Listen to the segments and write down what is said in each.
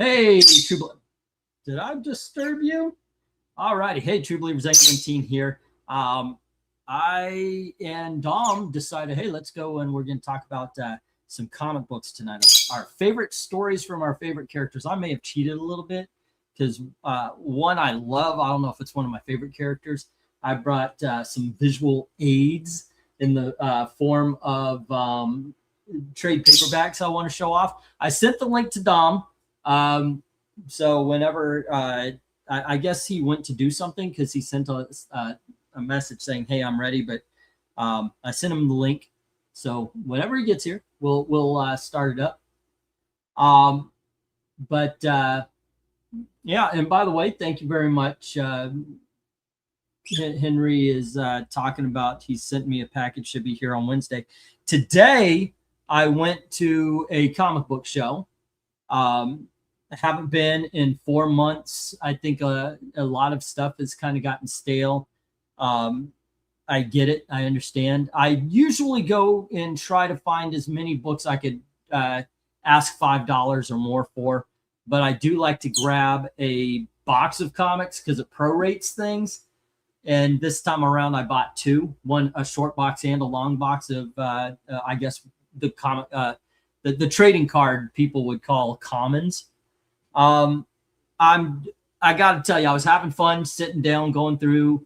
Hey, True Believers. Did I disturb you? All righty. Hey, True Believers, Team here. I and Dom decided, hey, let's go and we're going to talk about some comic books tonight. Our favorite stories from our favorite characters. I may have cheated a little bit because one I love, I don't know if it's one of my favorite characters. I brought some visual aids in the form of trade paperbacks I want to show off. I sent the link to Dom. So whenever I guess he went to do something because he sent a message saying, hey, I'm ready. But I sent him the link. So whenever he gets here, we'll start it up. Yeah, and by the way, thank you very much. Henry is talking about, he sent me a package, should be here on Wednesday. Today, I went to a comic book show. I haven't been in 4 months. I think a lot of stuff has kind of gotten stale. I get it. I understand. I usually go and try to find as many books I could ask $5 or more for. But I do like to grab a box of comics because it prorates things. And this time around, I bought two, one a short box and a long box of, I guess, the comic, the trading card people would call commons. I got to tell you, I was having fun sitting down, going through,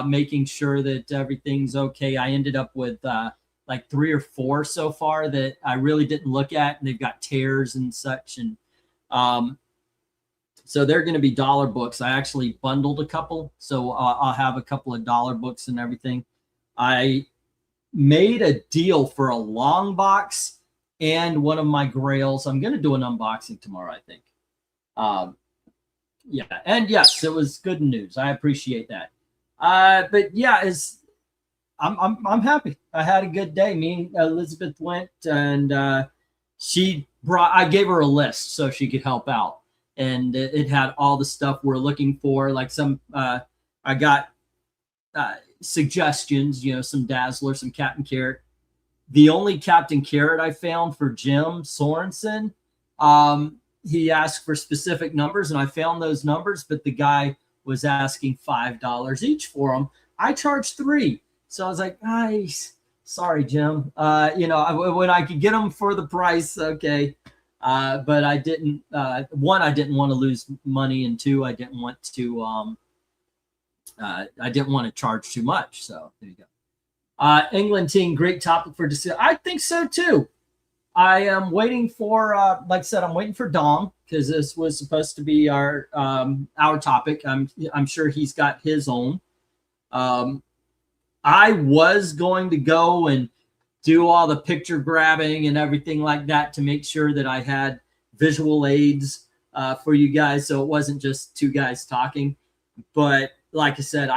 making sure that everything's okay. I ended up with like 3 or 4 so far that I really didn't look at, and they've got tears and such. And so they're going to be dollar books. I actually bundled a couple, so I'll have a couple of dollar books and everything. I made a deal for a long box and one of my grails. I'm going to do an unboxing tomorrow, I think. Yeah, and yes, it was good news. I appreciate that. But yeah, I'm happy. I had a good day. Me and Elizabeth went, and I gave her a list so she could help out. And it had all the stuff we're looking for, like some, I got suggestions, some Dazzler, some Captain Carrot. The only Captain Carrot I found for Jim Sorensen, he asked for specific numbers, and I found those numbers, but the guy was asking $5 each for them. I charged $3. So I was like, nice. Sorry, Jim. When I could get them for the price, okay. But I didn't, one, I didn't want to lose money, and 2, I didn't want to charge too much. So there you go. England team, great topic for decision. I think so too. I am waiting for, like I said, I'm waiting for Dom, because this was supposed to be our topic. I'm sure he's got his own. I was going to go and do all the picture grabbing and everything like that to make sure that I had visual aids for you guys, so it wasn't just 2 guys talking. But like I said,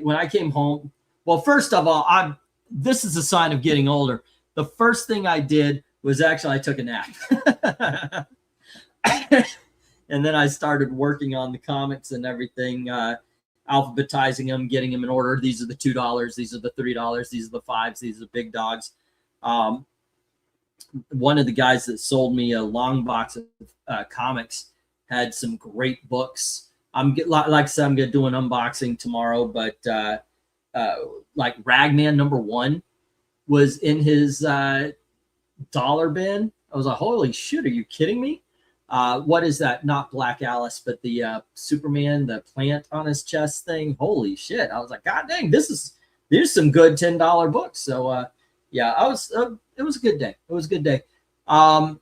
when I came home. Well, first of all, this is a sign of getting older. The first thing I did was actually I took a nap, and then I started working on the comics and everything, alphabetizing them, getting them in order. These are the $2. These are the $3. These are the 5s. These are the big dogs. One of the guys that sold me a long box of comics had some great books. Like I said, I'm going to do an unboxing tomorrow, but like Ragman #1 was in his dollar bin. I was like, holy shit, are you kidding me? What is that? Not Black Alice, but the Superman, the plant on his chest thing. Holy shit. I was like, God dang, there's some good $10 books. So, yeah, it was a good day. It was a good day. I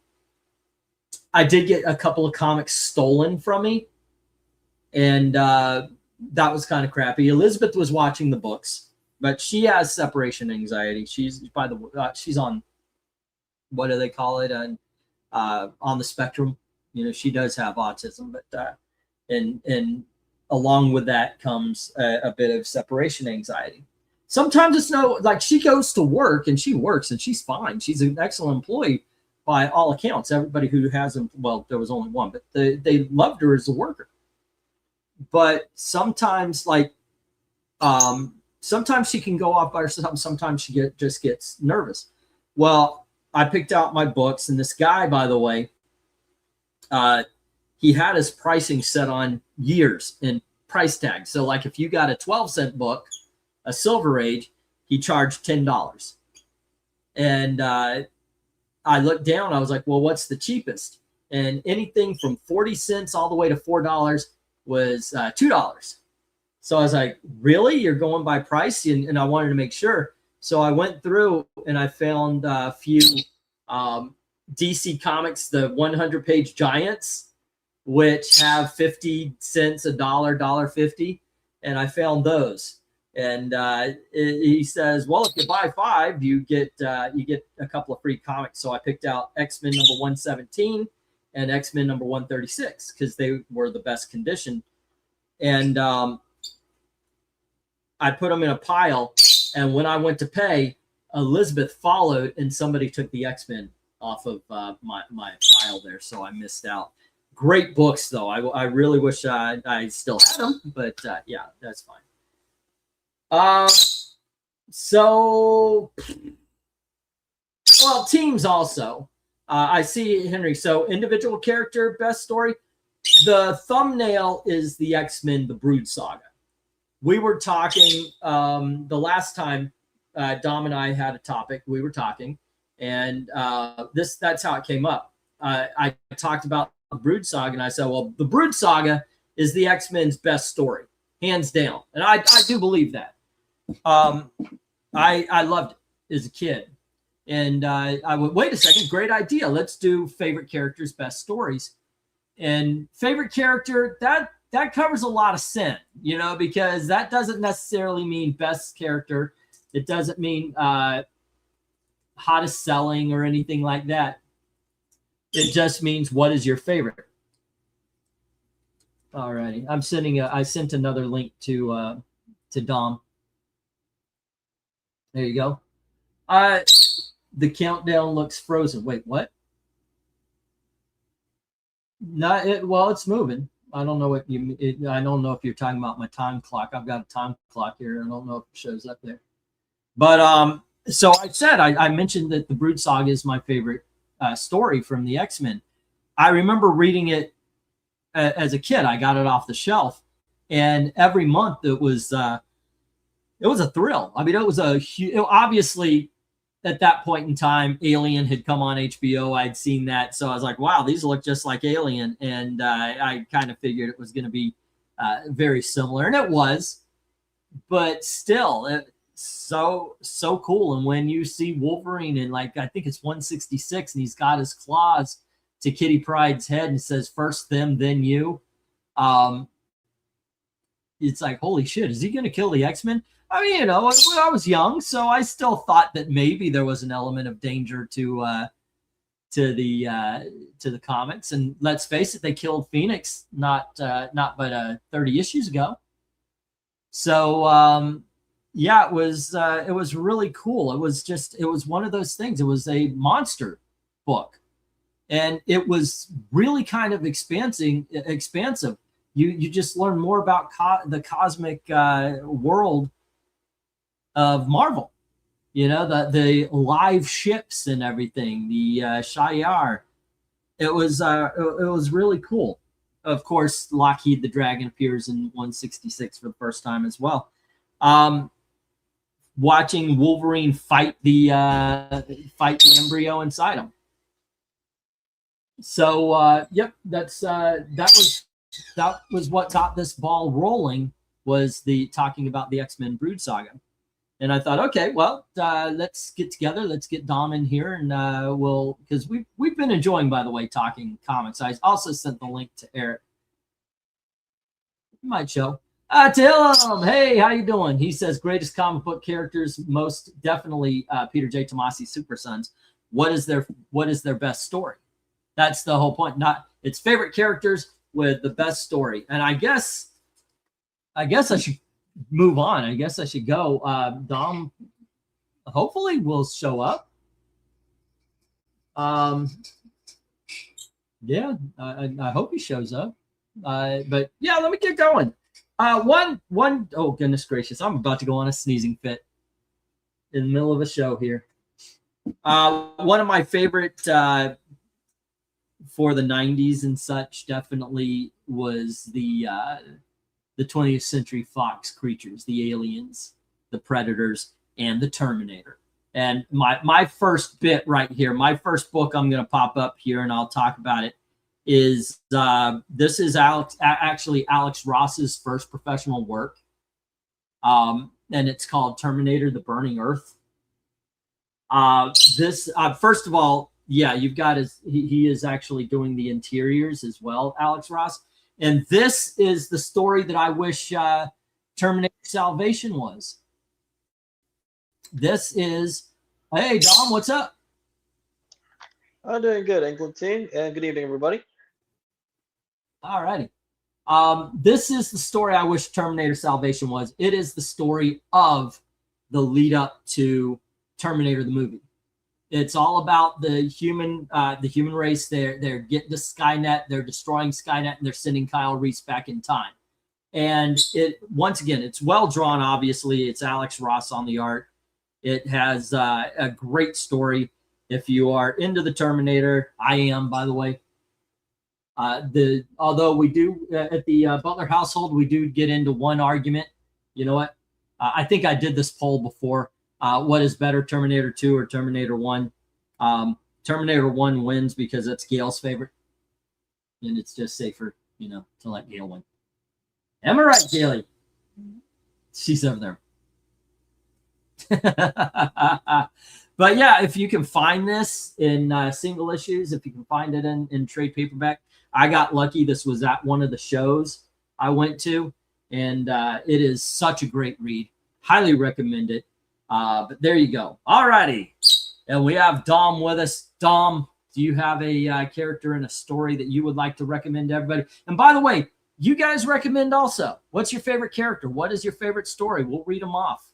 did get a couple of comics stolen from me, and that was kind of crappy. Elizabeth was watching the books, but she has separation anxiety. She's on, what do they call it? On the spectrum. She does have autism, but and along with that comes a bit of separation anxiety. Sometimes it's like she goes to work and she works and she's fine. She's an excellent employee by all accounts. Everybody who has them, well, there was only one, but they loved her as a worker. But sometimes, sometimes she can go off by herself. Sometimes she just gets nervous. Well, I picked out my books, and this guy, by the way, he had his pricing set on years and price tags. So like if you got a 12-cent book, a Silver Age, he charged $10. And I looked down, I was like, well, what's the cheapest? And anything from 40 cents all the way to $4 was $2. So I was like, really? You're going by price? And I wanted to make sure. So I went through and I found a few DC Comics, the 100-page giants, which have 50 cents, $1, $1.50. And I found those. And he says, well, if you buy 5, you get a couple of free comics. So I picked out X-Men number 117 and X-Men number 136 because they were the best condition. And I put them in a pile. And when I went to pay, Elizabeth followed and somebody took the X-Men off of my pile there. So I missed out. Great books, though. I really wish I still had them. But yeah, that's fine. So, well, teams also. I see Henry. So individual character, best story. The thumbnail is the X-Men, the Brood Saga. We were talking the last time Dom and I had a topic. We were talking, and that's how it came up. I talked about the Brood Saga, and I said, well, the Brood Saga is the X-Men's best story, hands down. And I do believe that. I loved it as a kid. And I would, wait a second, great idea. Let's do favorite characters, best stories. And favorite character, that covers a lot of sin, you know, because that doesn't necessarily mean best character. It doesn't mean hottest selling or anything like that. It just means what is your favorite. All righty. I sent another link to Dom. There you go. The countdown looks frozen. Wait, what? Well, it's moving. I don't know what I don't know if you're talking about my time clock. I've got a time clock here. I don't know if it shows up there. But so I said I mentioned that the Brood Saga is my favorite story from the X-Men. I remember reading it as a kid. I got it off the shelf, and every month it was a thrill. I mean, it was obviously at that point in time, Alien had come on HBO. I'd seen that, so I was like, wow, these look just like Alien, and I kind of figured it was going to be very similar, and it was, but still, so cool. And when you see Wolverine in, like, I think it's 166, and he's got his claws to Kitty Pryde's head and says, "First them, then you." It's like, holy shit, is he going to kill the X-Men? I mean, you know, I was young, so I still thought that maybe there was an element of danger to the comics. And let's face it, they killed Phoenix not but 30 issues ago. So yeah, it was really cool. It was one of those things. It was a monster book, and it was really kind of expansive. You just learn more about the cosmic world of Marvel, you know, the live ships and everything, the Shi'ar. It was really cool. Of course, Lockheed the Dragon appears in 166 for the first time as well. Watching Wolverine fight the embryo inside him. So yep, that was what got this ball rolling, was the talking about the X-Men Brood Saga. And I thought, okay, well, let's get together. Let's get Dom in here, and because we've been enjoying, by the way, talking comics. I also sent the link to Eric. You might show. Tell him, hey, how you doing? He says, greatest comic book characters, most definitely Peter J. Tomasi Super Sons. What is their best story? That's the whole point. Not it's favorite characters with the best story. And I guess I should move on. I guess I should go. Dom hopefully will show up. Yeah, I hope he shows up. But yeah, let me get going. Oh goodness gracious, I'm about to go on a sneezing fit in the middle of a show here. One of my favorite for the 90s and such definitely was the 20th Century Fox creatures, the aliens, the predators, and the Terminator. And my first bit right here, my first book I'm going to pop up here and I'll talk about it is this is actually Alex Ross's first professional work. And it's called Terminator: The Burning Earth. This first of all, yeah, you've got he is actually doing the interiors as well, Alex Ross. And this is the story that I wish Terminator Salvation was. This is, hey Dom, what's up? I'm doing good, England team, and good evening, everybody. All righty. This is the story I wish Terminator Salvation was. It is the story of the lead up to Terminator the movie. It's all about the human race. They're getting to Skynet. They're destroying Skynet, and they're sending Kyle Reese back in time. And it once again, it's well drawn. Obviously, it's Alex Ross on the art. It has a great story. If you are into the Terminator, I am, by the way. Although we do at the Butler household, we do get into one argument. You know what? I think I did this poll before. What is better, Terminator 2 or Terminator 1? Terminator 1 wins because it's Gail's favorite, and it's just safer, to let Gail win. Am I right, Gailey? She's over there. But yeah, if you can find this in single issues, if you can find it in trade paperback, I got lucky. This was at one of the shows I went to, and it is such a great read. Highly recommend it. But there you go. All righty. And we have Dom with us. Dom, do you have a character in a story that you would like to recommend to everybody? And by the way, you guys recommend also. What's your favorite character? What is your favorite story? We'll read them off.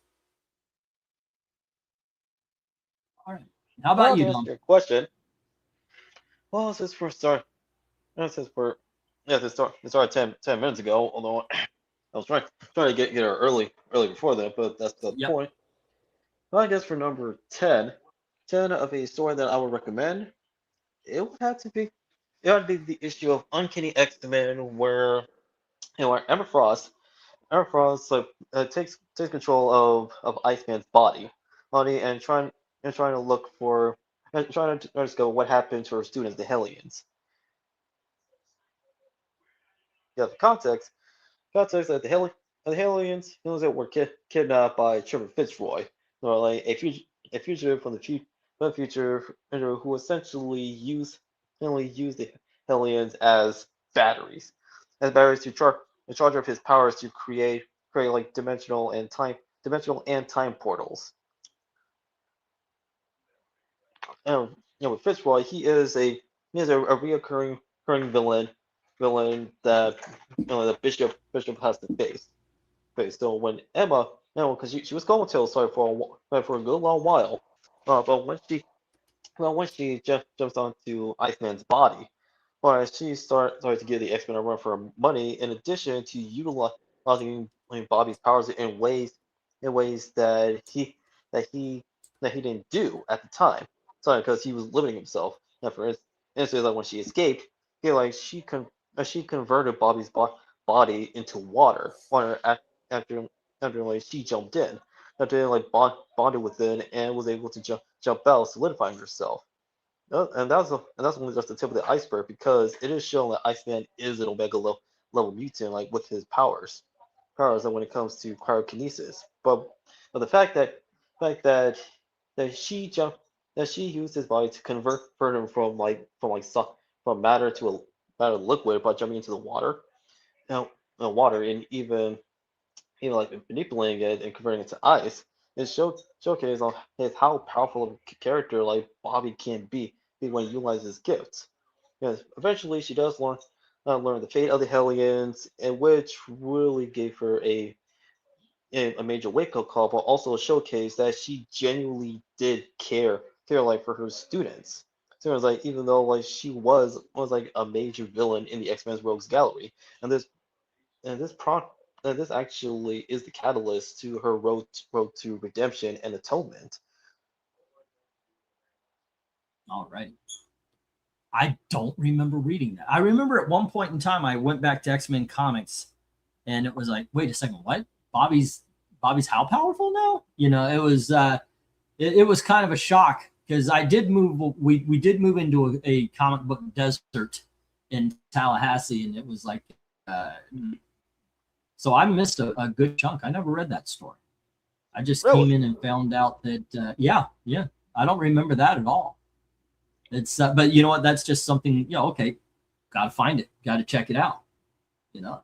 All right. How about you, To answer Dom? your question, well, since we're start, since we're yeah, this started 10 minutes ago. Although I was trying to get here early before that, but that's the Yep. point. Well, I guess for number 10 of a story that I would recommend, it would have to be it would be the issue of Uncanny X-Men, where where Emma Frost like takes control of Iceman's body, and trying to look for and trying to discover what happened to her students, the Hellions. Yeah, the context that the Hellions, that were kidnapped by Trevor Fitzroy, like a fugitive from the future, who essentially used the Hellions as batteries to charge up his powers to create like dimensional and time portals. With Fitzroy, he is a recurring villain that the Bishop has to face. So when Emma, because she was comatose for a good long while, but when she jumps onto Iceman's body, well, she started to give the X-Men a run for money, in addition to utilizing Bobby's powers in ways that he that he didn't do at the time. Sorry, because he was limiting himself. And for instance, like when she escaped, she converted Bobby's body into water after like she jumped in, after like bonded within and was able to jump out, solidifying herself. And that's only just the tip of the iceberg, because it is shown that Iceman is an Omega level mutant, like with his powers, and when it comes to cryokinesis. But the fact that she jumped that she used his body to convert him from matter to a matter liquid by jumping into the water, now water, and even like manipulating it and converting it to ice, it showcase on his how powerful of a character like Bobby can be when he utilizes his gifts. Because eventually she does learn the fate of the Hellions, and which really gave her a major wake up call, but also a showcase that she genuinely did care like for her students. So it was like, even though like she was like a major villain in the X-Men's Rogues Gallery, and this actually is the catalyst to her road to redemption and atonement. All right. I don't remember reading that. I remember at one point in time I went back to X-Men comics, and it was like, wait a second, what? Bobby's how powerful now? You know, it was kind of a shock because I did move. We did move into a comic book desert in Tallahassee, and it was like, so I missed a good chunk. I never read that story. I just Really? came in and found out that yeah, I don't remember that at all. It's but you know what? That's just something. You know, okay, gotta find it, gotta check it out. You know,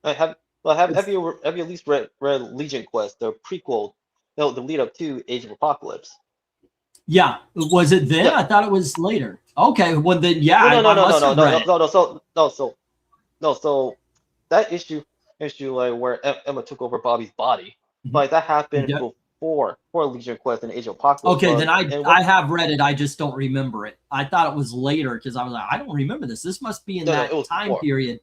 Have you at least read Legion Quest, the prequel, no, the lead up to Age of Apocalypse? yeah, was it then? Yeah. I thought it was later. Okay, well then, yeah, No, no, I no, no, must no, have no, read no, it. no, no, so that issue like where Emma took over Bobby's body, like that happened Yep. before Legion Quest and Age of Apocalypse. Okay, then I what, have read it. I just don't remember it. I thought it was later because I was like, I don't remember this. This must be in no, that it was time before. period.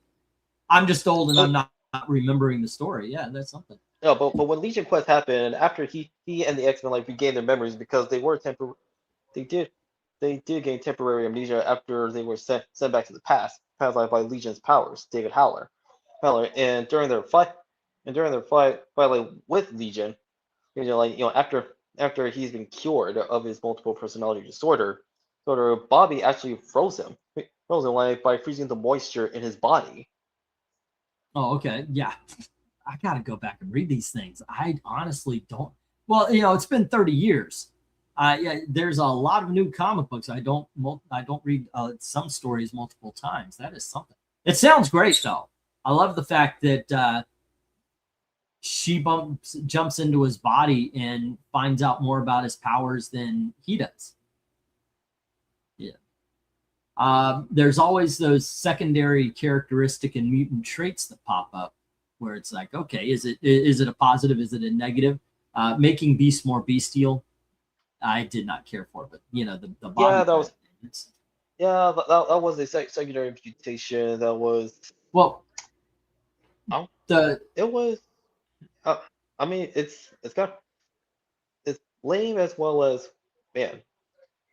I'm just old and It- I'm not remembering the story. Yeah, that's something. No, but when Legion Quest happened, after he and the X-Men like regained their memories because they were they did gain temporary amnesia after they were sent back to the past, like by Legion's powers, David Howler, and during their fight like with Legion, after he's been cured of his multiple personality disorder, Bobby actually froze him like by freezing the moisture in his body. Oh, okay. Yeah. I got to go back and read these things. I honestly don't. Well, you know, it's been 30 years. Yeah, there's a lot of new comic books. I don't read some stories multiple times. That is something. It sounds great though. I love the fact that she jumps into his body and finds out more about his powers than he does. Yeah. There's always those secondary characteristic and mutant traits that pop up where it's like, okay, is it a positive? Is it a negative? Making beasts more bestial, I did not care for, but you know, the body. Yeah, that was that was a secondary imputation. That was Well, um, the it was. Uh, I mean, it's lame as well as man.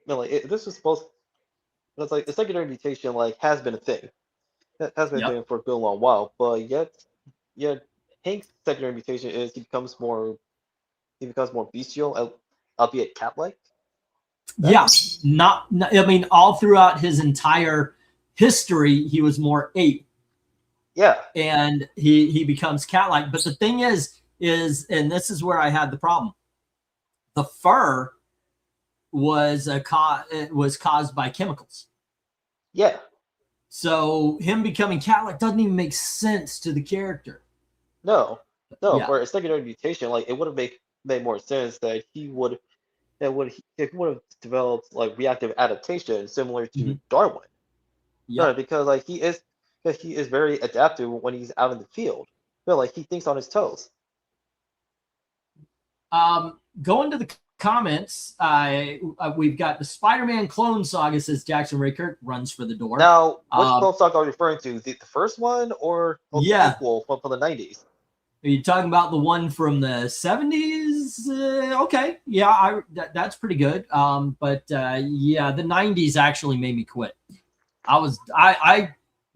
No, like this was supposed. It's like the secondary mutation like has been a thing. It has been a yep. thing for a good long while, but yet Hank's secondary mutation is he becomes more bestial, albeit cat-like. Yeah, I mean, all throughout his entire history, he was more ape, Yeah, and he becomes cat-like. But the thing is, and this is where I had the problem. The fur was was caused by chemicals. yeah. So him becoming cat-like doesn't even make sense to the character. No, no. Yeah. For a secondary mutation, like it would have made more sense that if he would have developed like reactive adaptation similar to Darwin. Yeah. No, because he is very adaptive when he's out in the field. No, like he thinks on his toes. Going to the comments, we've got the Spider-Man clone saga, says Jackson Raykirk runs for the door. Now, which clone saga are you referring to? The first one or yeah, the sequel from the 90s? Are you talking about the one from the 70s? Okay, yeah, that's pretty good. But yeah, the 90s actually made me quit.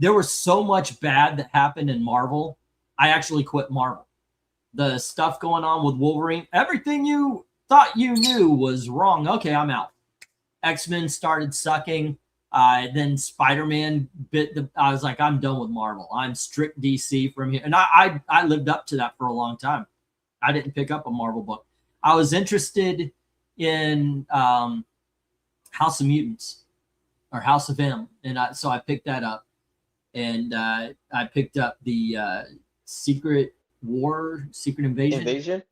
There was so much bad that happened in Marvel. I actually quit Marvel. The stuff going on with Wolverine, everything you thought you knew was wrong. Okay, I'm out. X-Men started sucking. Then Spider-Man I was like, I'm done with Marvel. I'm strict DC from here. And I lived up to that for a long time. I didn't pick up a Marvel book. I was interested in House of Mutants or House of M. And so I picked that up. And I picked up the Secret Invasion.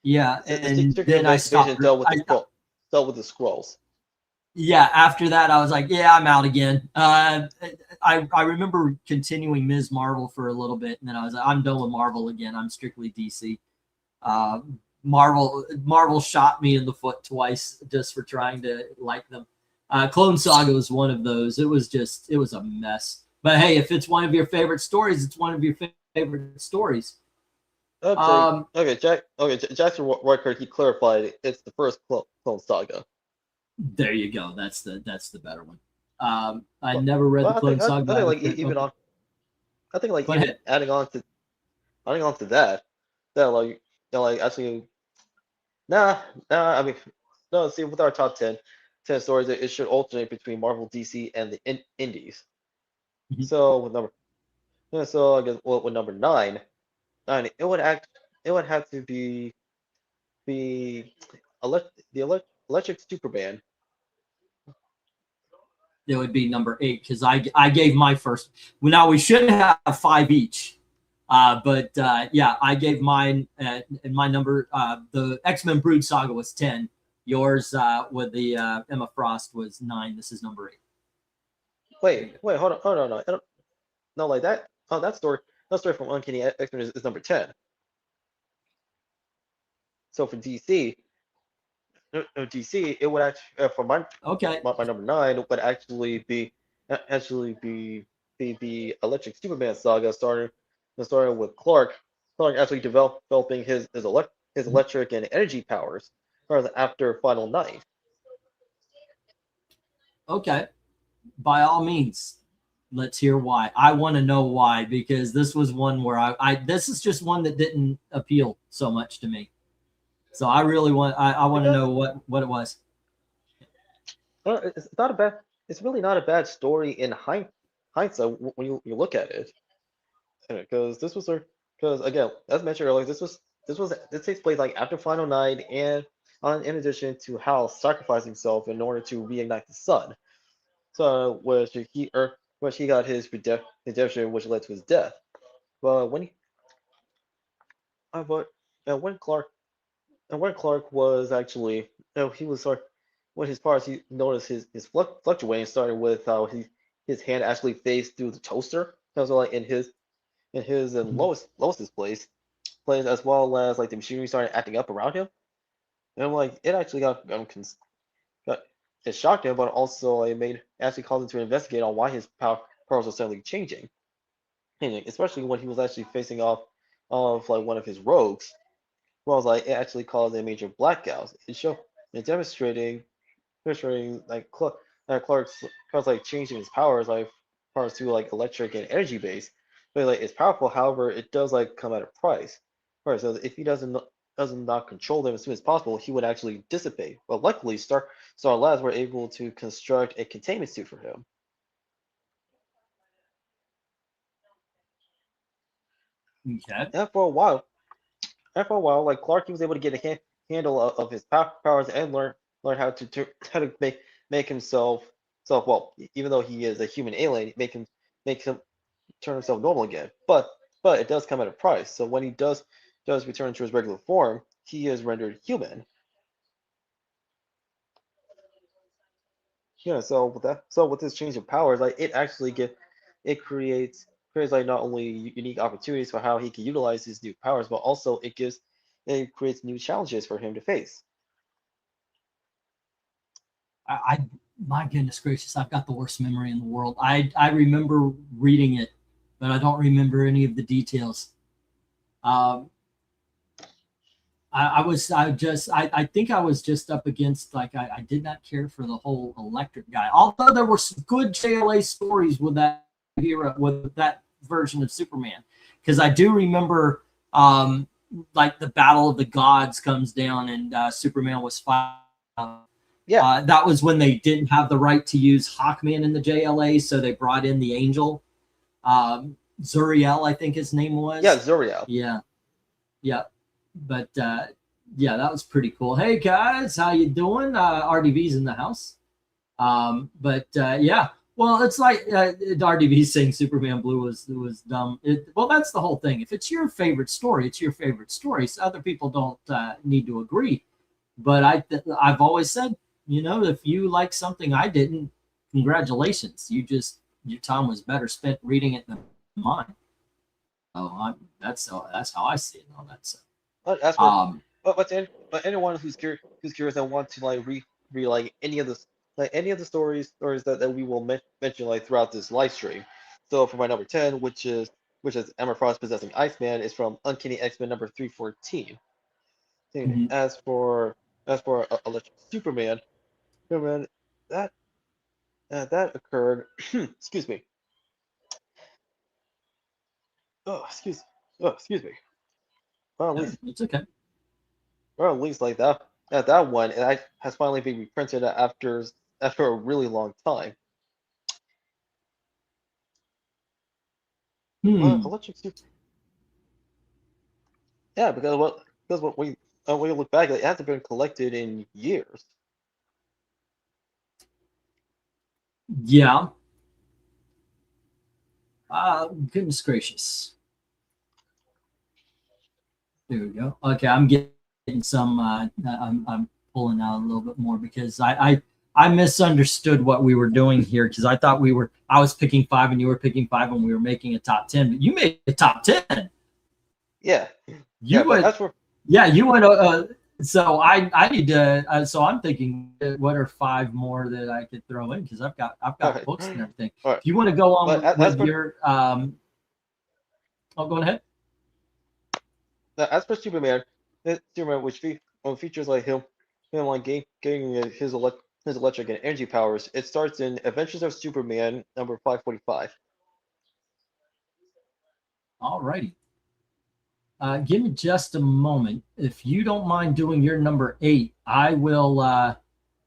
Yeah. And then I stopped. Dealt with the scrolls. Yeah, after that, I was like, yeah, I'm out again. I remember continuing Ms. Marvel for a little bit, and then I was like, I'm done with Marvel again. I'm strictly DC. Marvel shot me in the foot twice just for trying to like them. Clone Saga was one of those. It was a mess. But hey, if it's one of your favorite stories, it's one of your favorite stories. Okay, Jackson Record, he clarified it's the first Clone Saga. There you go. That's the better one. I Well, never read the well, Clone Saga, I but I think was like oh, even on, I think like go even ahead. adding on to that, that like like actually nah, I mean no. See, with our top 10 stories, it should alternate between Marvel, DC, and the indies. Mhm. So with number yeah, so I guess well, with number nine, it would have to be electric Superman. It would be number 8 because I gave my first. Well, now we should have 5 each. But yeah, I gave mine and my number. The X Men Brood Saga was 10. Yours with the Emma Frost was 9. This is number 8. There you Wait, hold on, no, I don't, no, like that. Oh, that story from Uncanny X-Men is number 10. So for DC, no, DC, it would actually for go. Okay. my number 9 it would actually be the Electric Superman saga, starting with Clark actually developing his electric and energy powers after Final Night. Okay. By all means, let's hear why. I want to know why because this was one where I this is just one that didn't appeal so much to me. So I really want I want to Because know what it was. it's not a bad, it's really not a bad story in hindsight when you look at it. Because because again, as mentioned earlier, this takes place like after Final Night, and in addition to Hal sacrificing himself in order to reignite the sun. So which he got his redemption, which led to his death. But when he but when Clark when Clark was actually he was sort when his parts he noticed his fluctuating, starting with how his hand actually phased through the toaster. That was like in his and Mhm. Lois's place, as well as like the machinery started acting up around him. And I'm like, it actually got it shocked him, but also it made actually caused him to investigate on why his powers were suddenly changing. And especially when he was actually facing off of like one of his rogues. Well, I was like, it actually caused a major blackout. It demonstrating like Clark's like changing his powers to like electric and energy based. But like it's powerful, however, it does like come at a price. Right, so if he doesn't not control them as soon as possible, he would actually dissipate. But luckily, Star Labs were able to construct a containment suit for him. Okay. And for a while, like Clark, he was able to get a handle of his powers and learn how how to make himself well, even though he is a human alien, make him turn himself normal again. But it does come at a price. So when he does return to his regular form, he is rendered human. Yeah. So with this change of powers, like it creates like not only unique opportunities for how he can utilize his new powers, but also it creates new challenges for him to face. I my goodness gracious, I've got the worst memory in the world. I remember reading it, but I don't remember any of the details. Um, I think I was just up against like I did not care for the whole electric guy. Although there were some good JLA stories with that hero with that version of Superman, because I do remember like the Battle of the Gods comes down and Superman was fighting. Yeah. That was when they didn't have the right to use Hawkman in the JLA, so they brought in the Angel, Zuriel, I think his name Yeah, was. Zuriel. Yeah, yeah, but yeah, that was pretty cool. Hey guys, how you doing? RDV's in the house. But yeah, well, it's like RDV saying Superman Blue was dumb. Well, that's the whole thing. If it's your favorite story, it's your favorite story. So other people don't need to agree. But I've always said, if you like something I didn't, congratulations. Your time was better spent reading it than mine. Oh, that's how I see it. All that stuff. But as for Um, but anyone who's curious and want to like read like any of the stories that we will mention like throughout this live stream. So for my number 10, which is Emma Frost possessing Iceman, is from Uncanny X-Men number 314. And mhm. as for Electric Superman, that that occurred. Excuse me. Oh, excuse me. Well, at least, It's okay. well, at least like that. That one, has finally been reprinted after a really long time. Well, Hmm. electric. Yeah, when you look back, it hasn't been collected in years. Yeah. Goodness gracious. There we go. Okay, I'm getting some. I'm pulling out a little bit more because I misunderstood what we were doing here because I thought I was picking five and you were picking five and we were making a top 10, but you made a top 10. Yeah, yeah, You but would, as for yeah, you went. So I need to. So I'm thinking, what are five more that I could throw in because I've all got right, books and everything. all If right, you want to go but on as with for your, oh, go ahead. as for Superman, Superman, features like him like getting his electric and energy powers. It starts in Adventures of Superman number 545. All righty. Give me just a moment. If you don't mind doing your number 8, I will.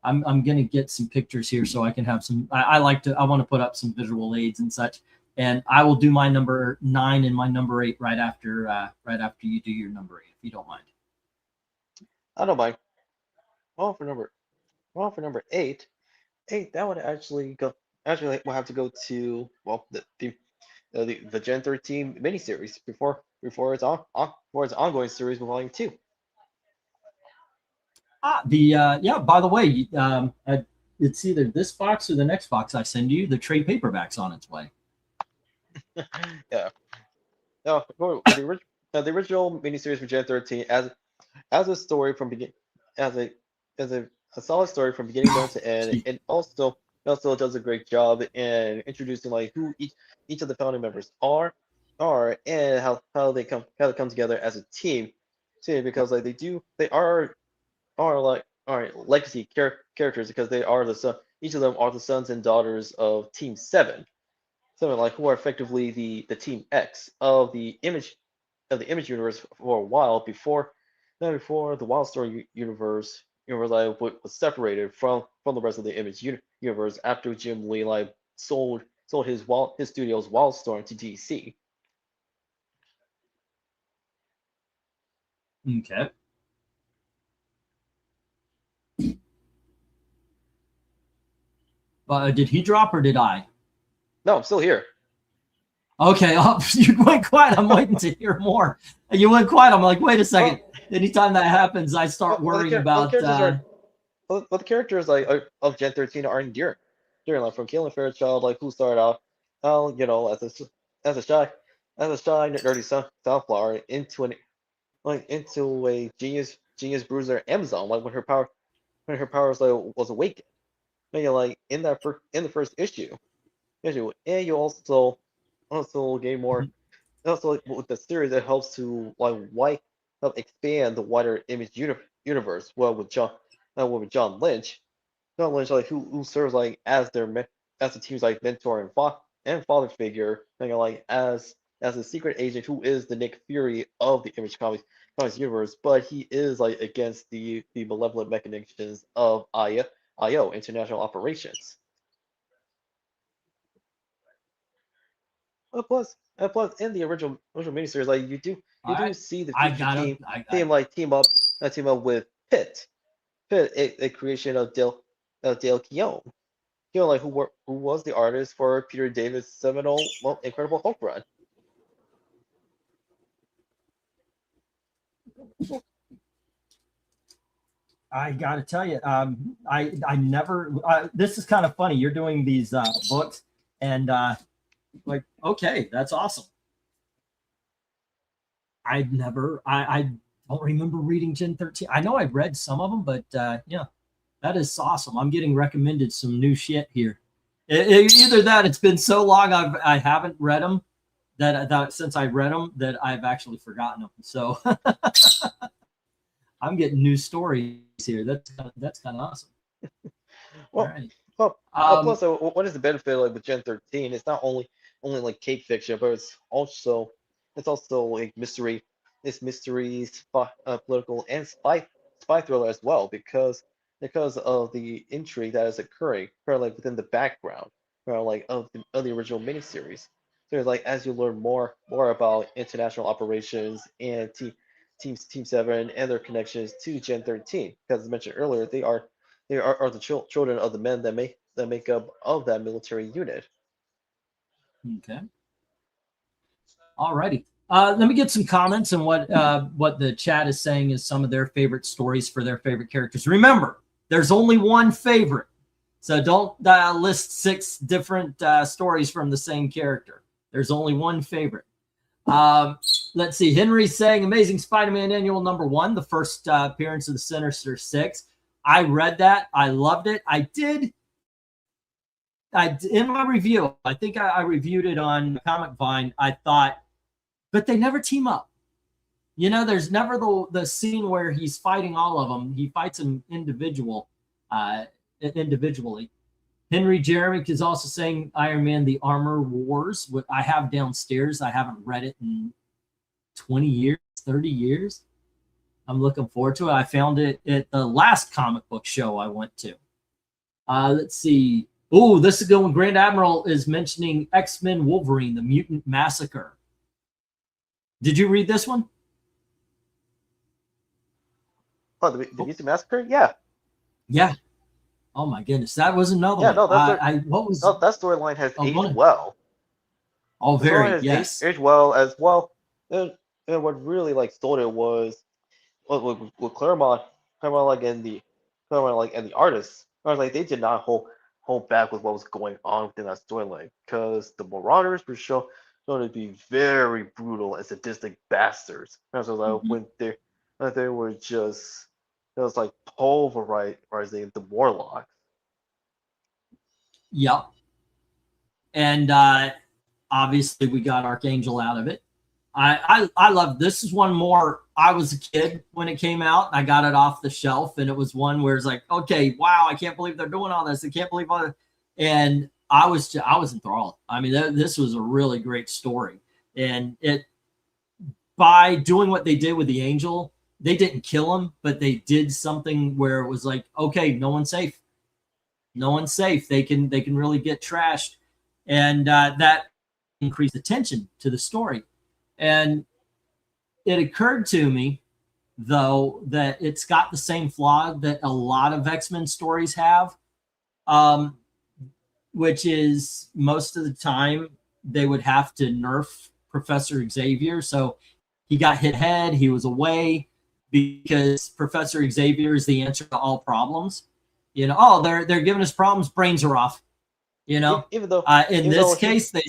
I'm gonna get some pictures here so I can have some. I like to. I want to put up some visual aids and such, and I will do my number 9 and my number 8 right after you do your number 8, if you don't mind. I don't mind. Well, for number for number eight that would actually we'll have to go to the Gen 13 miniseries before its ongoing series with Volume 2. The yeah. By the way, it's either this box or the next box I send you. The trade paperback's on its way. Yeah. No, the original miniseries for Gen 13 as a story from begin as a solid story from beginning middle to end. It also does a great job in introducing like who each of the founding members are and how they come together as a team because like they are like legacy characters because each of them are the sons and daughters of Team Seven. Seven like who are effectively the Team X of the Image universe for a while before the Wild Story universe like was separated from the rest of the Image universe after Jim Lee like sold his studio's Wildstorm to DC. Okay. Did he drop or did I? No, I'm still here. Okay, oh, you went quiet. I'm waiting to hear more. You went quiet. I'm like, wait a second. Well, Anytime that happens, I start worrying well, the about. characters are well, the characters like of Gen 13 are endearing. Endearing like from Caitlin Fairchild, like who started out, as a shy nerdy sunflower into a genius bruiser Amazon like when her powers like was awakened. And you're like in the first issue, and you also gain more. Also, like, with the series, it helps to help expand the wider Image universe. With John Lynch, like who serves like as the team's like mentor and father figure, like as a secret agent who is the Nick Fury of the Image comics universe, but he is like against the malevolent machinations of IO International Operations. Plus, in the original miniseries, like you do I see the I future got him. team up with Pitt, a creation of Dale Keown. Keown, like who was the artist for Peter David's seminal Incredible Hulk run. I got to tell you, I never. This is kind of funny. You're doing these books, and like, okay, that's awesome. I don't remember reading Gen 13. I know I read some of them, but yeah, that is awesome. I'm getting recommended some new shit here. Either that, it's been so long I haven't read them that since I read them that I've actually forgotten them. So I'm getting new stories here. That's kind of awesome. All Well, right. Well, Um, plus, what is the benefit like with Gen 13? It's not only like cape fiction, but it's also like mystery. It's mystery, political, and spy thriller as well because of the intrigue that is occurring, like within the background, like of the original miniseries. So like as you learn more about international operations and Team 7 and their connections to Gen 13, because as mentioned earlier, they are the children of the men that make up of that military unit. okay. Alrighty. Let me get some comments on what the chat is saying is some of their favorite stories for their favorite characters. Remember, there's only one favorite, so don't list 6 different stories from the same character. There's only one favorite. Let's see. Henry's saying Amazing Spider-Man Annual #1, the first appearance of the Sinister Six. I read that. I loved it. I did. In my review, I think I reviewed it on Comic Vine. I thought, but they never team up. You know, there's never the scene where he's fighting all of them. He fights them individually. Henry Jeremic is also saying Iron Man: The Armor Wars. What I have downstairs, I haven't read it in 20 years, 30 years. I'm looking forward to it. I found it at the last comic book show I went to. Let's see. Oh, this is going. Grand Admiral is mentioning X-Men Wolverine, the Mutant Massacre. Did you read this one? Oh, the Mutant Massacre? Yeah. Yeah. Oh my goodness, that was another Yeah, one. no, What was? that storyline has aged one. well. Oh, The storyline very has yes. aged well as well. And what really like stole it was with Claremont like and the artists, like they did not hold back with what was going on within that storyline because the Marauders were shown to be very brutal and sadistic bastards. And so like when they were just it was like pulverizing the Warlocks. Yep. And obviously we got Archangel out of it. I love this. Is one more. I was a kid when it came out. I got it off the shelf, and it was one where it's like, okay, wow, I can't believe they're doing all this. I can't believe all that. And I was enthralled. I mean, this was a really great story, and it by doing what they did with the Angel, they didn't kill him, but they did something where it was like, okay, no one's safe. No one's safe. They can really get trashed, and that increased attention to the story. And it occurred to me, though, that it's got the same flaw that a lot of X-Men stories have, which is most of the time they would have to nerf Professor Xavier. So he got hit head, he was away because Professor Xavier is the answer to all problems. You know, oh, they're giving us problems, brains are off. You know, Even though in this case, they.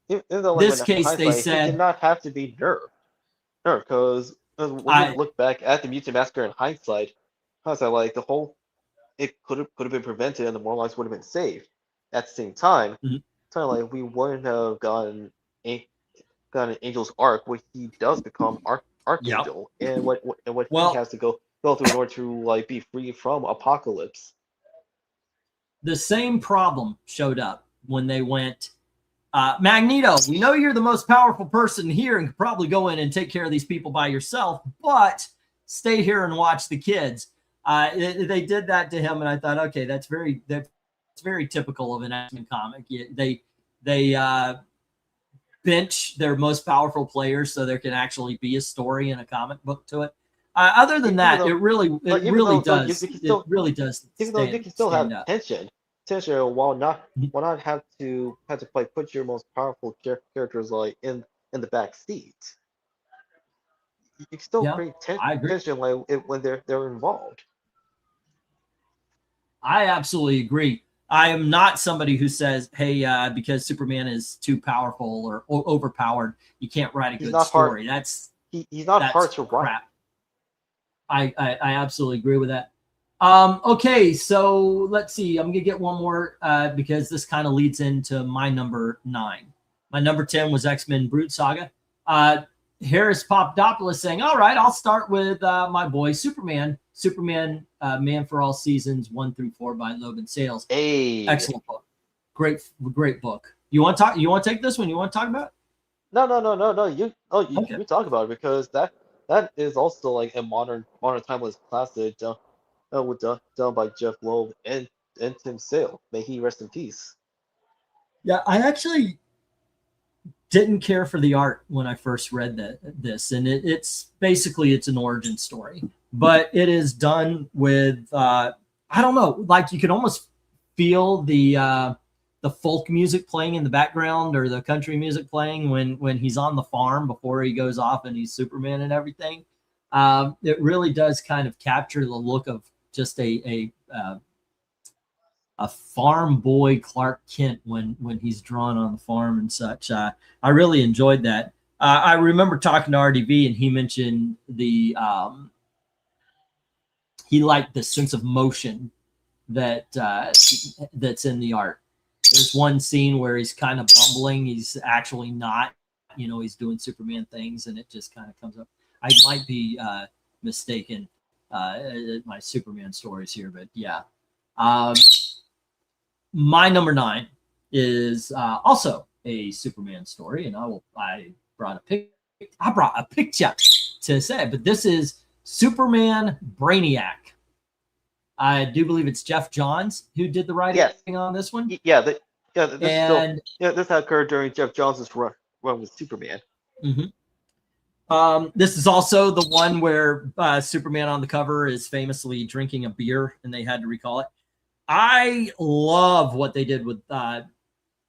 Even though, This case, they said he did not have to be nerfed. No, because when you look back at the Mutant Massacre in hindsight, like the whole it could have been prevented and the Morlocks would have been saved. At the same time, like we wouldn't have gotten an Angel's arc where he does become Archangel and what he has to go through in order to like be free from Apocalypse. The same problem showed up when they went. Magneto, we know you're the most powerful person here and could probably go in and take care of these people by yourself, but stay here and watch the kids. They did that to him, and I thought, okay, that's very typical of an X-Men comic. They bench their most powerful players so there can actually be a story in a comic book to it. Other than that, it really does. It really does. Even though you can still have tension while not have to like put your most powerful characters like in the back seat. You can still create tension like when they're involved. I absolutely agree. I am not somebody who says, "Hey, because Superman is too powerful or overpowered, you can't write a good story." He's not hard to write. I absolutely agree with that. Okay, so let's see. I'm gonna get one more because this kind of leads into my number 9. My number 10 was X-Men Brood Saga. Harris Popdopoulos saying, "All right, I'll start with my boy Superman." Superman, Man for All Seasons 1 through 4 by Logan Sales. Hey. Excellent book. Great book. You want to talk? You want to take this one? You want to talk about it? No. Okay. You talk about it because that is also like a modern timeless classic done by Jeff Loeb and Tim Sale. May he rest in peace. Yeah, I actually didn't care for the art when I first read this, and it's basically it's an origin story, but it is done with I don't know, like you can almost feel the folk music playing in the background or the country music playing when he's on the farm before he goes off and he's Superman and everything. It really does kind of capture the look of just a farm boy Clark Kent when he's drawn on the farm and such. I really enjoyed that. I remember talking to RDV and he mentioned he liked the sense of motion that that's in the art. There's one scene where he's kind of bumbling. He's actually not, he's doing Superman things, and it just kind of comes up. I might be mistaken my Superman stories here, but yeah. My number 9 is also a Superman story, and I brought a picture to say, but this is Superman Brainiac. I do believe it's Jeff Johns who did the writing on this one. Yeah, this occurred during Jeff Johns' run with Superman. This is also the one where Superman on the cover is famously drinking a beer, and they had to recall it. I love what they did with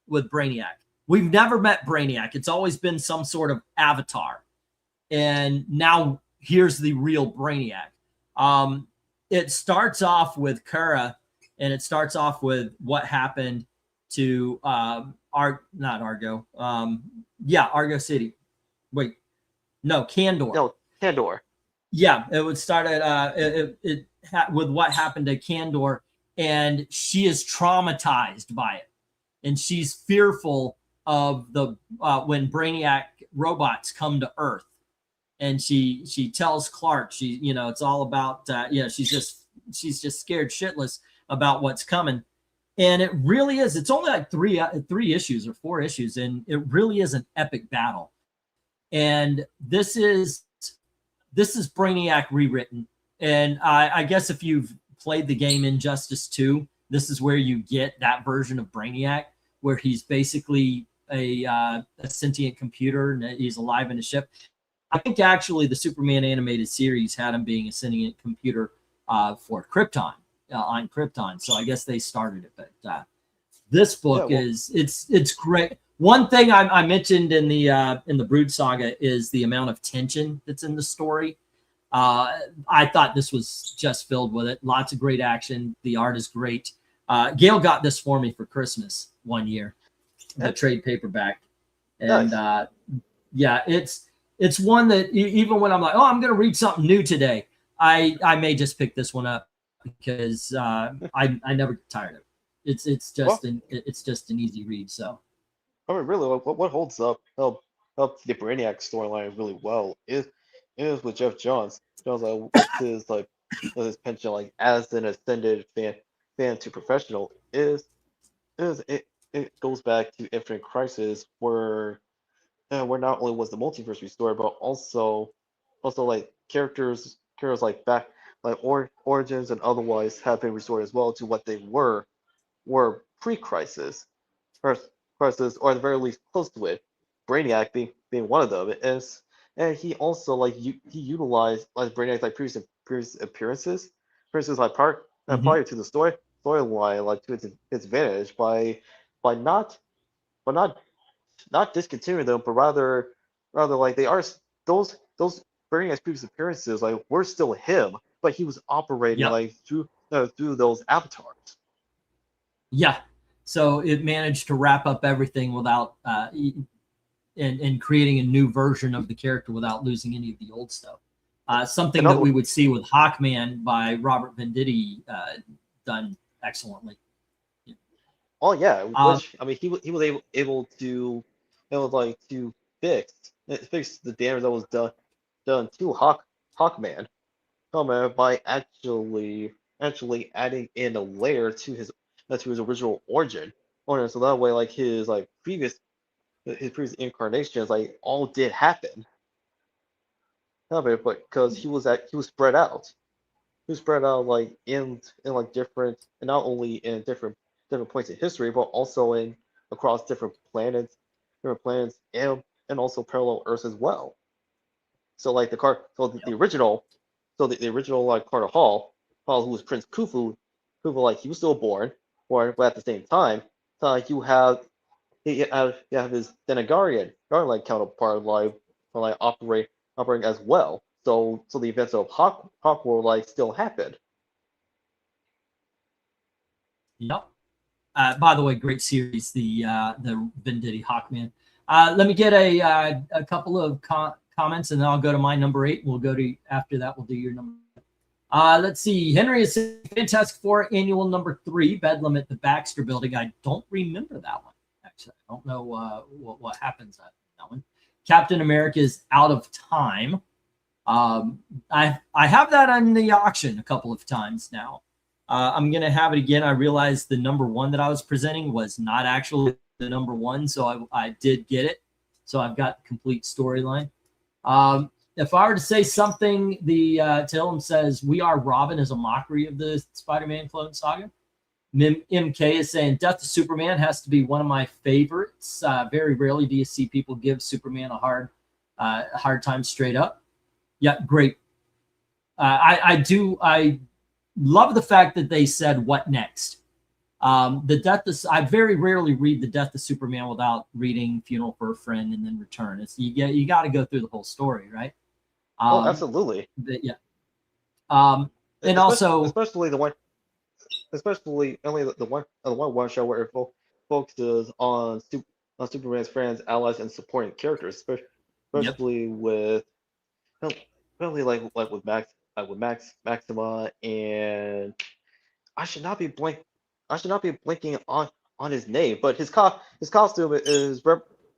Brainiac. We've never met Brainiac. It's always been some sort of avatar. And now here's the real Brainiac. It starts off with Kara, and it starts off with what happened to Argo City. Wait, no, Kandor. No, Kandor. Yeah, it would start at with what happened to Kandor, and she is traumatized by it, and she's fearful of the when Brainiac robots come to Earth, and she tells Clark it's all about she's just scared shitless about what's coming, and it really is. It's only like three issues or 4 issues, and it really is an epic battle, and this is Brainiac rewritten, and I guess if you've played the game Injustice 2, this is where you get that version of Brainiac, where he's basically a sentient computer and he's alive in a ship. I think actually the Superman animated series had him being a sentient computer for Krypton, on Krypton. So I guess they started it, but this book it's great. One thing I mentioned in the Brood Saga is the amount of tension that's in the story. I thought this was just filled with it. Lots of great action. The art is great. Gail got this for me for Christmas one year, the trade paperback. And nice. It's one that even when I'm like, I'm going to read something new today, I may just pick this one up because I never get tired of it. It's just an easy read. So, I mean, really, what holds up the Brainiac storyline really well is with Jeff Johns. With his penchant as an ascended fan to professional is it goes back to Infinite Crisis where not only was the multiverse restored, but also characters origins and otherwise have been restored as well to what they were pre-crisis, or at the very least close to it. Brainiac being one of them and he also he utilized Brainiac's previous appearances prior to the storyline to its advantage by not discontinuing them, but rather they are those Brainiac's previous appearances were still him, but he was operating through those avatars. Yeah, so it managed to wrap up everything without and creating a new version of the character without losing any of the old stuff. Something that we would see with Hawkman by Robert Venditti done excellently. Oh yeah, which I mean he was able to fix the damage that was done to Hawkman comment by actually adding in a layer to his original origin, so that way like his previous incarnations like all did happen. But because he was spread out. He was spread out like in like different, and not only in different points in history, but also in across different planets and also parallel Earths as well. So like the original, the original like Carter Hall, who was Prince Khufu, like he was still born, but at the same time, you have his Denegarian Guardian like counterpart like operating as well. So the events of Hawk World like still happened. Yep. By the way, great series, the Venditti Hawkman. Let me get a couple of comments, and then I'll go to my number 8. We'll go to after that. We'll do your number. Let's see. Henry is Fantastic Four Annual number 3, Bedlam at the Baxter Building. I don't remember that one. Actually, I don't know what happens at that one. Captain America is Out of Time. I have that on the auction a couple of times now. I'm going to have it again. I realized the number 1 that I was presenting was not actually the number 1, so I did get it. So I've got the complete storyline. If I were to say something, the Tillum says, "We Are Robin" is a mockery of the Spider-Man clone saga. MK is saying, "Death of Superman has to be one of my favorites. Very rarely do you see people give Superman a hard time straight up." Yeah, great. I love the fact that they said, "What next?" I very rarely read the Death of Superman without reading Funeral for a Friend and then Return. You got to go through the whole story, right? Absolutely. Yeah. And also, especially only the one show where it focuses on Superman's friends, allies, and supporting characters, especially with really like with Maxima, and I should not be blinking on his name, but his costume is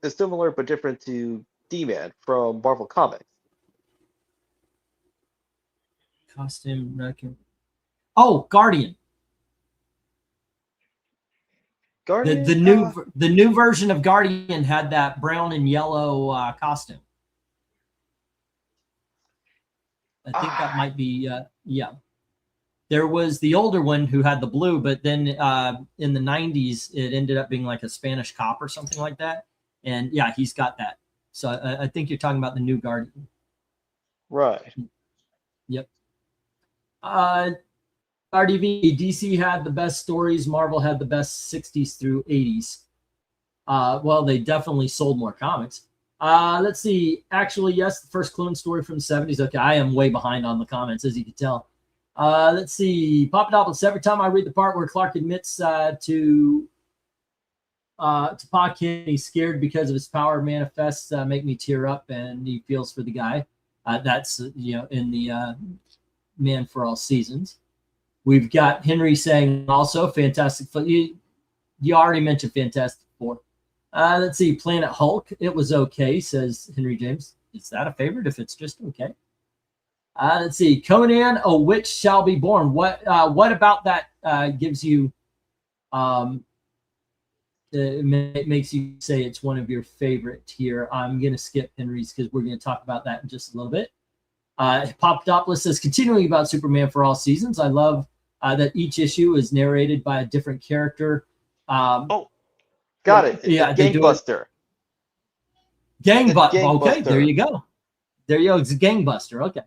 similar but different to D-Man from Marvel Comics. costume. Oh, Guardian. Guardian. The new version of Guardian had that brown and yellow costume. I think that might be yeah. There was the older one who had the blue, but then in the 90s it ended up being like a Spanish cop or something like that. And yeah, he's got that. So I think you're talking about the new Guardian. Right. Yep. RDV, DC had the best stories. Marvel had the best 60s through 80s. Well, they definitely sold more comics. Let's see. Actually, yes, the first clone story from the 70s. Okay, I am way behind on the comments, as you can tell. Let's see. Papadopoulos, every time I read the part where Clark admits to Pa Kent he's scared because of his power manifests make me tear up, and he feels for the guy. That's in the Man for All Seasons. We've got Henry saying also Fantastic Four. You already mentioned Fantastic Four. Let's see. Planet Hulk. It was okay, says Henry James. Is that a favorite if it's just okay? Let's see. Conan, A Witch Shall Be Born. What about that gives you it makes you say it's one of your favorite here? I'm going to skip Henry's because we're going to talk about that in just a little bit. Papadopoulos says, continuing about Superman for All Seasons, I love that each issue is narrated by a different character. Got it. Yeah, Gangbuster. Gangbuster. Okay, there you go. There you go. It's a Gangbuster. Okay.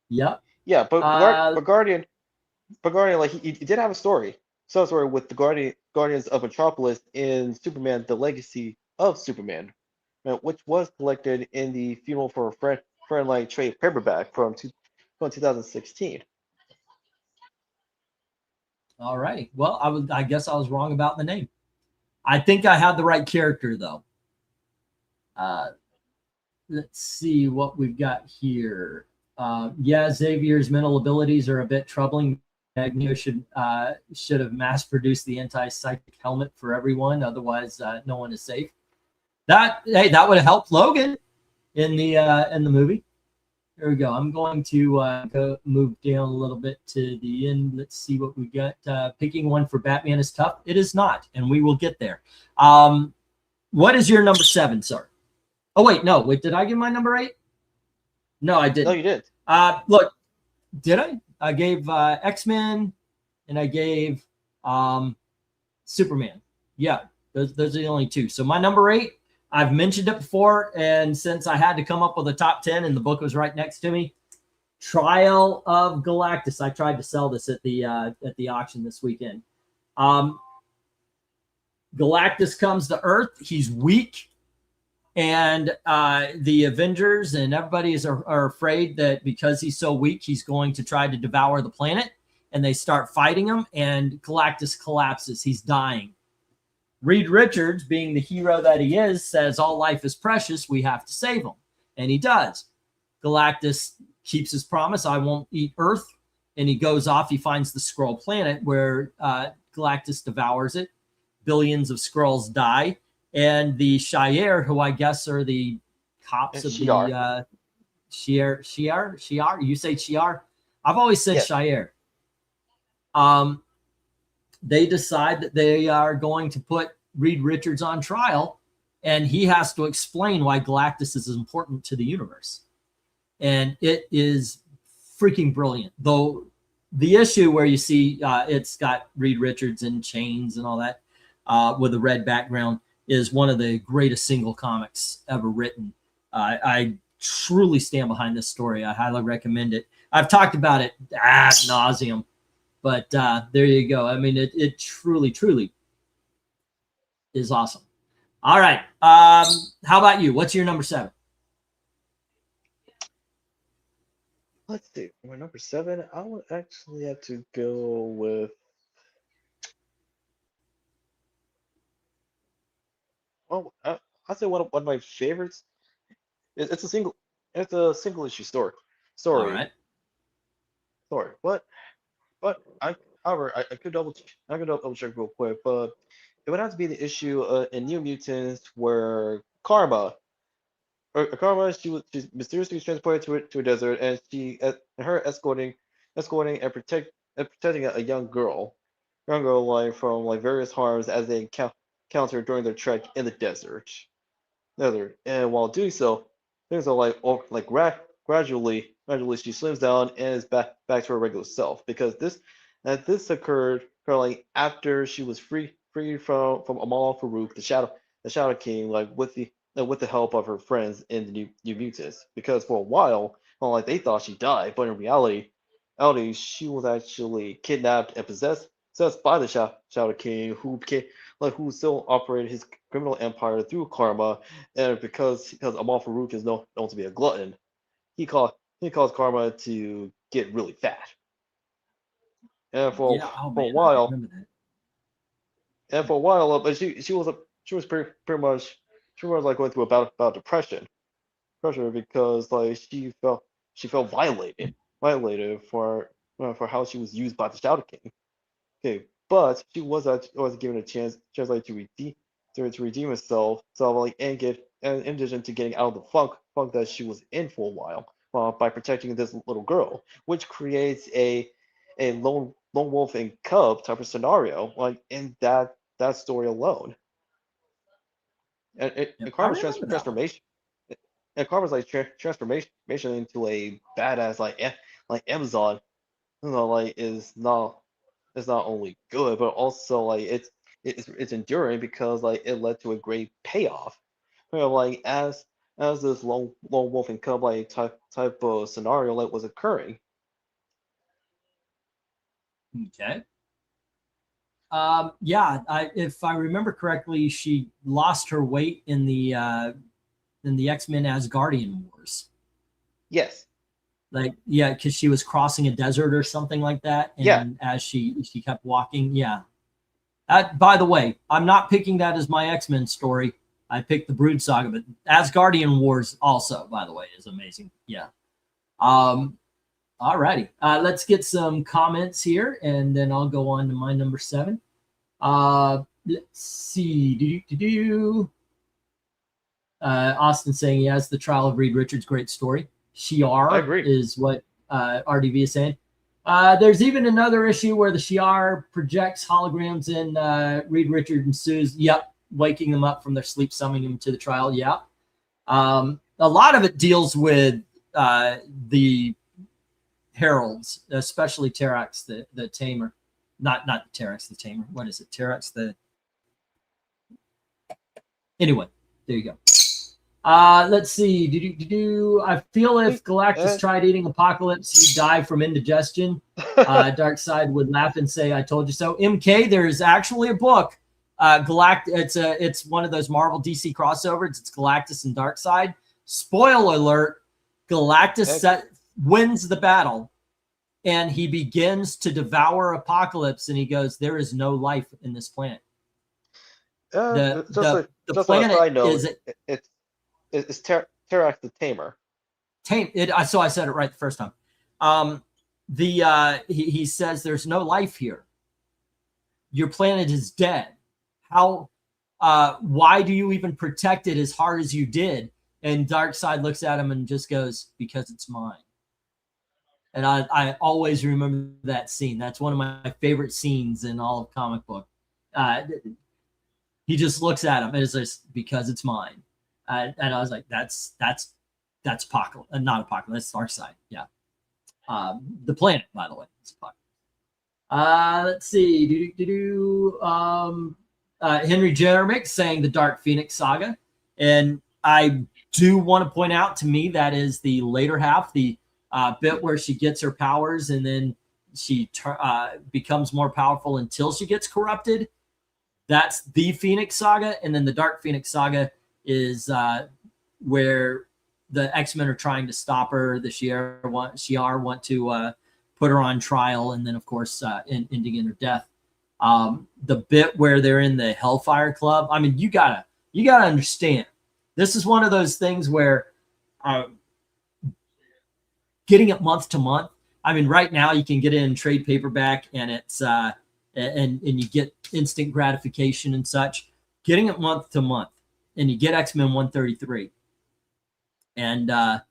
Yep. Yeah, but Guardian, like he did have a story. Some story with the Guardians of Metropolis in Superman: The Legacy of Superman, which was collected in the Funeral for a Friend like trade paperback from 2016. All right. Well, I guess I was wrong about the name. I think I had the right character though. Let's see what we've got here. Yeah, Xavier's mental abilities are a bit troubling. Magneto should have mass-produced the anti-psychic helmet for everyone. Otherwise, no one is safe. That would have helped Logan in the movie. There we go. I'm going to move down a little bit to the end. Let's see what we got. Picking one for Batman is tough. It is not, and we will get there. What is your number 7, sir? Oh, wait, no. Wait, did I give my number 8? No, I didn't. No, you did. Look, did I? I gave X-Men, and I gave Superman. Yeah, those are the only 2. So my number 8, I've mentioned it before, and since I had to come up with a top 10 and the book was right next to me, Trial of Galactus. I tried to sell this at the auction this weekend. Galactus comes to Earth. He's weak, and the Avengers and everybody are afraid that because he's so weak, he's going to try to devour the planet, and they start fighting him, and Galactus collapses. He's dying. Reed Richards, being the hero that he is, says all life is precious. We have to save him. And he does. Galactus keeps his promise. I won't eat Earth. And he goes off. He finds the Skrull planet where Galactus devours it. Billions of Skrulls die. And the Shi'ar, who I guess are the cops of the Shi'ar? You say Shi'ar? I've always said Shi'ar. They decide that they are going to put Reed Richards on trial, and he has to explain why Galactus is important to the universe. And it is freaking brilliant. Though the issue where you see it's got Reed Richards in chains and all that with a red background is one of the greatest single comics ever written. I truly stand behind this story. I highly recommend it. I've talked about it ad nauseum. But there you go. I mean, it truly, truly is awesome. All right. How about you? What's your number 7? Let's see. My number 7, I would actually have to go with. Oh, I'd say one of my favorites. It's a single issue story. All right. But however, I could double check real quick, but it would have to be the issue in New Mutants where Karma, she's mysteriously transported to a desert, and her escorting and protecting a young girl like from like various harms as they encounter during their trek in the desert. And while doing so, things are gradually she slims down and is back to her regular self, because this occurred like after she was freed from Amal Farouk, the Shadow King, like with the help of her friends in the New Mutants. Because for a while, well, like they thought she died, but in reality she was actually kidnapped and possessed by the Shadow King, who still operated his criminal empire through Karma. And because Amal Farouk is known to be a glutton, he caused Karma to get really fat. And for a while, but she was pretty much like going through about depression, because like she felt violated for how she was used by the Shadow King. Okay, but she was given a chance like to redeem herself, so like and in addition to getting out of the funk that she was in for a while, by protecting this little girl, which creates a lone wolf and cub type of scenario, like in that story alone. And Karma's transformation, and Karma's like transformation into a badass like Amazon, like is not only good, but also like it's enduring, because like it led to a great payoff. Like as this lone wolf and cub like type of scenario like was occurring. Okay. Yeah, if I remember correctly, she lost her weight in the X-Men Asgardian Wars. Yes. Like, yeah, because she was crossing a desert or something like that, and as she kept walking, yeah. By the way, I'm not picking that as my X-Men story. I picked the Brood Saga, but Asgardian Wars also, by the way, is amazing. Yeah. All righty. Let's get some comments here, and then I'll go on to my number 7. Let's see. Austin saying, yes, the trial of Reed Richards, great story. Shi'ar agree. is what RDV is saying. There's even another issue where the Shi'ar projects holograms in Reed, Richard, and Sue's. Yep, waking them up from their sleep, summoning them to the trial. Yep. A lot of it deals with the heralds, especially Terax, the tamer. Not Terax, the tamer. What is it? Terax, the... Anyway, there you go. Let's see. I feel if Galactus tried eating Apocalypse, he'd die from indigestion. Darkseid would laugh and say, "I told you so." MK, there is actually a book. It's one of those Marvel DC crossovers. It's Galactus and Darkseid. Spoiler alert: Galactus wins the battle, and he begins to devour Apocalypse, and he goes, "There is no life in this planet." The planet is it's Terax the Tamer. So I said it right the first time. He says there's no life here. Your planet is dead. How? Why do you even protect it as hard as you did? And Darkseid looks at him and just goes, "Because it's mine." And I always remember that scene. That's one of my favorite scenes in all of comic book. He just looks at him and it's just, "Because it's mine." And I was like, that's Apocalypse, not Apocalypse, that's Darkseid. Yeah. The planet, by the way. It's Apocalypse. Let's see. Henry Jeremick saying the Dark Phoenix saga. And I do want to point out, to me, that is the later half, the bit where she gets her powers and then she becomes more powerful until she gets corrupted. That's the Phoenix saga. And then the Dark Phoenix saga is where the X-Men are trying to stop her. The Shi'ar want to put her on trial, and then, of course, ending in her death. The bit where they're in the Hellfire Club, I mean, you gotta understand. This is one of those things where getting it month to month. I mean, right now you can get it in trade paperback, and it's and you get instant gratification and such. Getting it month to month, and you get X-Men 133, and I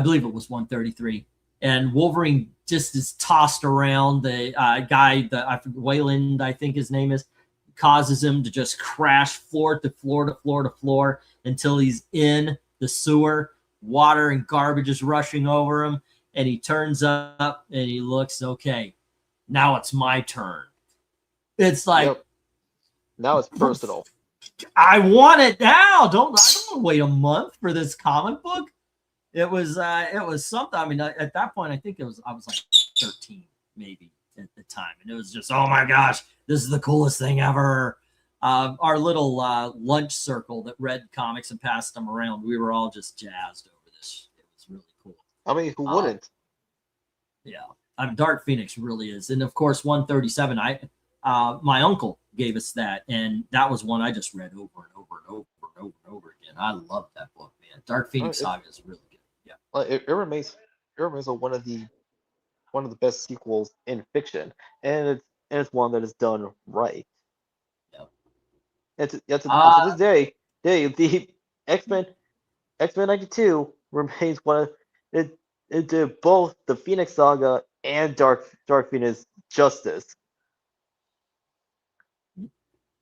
believe it was 133, and Wolverine just is tossed around. The guy, Wayland, I think his name is, causes him to just crash floor to floor to floor to floor until he's in the sewer. Water and garbage is rushing over him, and he turns up and he looks, "Okay, now it's my turn." It's like, yep. Now it's personal. I want it now. I don't want to wait a month for this comic book. It was something. I mean, at that point, I think I was like 13 maybe at the time, and it was just, oh my gosh, this is the coolest thing ever. Our little lunch circle that read comics and passed them around, we were all just jazzed over this. It was really cool. I mean, who wouldn't? Yeah, Dark Phoenix really is, and of course, 137. My uncle gave us that, and that was one I just read over and over and over and over and over again. I love that book, man. Dark Phoenix Saga is really good. Yeah, well, it remains one of the best sequels in fiction, and it's one that is done right. Yep. And to this day, the X-Men 92 remains one of it did both the Phoenix Saga and Dark Phoenix justice.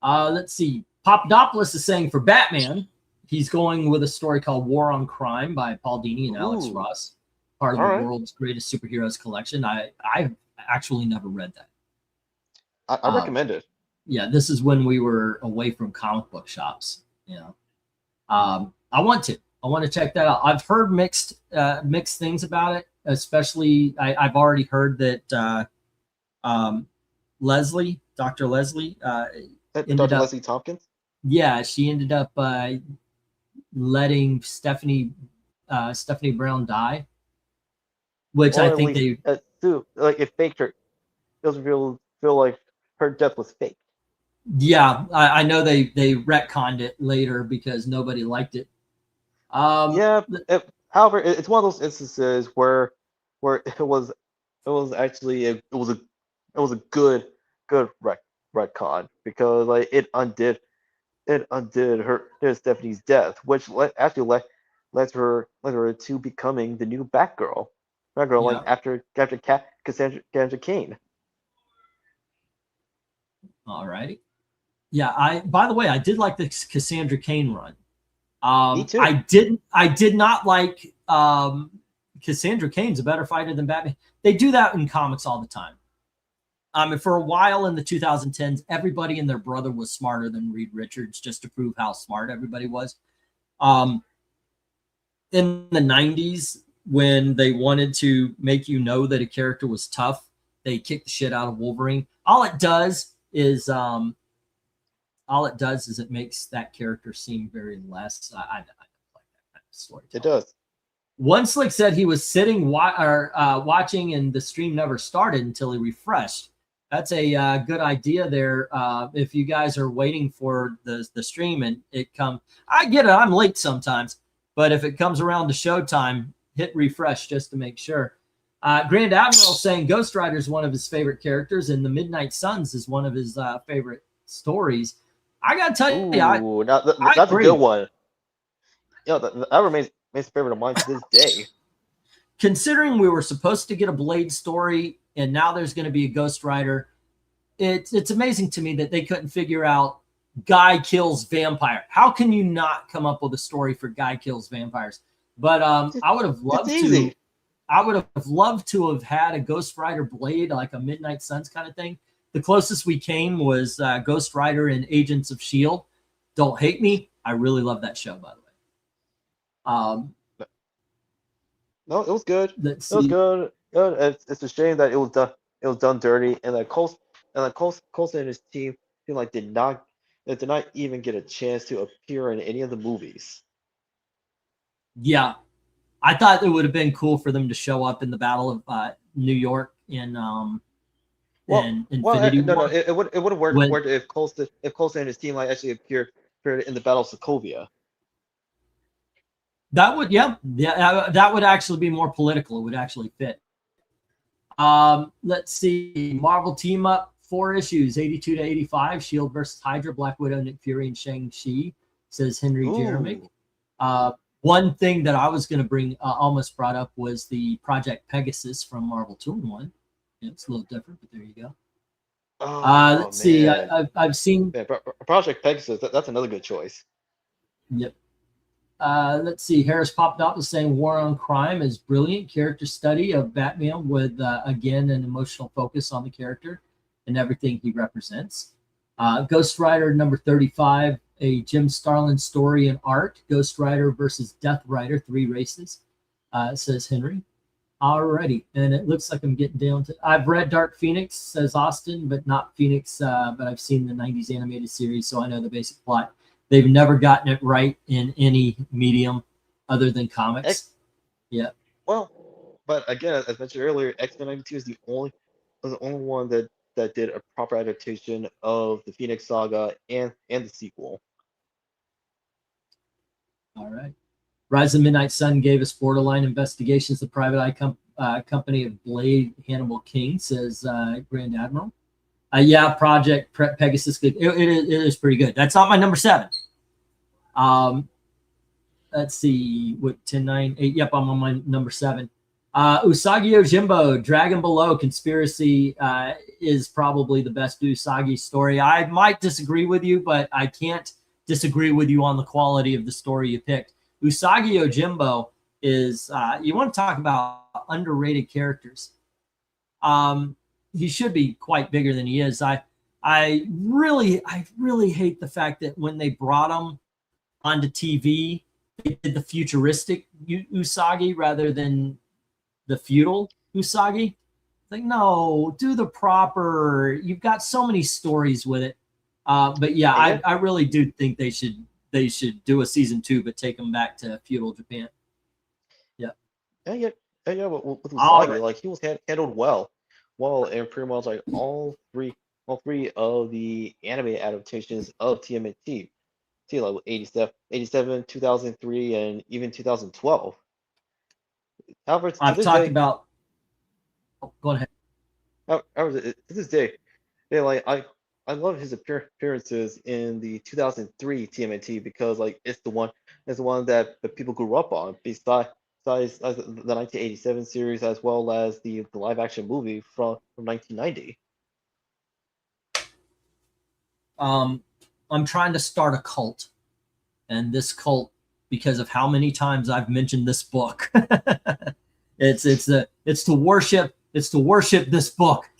Let's see. Popdopolis is saying for Batman, he's going with a story called War on Crime by Paul Dini and Alex Ross, part of the world's greatest superheroes collection. I've actually never read that. I recommend it. Yeah, this is when we were away from comic book shops. You know, I want to check that out. I've heard mixed things about it. Especially, I've already heard that Dr. Leslie. Dr. Leslie Tompkins? Yeah, she ended up letting Stephanie Brown die, which I think it faked her. It doesn't feel like her death was fake. Yeah, I know they retconned it later because nobody liked it. However, it's one of those instances where it was actually a good retcon, because like it undid her Stephanie's death, which actually led her to becoming the new Batgirl. Batgirl, like Yeah. after Cassandra Cain. All righty. Yeah. By the way, I did like the Cassandra Cain run. Me I too. didn't. I did not like Cassandra Cain's a better fighter than Batman. They do that in comics all the time. For a while in the 2010s, everybody and their brother was smarter than Reed Richards, just to prove how smart everybody was. In the 90s, when they wanted to make you know that a character was tough, they kicked the shit out of Wolverine. All it does is it makes that character seem very less. I don't like that kind of storytelling. It does. One Slick said he was sitting watching and the stream never started until he refreshed. That's a good idea there. If you guys are waiting for the stream and it comes, I get it. I'm late sometimes, but if it comes around to showtime, hit refresh just to make sure. Grand Admiral saying Ghost Rider is one of his favorite characters, and the Midnight Suns is one of his favorite stories. I gotta tell you, Ooh, that's a agree. good one. Yeah, that remains a favorite of mine to this day. Considering we were supposed to get a Blade story and now there's going to be a Ghost Rider, it's amazing to me that they couldn't figure out guy kills vampire. How can you not come up with a story for guy kills vampires? But I would have loved to. I would have loved to have had a Ghost Rider Blade, like a Midnight Suns kind of thing. The closest we came was Ghost Rider and Agents of S.H.I.E.L.D. Don't hate me. I really love that show, by the way. No, it was good. Let's It was see. good. It's a shame that it was done. It was done dirty, and that Coulson and his team did not even get a chance to appear in any of the movies. Yeah, I thought it would have been cool for them to show up in the Battle of New York in Infinity War. No, it would have worked if Coulson and his team actually appeared in the Battle of Sokovia. That would, yeah, that would actually be more political. It would actually fit. Let's see. Marvel team up 4 issues, 82 to 85. Shield versus Hydra, Black Widow, Nick Fury, and Shang-Chi, says Henry Jeremy. One thing that I was going to bring, almost brought up, was the Project Pegasus from Marvel 2-in-1. Yeah, it's a little different, but there you go. Let's see. I've seen Project Pegasus. That's another good choice. Yep. Let's see. Harris popped up and saying War on Crime is brilliant character study of Batman with, again, an emotional focus on the character and everything he represents. Ghost Rider number 35, a Jim Starlin story and art. Ghost Rider versus Death Rider, 3 races, says Henry. Alrighty. And it looks like I'm getting down to... I've read Dark Phoenix, says Austin, but not Phoenix, but I've seen the 90s animated series, so I know the basic plot. They've never gotten it right in any medium other than comics. Yeah. Well, but again, as mentioned earlier, X-Men 92 is the only one that did a proper adaptation of the Phoenix Saga and the sequel. All right. Rise of Midnight Sun gave us Borderline Investigations, the private eye company of Blade Hannibal King, says Grand Admiral. Yeah, Project Pegasus. It is pretty good. That's not my number 7. Let's see. What, 10, 9, 8? Yep, I'm on my number 7. Usagi Yojimbo, Dragon Below Conspiracy is probably the best Usagi story. I might disagree with you, but I can't disagree with you on the quality of the story you picked. Usagi Yojimbo is, you want to talk about underrated characters. He should be quite bigger than he is. I really hate the fact that when they brought him onto TV, they did the futuristic Usagi rather than the feudal Usagi. Like, no, do the proper. You've got so many stories with it. But yeah, I really do think they should do a season 2, but take them back to feudal Japan. Yeah. Yeah. With Usagi, like he was handled well, and pretty much like all three of the anime adaptations of TMNT, like 87, 2003, and even 2012. However, I've talked about. Oh, go ahead. However, to this day, like I love his appearances in the 2003 TMNT because like it's the one that the people grew up on. Besides the 1987 series as well as the live action movie from 1990. I'm trying to start a cult, and this cult, because of how many times I've mentioned this book, it's to worship this book.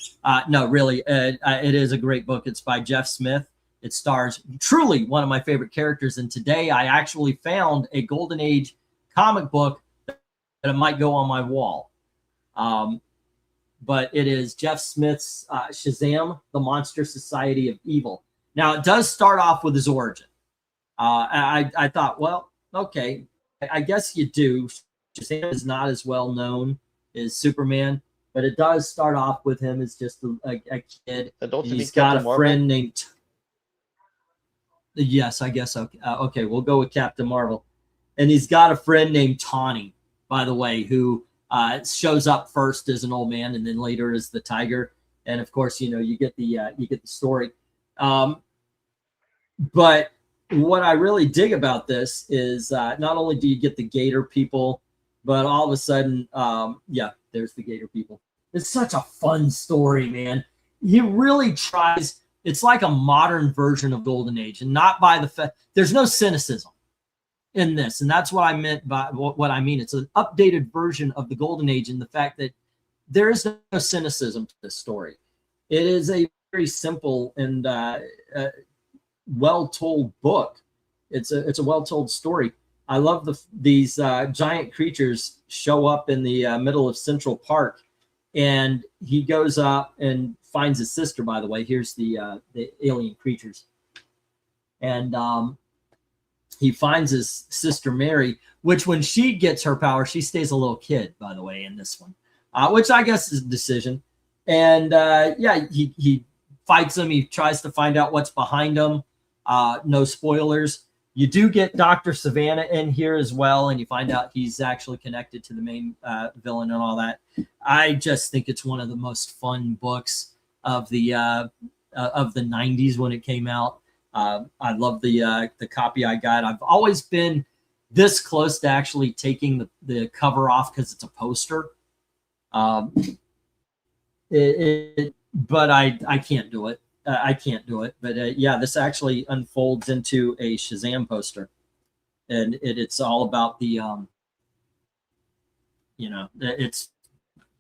No, really, it is a great book. It's by Jeff Smith. It stars truly one of my favorite characters. And today I actually found a Golden Age comic book that it might go on my wall. But it is Jeff Smith's Shazam: The Monster Society of Evil. Now, it does start off with his origin. I thought, well, okay, I guess you do. Shazam is not as well known as Superman, but it does start off with him as just a kid. He's got a friend named. Yes, I guess. Okay, okay, we'll go with Captain Marvel. And he's got a friend named Tawny, by the way, who shows up first as an old man and then later as the tiger. And of course, you get the story. But what I really dig about this is not only do you get the Gator people, but all of a sudden, yeah, there's the Gator people. It's such a fun story, man. He really tries. It's like a modern version of Golden Age, and not by the there's no cynicism in this, and that's what I meant by what I mean. It's an updated version of the Golden Age in the fact that there is no cynicism to this story. It is a very simple and well-told book. It's a well-told story. I love these giant creatures show up in the middle of Central Park, and he goes up and finds his sister. By the way, here's the alien creatures, and he finds his sister Mary, which when she gets her power, she stays a little kid. By the way, in this one, which I guess is a decision. And yeah, he fights him. He tries to find out what's behind him. No spoilers. You do get Dr. Savannah in here as well, and you find out he's actually connected to the main villain and all that. I just think it's one of the most fun books of the 90s when it came out. I love the copy I got. I've always been this close to actually taking the cover off because it's a poster. But I can't do it. I can't do it. But yeah, this actually unfolds into a Shazam poster, and it's all about the it's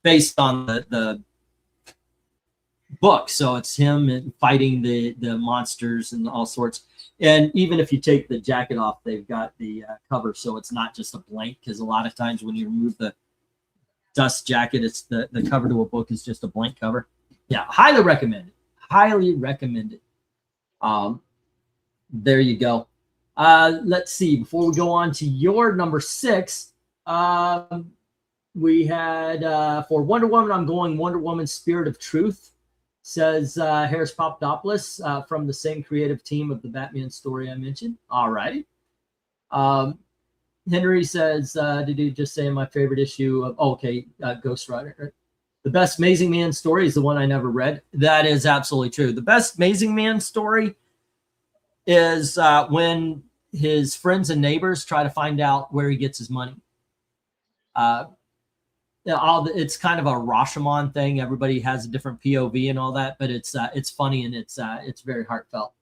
based on the book, so it's him fighting the monsters and all sorts. And even if you take the jacket off, they've got the cover, so it's not just a blank, because a lot of times when you remove the dust jacket, it's the cover to a book is just a blank cover. Yeah, highly recommend it. Highly recommend it. There you go. Let's see. Before we go on to your number 6, we had for Wonder Woman, I'm going Wonder Woman Spirit of Truth, says Harris Papadopoulos, from the same creative team of the Batman story I mentioned. All righty. Henry says, did you just say my favorite issue of, Ghost Rider? The best Amazing Man story is the one I never read. That is absolutely true. The best Amazing Man story is when his friends and neighbors try to find out where he gets his money. It's kind of a Rashomon thing. Everybody has a different POV and all that, but it's funny and it's very heartfelt.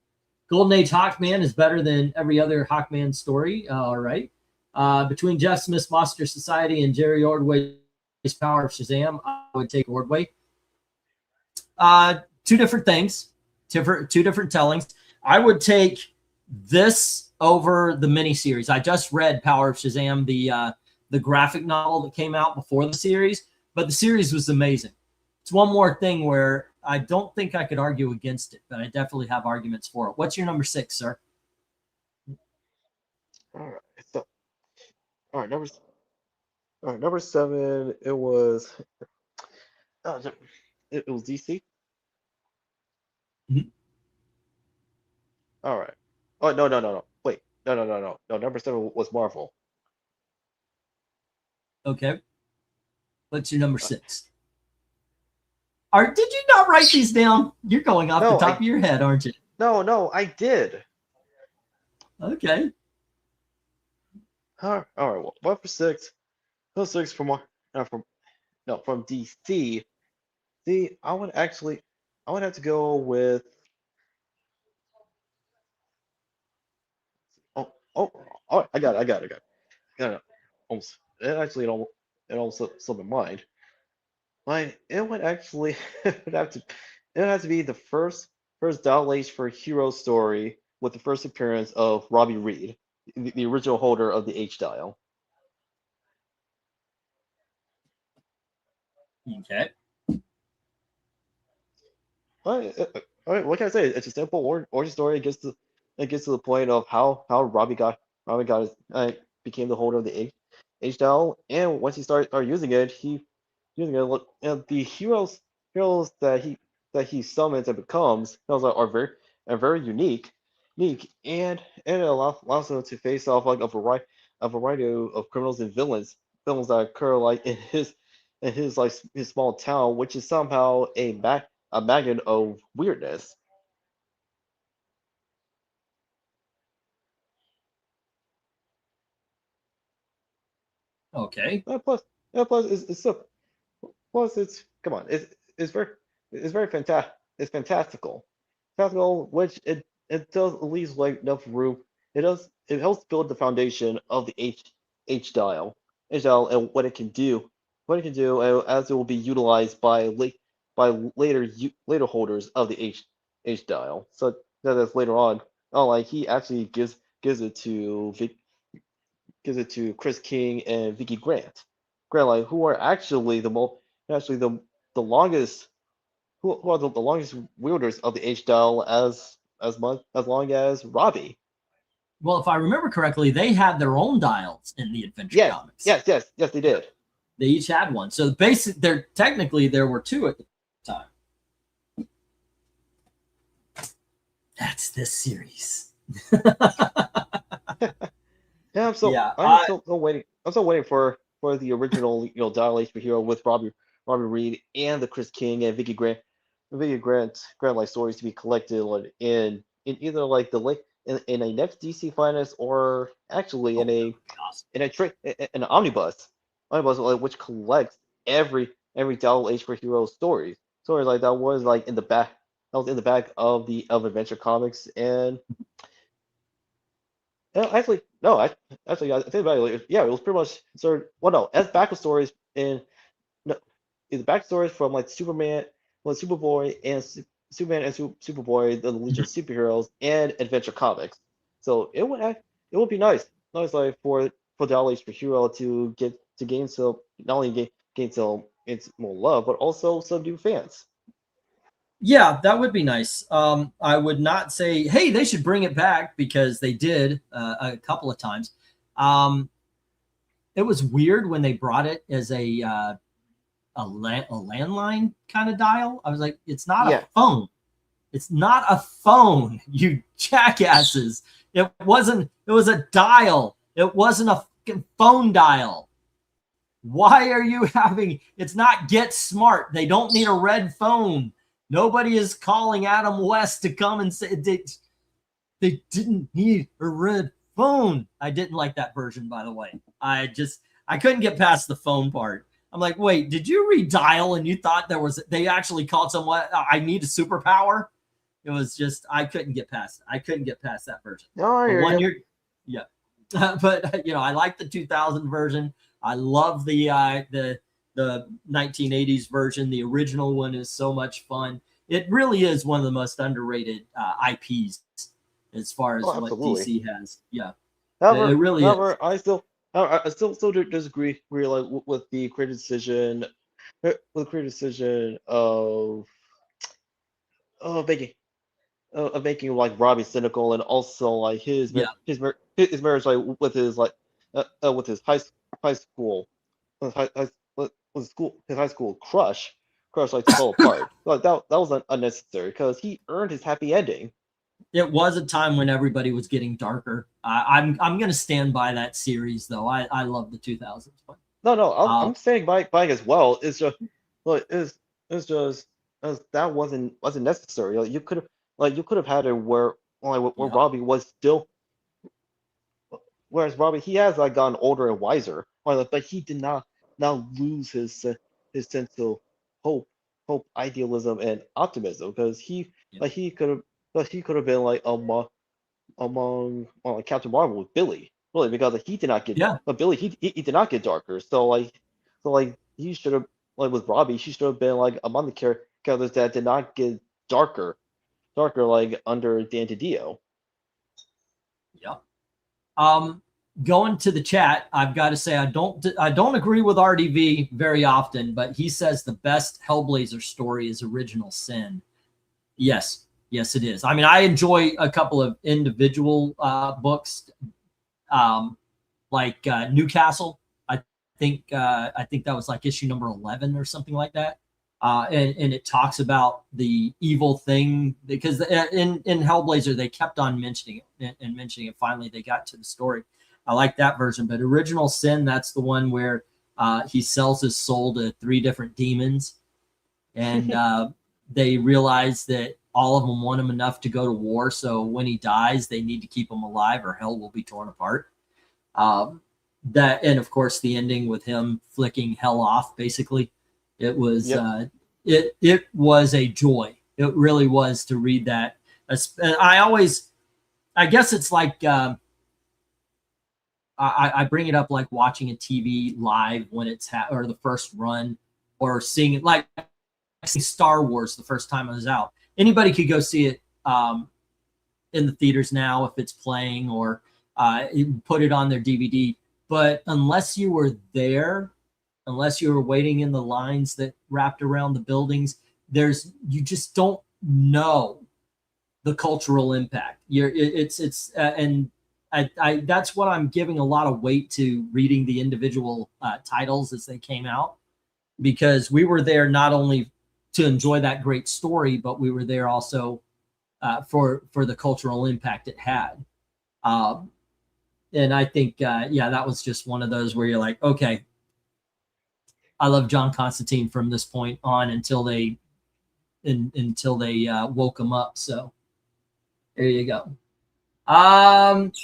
Golden Age Hawkman is better than every other Hawkman story. All right. Between Jeff Smith's Monster Society and Jerry Ordway's Power of Shazam, I would take Ordway. Two different things, two different tellings. I would take this over the miniseries. I just read Power of Shazam, the graphic novel that came out before the series, but the series was amazing. It's one more thing where I don't think I could argue against it, but I definitely have arguments for it. What's your number 6, sir? All right. So, all right, number 7. It was it was DC. Mm-hmm. All right. Oh no. Wait. No. Number 7 was Marvel. Okay. What's your number 6? Did you not write these down? You're going off the No, top of your head, aren't you? no, I did. Okay. All right. Well, 1 for 6. 1 for 6 from DC. See, I would have to go with. Oh, I got it. Yeah, almost. It almost slipped my mind. It would actually it would have to be the first Dial H for Hero story with the first appearance of Robbie Reed, the original holder of the H dial. Okay. What can I say? It's a simple origin story. It gets to the point of how Robbie got became the holder of the H dial, and once he started using it, and the heroes that he summons and becomes those are very unique, and it allows him to face off like a variety of criminals and villains that occur like in his like his small town, which is somehow a magnet of weirdness. Okay. Plus it's so plus it's come on it's very fantastical, which it does at least like enough room. It helps build the foundation of the H dial and what it can do as it will be utilized by later holders of the H dial. So that's later on. Oh, like he actually gives it to Chris King and Vicky Grant, like who are actually the longest who are the longest wielders of the H dial as long as Robbie. Well, if I remember correctly, they had their own dials in the Adventure Yes, Comics. yes, they did. They each had one. So technically there were two at the time. That's this series. Yeah, I'm still waiting for the original Dial H for Hero with Robbie Reed and the Chris King and Vicky Grant like stories to be collected like in either like the late in a next DC Finest or actually in an omnibus like, which collects every Dial H for Hero stories like that was like in the back of Adventure Comics. And actually, no, I think about it. Yeah, it was pretty much sort of, well, no, as backstories in no, it's backstories from like Superboy and Superboy, the Legion of Superheroes, and Adventure Comics. So it would be nice like for Dolly for Hero to gain some not only gain some it's more love, but also some new fans. Yeah, that would be nice. I would not say, hey, they should bring it back because they did a couple of times. It was weird when they brought it as a landline kind of dial. I was like, it's not Yeah. a phone. It's not a phone, you jackasses. It wasn't. It was a dial. It wasn't a fucking phone dial. Why are you having? It's not Get Smart. They don't need a red phone. Nobody is calling Adam West to come and say they didn't need a red phone. I didn't like that version, by the way. I couldn't get past the phone part. I'm like, wait, did you redial and you thought they actually called someone, I need a superpower? It was just, I couldn't get past it. I couldn't get past that version. No, I hear you. Yeah. But, I like the 2000 version. I love the 1980s version. The original one is so much fun. It really is one of the most underrated IPs as far as what DC has. Yeah. However, it really is. I still disagree like with the creative decision of making like Robbie cynical, and also like his marriage like with his high school his high school crush like to fall apart. Like that was unnecessary because he earned his happy ending. It was a time when everybody was getting darker. I'm going to stand by that series though. I love the 2000s one. No, I'm standing by as well. It's just like it's just that wasn't necessary. You could have had it where where Yeah. Robbie was still, whereas Robbie, he has like gotten older and wiser, but he did not now lose his sense of hope, idealism, and optimism, because Yeah. he could have, he could have been like among like Captain Marvel with Billy, really, because like, he did not get, Yeah. but Billy, he did not get darker. So like he should have, like with Robbie, she should have been like among the characters that did not get darker, like under Dan DiDio. Yeah. Going to the chat, I've got to say I don't agree with RDV very often, but he says the best Hellblazer story is Original Sin. Yes, yes, it is. I mean, I enjoy a couple of individual books, like Newcastle. I think that was like issue number 11 or something like that. And it talks about the evil thing, because in Hellblazer they kept on mentioning it and mentioning it. Finally, they got to the story. I like that version, but Original Sin, that's the one where he sells his soul to 3 different demons, and they realize that all of them want him enough to go to war. So when he dies, they need to keep him alive, or hell will be torn apart. That, and of course, the ending with him flicking hell off. Basically, it was it was a joy. It really was to read that. I guess it's like. I bring it up like watching a TV live when it's or the first run, or seeing it like Star Wars the first time it was out. Anybody could go see it in the theaters now if it's playing, or put it on their DVD. But unless you were there, unless you were waiting in the lines that wrapped around the buildings, you just don't know the cultural impact. And I that's what I'm giving a lot of weight to, reading the individual titles as they came out, because we were there not only to enjoy that great story, but we were there also for the cultural impact it had. And I think, that was just one of those where you're like, okay, I love John Constantine from this point on until they woke him up. So there you go.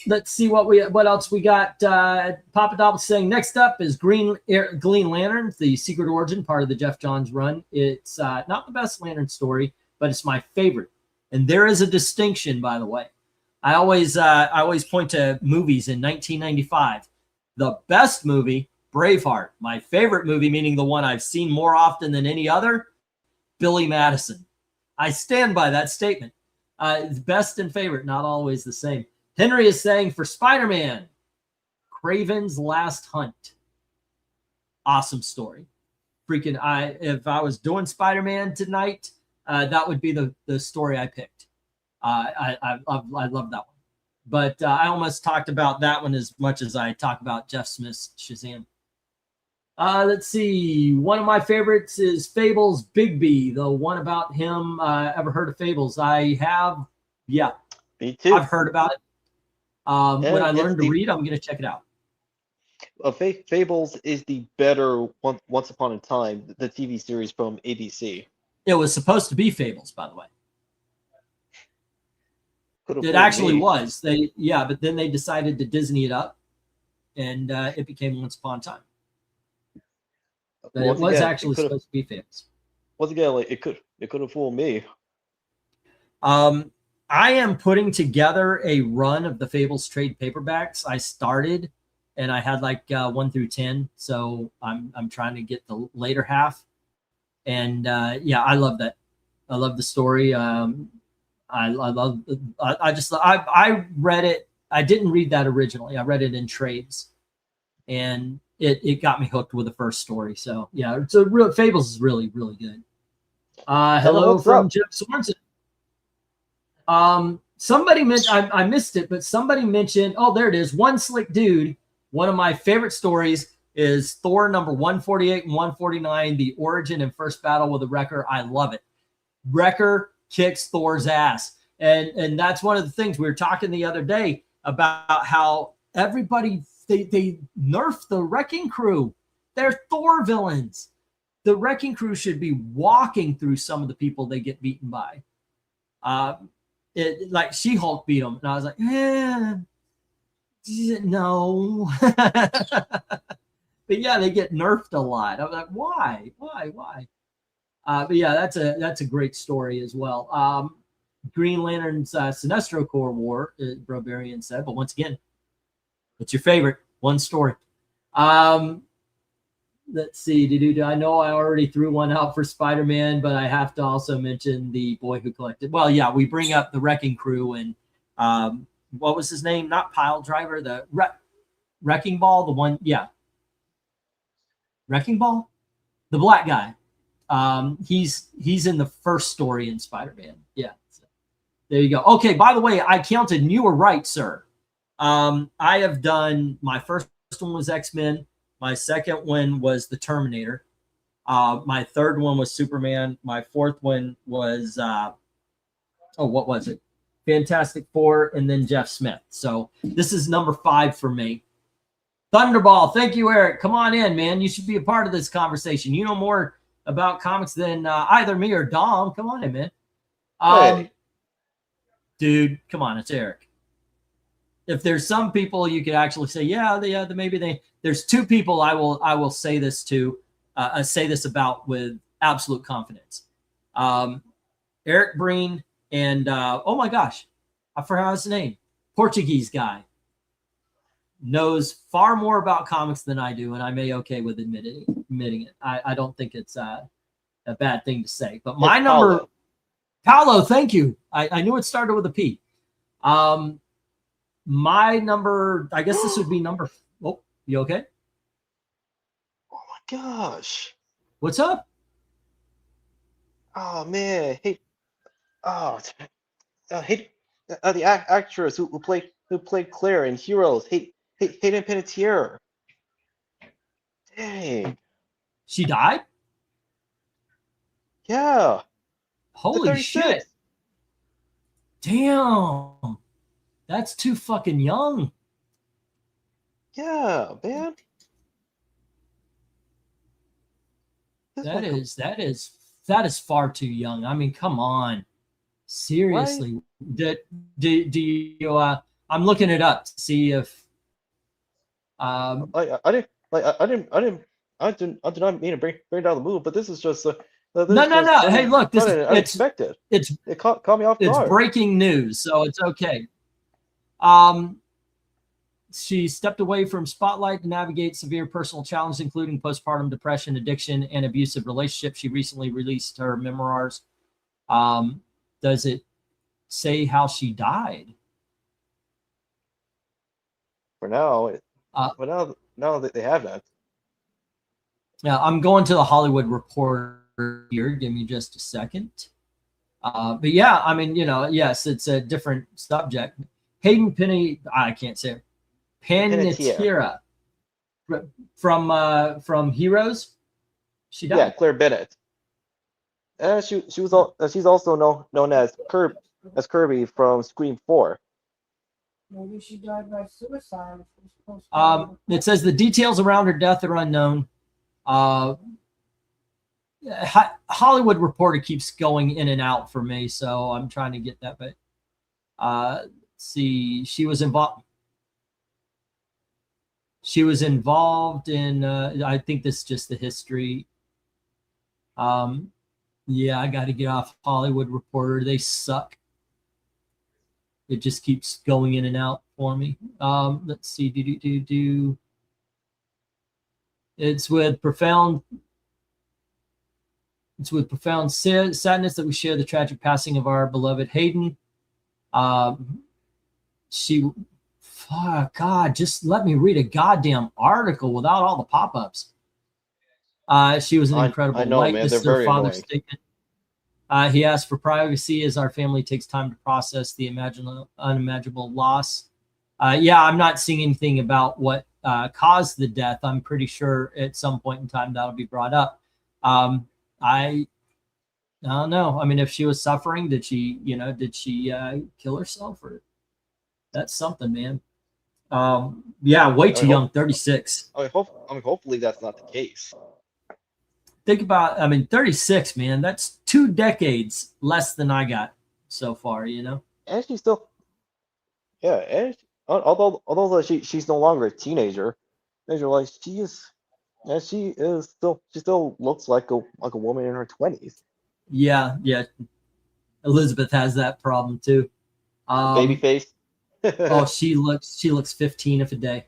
Let's see what else we got. Papa Dobbs saying next up is Green Lantern, the Secret Origin, part of the Jeff Johns run. It's not the best Lantern story, but it's my favorite. And there is a distinction, by the way. I always point to movies in 1995. The best movie, Braveheart. My favorite movie, meaning the one I've seen more often than any other, Billy Madison. I stand by that statement. Best and favorite, not always the same. Henry is saying for Spider-Man, Kraven's Last Hunt. Awesome story. Freaking, if I was doing Spider-Man tonight, that would be the story I picked. I love that one. But I almost talked about that one as much as I talk about Jeff Smith's Shazam. Let's see. One of my favorites is Fables Bigby, the one about him. Ever heard of Fables? I have. Yeah. Me too. I've heard about it. When I learn to read, I'm going to check it out. Fables is the better Once Upon a Time, the TV series from ABC. It was supposed to be Fables, by the way. It actually was. But then they decided to Disney it up, and it became Once Upon a Time. But it was actually supposed to be Fables. Once again, like it could have fooled me. I am putting together a run of the Fables trade paperbacks. I started, and I had like 1 through 10, so I'm trying to get the later half. And I love that. I love the story. I read it. I didn't read that originally. I read it in trades, and it got me hooked with the first story. So yeah, it's Fables is really, really good. Hello from Jeff Sorensen. Somebody mentioned, I missed it, but somebody mentioned, oh, there it is. One Slick Dude. One of my favorite stories is Thor number 148 and 149, the origin and first battle with the Wrecker. I love it. Wrecker kicks Thor's ass. And that's one of the things we were talking the other day about, how everybody, they nerfed the Wrecking Crew. They're Thor villains. the wrecking crew should be walking through some of the people they get beaten by. Like She-Hulk beat them, and I was like, no. But yeah, they get nerfed a lot. I'm like, why? But yeah, that's a great story as well. Green Lantern's Sinestro Corps War, Barbarian said. But once again, what's your favorite? One story. Let's see. I know I already threw one out for Spider-Man, but I have to also mention the boy who collected. Well, yeah, we bring up the Wrecking Crew and what was his name? Not Pile Driver, the Wrecking Ball, the one, yeah. Wrecking Ball? The black guy. He's in the first story in Spider-Man. Yeah. So, there you go. Okay, by the way, I counted, and you were right, sir. I have done, my first one was X-Men. My second one was the Terminator. My third one was Superman. My fourth one was, what was it? Fantastic Four, and then Jeff Smith. So this is number 5 for me. Thunderball, thank you, Eric. Come on in, man. You should be a part of this conversation. You know more about comics than either me or Dom. Come on in, man. Hey. Dude, come on, it's Eric. If there's some people you could actually say, there's 2 people I will say this to, say this about with absolute confidence. Eric Breen and oh my gosh, I forgot his name. Portuguese guy knows far more about comics than I do, and I'm okay with admitting it. I don't think it's a bad thing to say. But my number, Paolo, thank you. I knew it started with a P. My number, I guess this would be number. Oh, you okay? Oh my gosh! What's up? Oh man, hey, hey, the actress who played Claire in Heroes, Hayden Panettiere. Dang. She died? Yeah. Holy shit! Damn. That's too fucking young. Yeah, man. That is far too young. I mean, come on. Seriously. Right? Do you I'm looking it up to see if I did not mean to bring down the mood, but this is just no. Hey, look, this is unexpected. It caught me off guard. It's breaking news, so it's okay. She stepped away from spotlight to navigate severe personal challenges, including postpartum depression, addiction, and abusive relationships. She recently released her memoirs. Does it say how she died? For now, but now that they have that. Now I'm going to the Hollywood Reporter here. Give me just a second. But yeah, I mean, yes, it's a different subject. Hayden I can't say it. Panettiere from Heroes. She died. Yeah, Claire Bennett. She's also known as Kirby from Scream 4. Maybe she died by suicide. It says the details around her death are unknown. Hollywood Reporter keeps going in and out for me, so I'm trying to get that. But let's see, she was involved. She was involved in. I think this is just the history. Yeah, I got to get off Hollywood Reporter. They suck. It just keeps going in and out for me. Let's see. It's with profound sadness that we share the tragic passing of our beloved Hayden. God, just let me read a goddamn article without all the pop-ups. She was an incredible light. Man, this is her father's statement. He asked for privacy as our family takes time to process the unimaginable loss. Yeah, I'm not seeing anything about what caused the death. I'm pretty sure at some point in time that'll be brought up. I don't know. I mean, if she was suffering, did she kill herself? Or that's something, man. Yeah, way too young, 36. Hopefully that's not the case. think about, I mean, 36, man, that's 2 decades less than I got so far, you know? And she's still, yeah, although she's no longer a teenager, like she is, and she still looks like a woman in her 20s. Yeah, yeah. Elizabeth has that problem too. Baby face. Oh, she looks 15 of a day.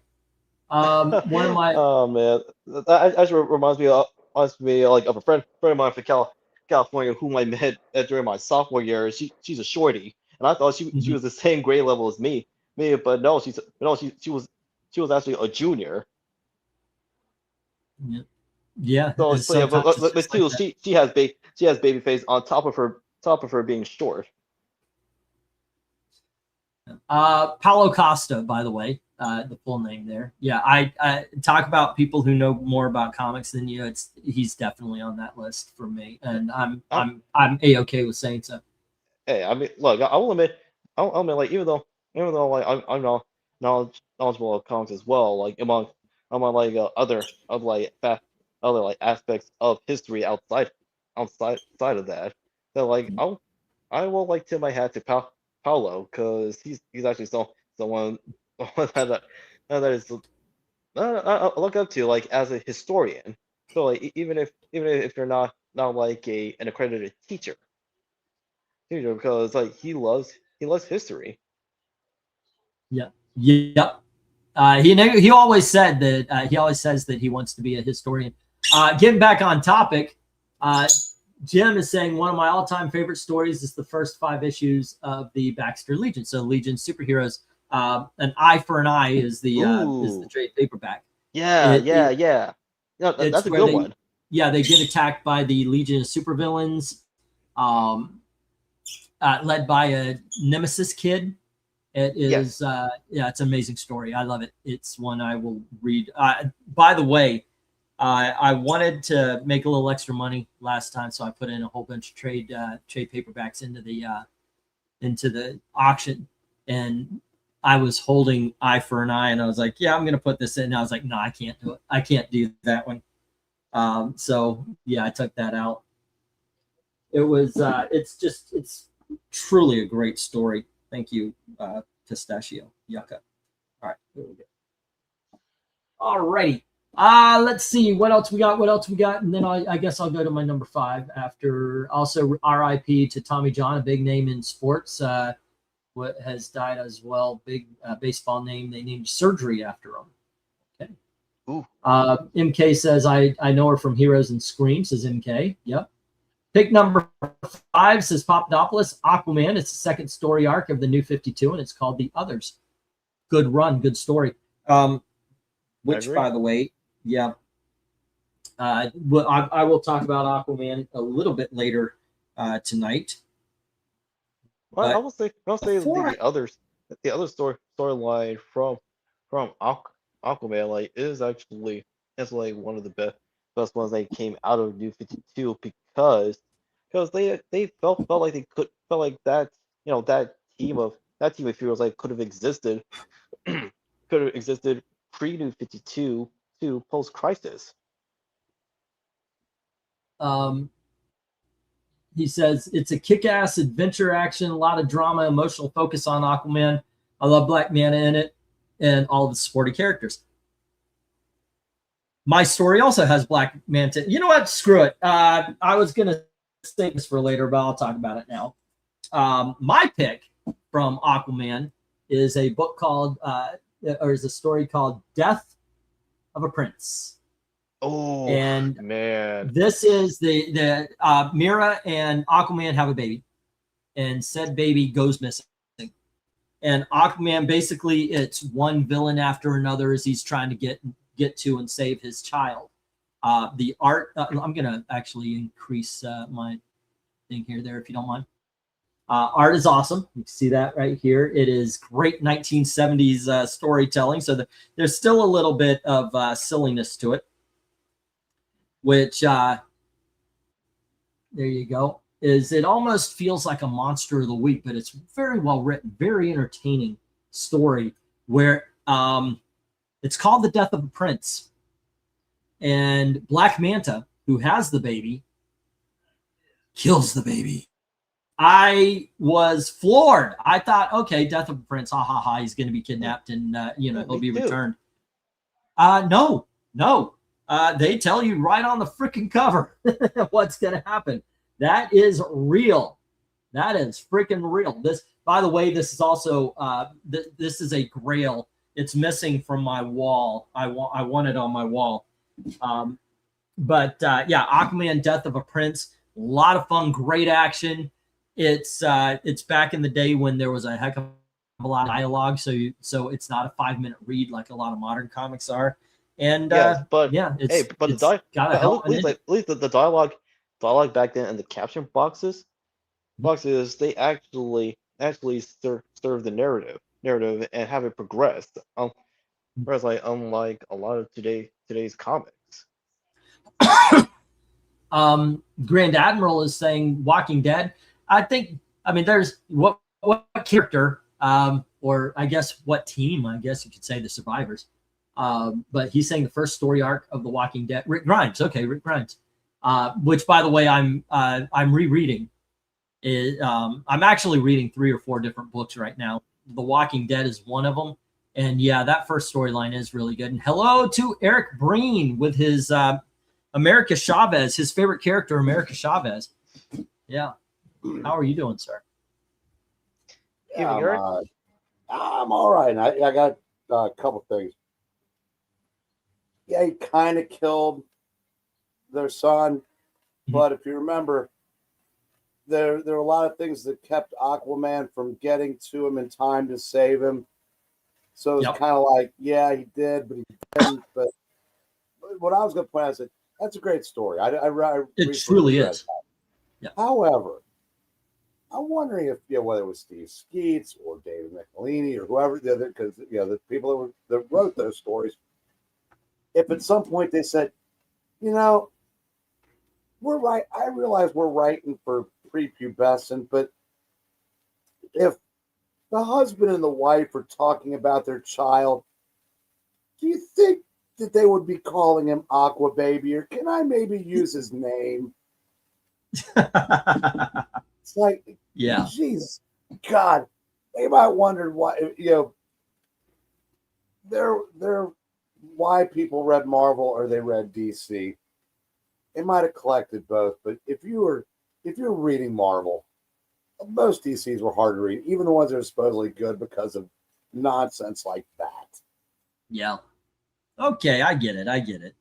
One of my Oh man, that actually reminds me like of a friend of mine from California whom I met during my sophomore year. She's a shorty, and I thought she Mhm. was the same grade level as me, but no, she was actually a junior. Yeah, yeah. So yeah, Sometimes it's but just like still, that. she has baby face on top of her being short. Paulo Costa, by the way, the full name there. Yeah, I talk about people who know more about comics than you. He's definitely on that list for me, and I, I'm a-okay with saying so. Hey, I mean, look, I will admit, I'll admit, like, even though like I'm not knowledgeable of comics as well, like among like other like other like aspects of history outside of that, so like I will like tip my hat to Paulo because he's actually someone that that is I look up to like as a historian. So like even if you're not like an accredited teacher because like he loves history. Yeah, yep. He always said that he always says that he wants to be a historian. Getting back on topic, uh, Jim is saying one of my all-time favorite stories is the first 5 issues of the Baxter Legion. So Legion superheroes. An eye for an eye is the Ooh, trade paperback. yeah, It, yeah, it yeah. No, that's it's a where good one. they get attacked by the Legion of supervillains, um, led by a Nemesis kid. It Yes. is, yeah, it's an amazing story. I love it. It's one I will read. By the way, I wanted to make a little extra money last time, so I put in a whole bunch of trade paperbacks into the auction, and I was holding Eye for an Eye, and I was like, yeah, I'm gonna put this in. And I was like, no, I can't do it. I can't do that one. So yeah, I took that out. It was, it's truly a great story. Thank you, Pistachio Yucca. All right, here we go. All righty. Let's see what else we got. What else we got, and then I guess I'll go to my number 5 after. Also, R.I.P. to Tommy John, a big name in sports. What has died as well. Big baseball name. They named surgery after him. Okay. Ooh. MK says I know her from Heroes and Scream. Says MK. Yep. Pick number 5 says Papadopoulos, Aquaman. It's the second story arc of the New 52, and it's called The Others. Good run, good story. Which, by the way, yeah, I will talk about Aquaman a little bit later tonight. Well, But I'll say before, the other storyline from Aquaman like is actually it's like one of the best ones that came out of New 52 because they felt like they could felt like that that team of heroes like could have existed could have existed pre New 52 to post Crisis. um, he says it's a kick-ass adventure action, a lot of drama, emotional focus on Aquaman. I love Black Manta in it and all the supporting characters. My story also has Black Manta. You know what? Screw it. I was gonna save this for later, but I'll talk about it now. My pick from Aquaman is a book called, or is a story called Death of a Prince. Oh And man, this is the Mira and Aquaman have a baby, and said baby goes missing. And Aquaman basically it's one villain after another as he's trying to get to and save his child. The art, I'm gonna actually increase my thing here there if you don't mind. Art is awesome. You can see that right here. It is great 1970s storytelling. So there's still a little bit of silliness to it, which there you go. Is it almost feels like a monster of the week, but it's very well written, very entertaining story where it's called The Death of a Prince. And Black Manta, who has the baby, kills the baby. I was floored. I thought, okay, death of a prince, ha ha ha, he's going to be kidnapped and he'll be returned. No. They tell you right on the freaking cover what's going to happen. That is real. That is freaking real. This, by the way, this is also this is a grail. It's missing from my wall. I want it on my wall. But yeah, Aquaman, Death of a Prince, a lot of fun, great action. It's back in the day when there was a heck of a lot of dialogue, so it's not a 5-minute read like a lot of modern comics are. And yes, but yeah, at least the dialogue back then and the caption boxes they actually serve the narrative and have it progressed. Whereas unlike a lot of today's comics. Grand Admiral is saying Walking Dead. I mean, there's what character, or I guess what team, I guess you could say the survivors. But he's saying the first story arc of The Walking Dead. Rick Grimes. Okay, Rick Grimes. Which, by the way, I'm rereading. I'm actually reading 3 or 4 different books right now. The Walking Dead is one of them. And yeah, that first storyline is really good. And hello to Eric Breen with his America Chavez, his favorite character, America Chavez. Yeah. How are you doing, sir? Yeah, I'm all right. I got a couple things. Yeah, he kind of killed their son, but if you remember, there were a lot of things that kept Aquaman from getting to him in time to save him. So it's kind of like, yeah, he did, but he didn't. But what I was going to point out is that that's a great story. It truly is. Yeah. However, I'm wondering if whether it was Steve Skeets or David Michelini or whoever did it, because the people that wrote those stories, if at some point they said, we're right. I realize we're writing for prepubescent, but if the husband and the wife are talking about their child, do you think that they would be calling him Aqua Baby, or can I maybe use his name? It's like, yeah, jeez, God, they might wonder why, they're why people read Marvel or they read DC. They might have collected both, but if you're reading Marvel, most DCs were hard to read, even the ones that are supposedly good because of nonsense like that. Yeah. Okay, I get it.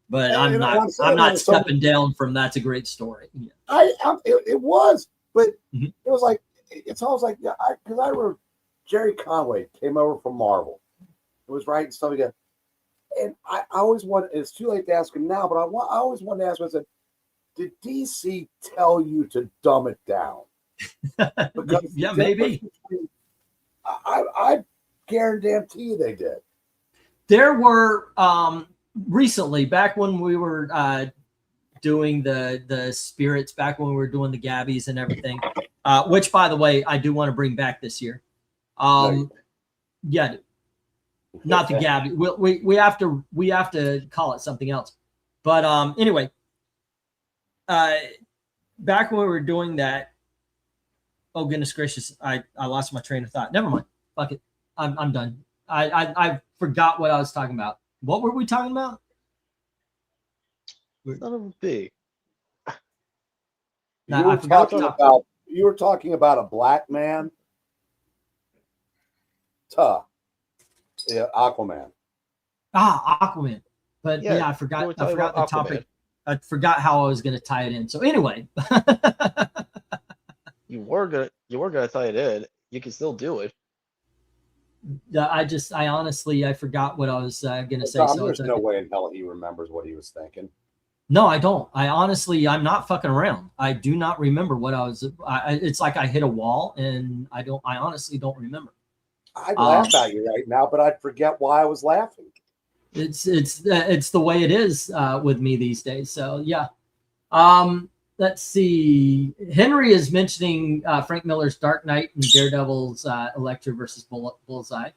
But I'm not stepping down from that's a great story. Yeah. It was, but it was like it's almost like because I remember Jerry Conway came over from Marvel. It was writing stuff again, and I always wanted. It's too late to ask him now, but I always wanted to ask him. I said, "Did DC tell you to dumb it down?" Because yeah, maybe. I guarantee you they did. There were recently, back when we were doing the spirits, back when we were doing the Gabbies and everything, which, by the way, I do want to bring back this year. Yeah, not the Gabby. We have to call it something else. But anyway, back when we were doing that, oh goodness gracious, I lost my train of thought. Never mind. Fuck it. I'm done. I forgot what I was talking about. What were we talking about? Son of a big. You were talking about a black man. Yeah, Aquaman. Aquaman. But yeah, I forgot the topic. I forgot how I was going to tie it in. So anyway, you were gonna tie it in. You can still do it. I honestly forgot what I was going to say. Tom, there's no way in hell he remembers what he was thinking. No, I don't. I'm not fucking around. I do not remember what I was. It's like I hit a wall, and I honestly don't remember. I'd laugh at you right now, but I'd forget why I was laughing. It's the way it is with me these days. So yeah. Let's see. Henry is mentioning Frank Miller's Dark Knight and Daredevil's Elektra versus Bullseye.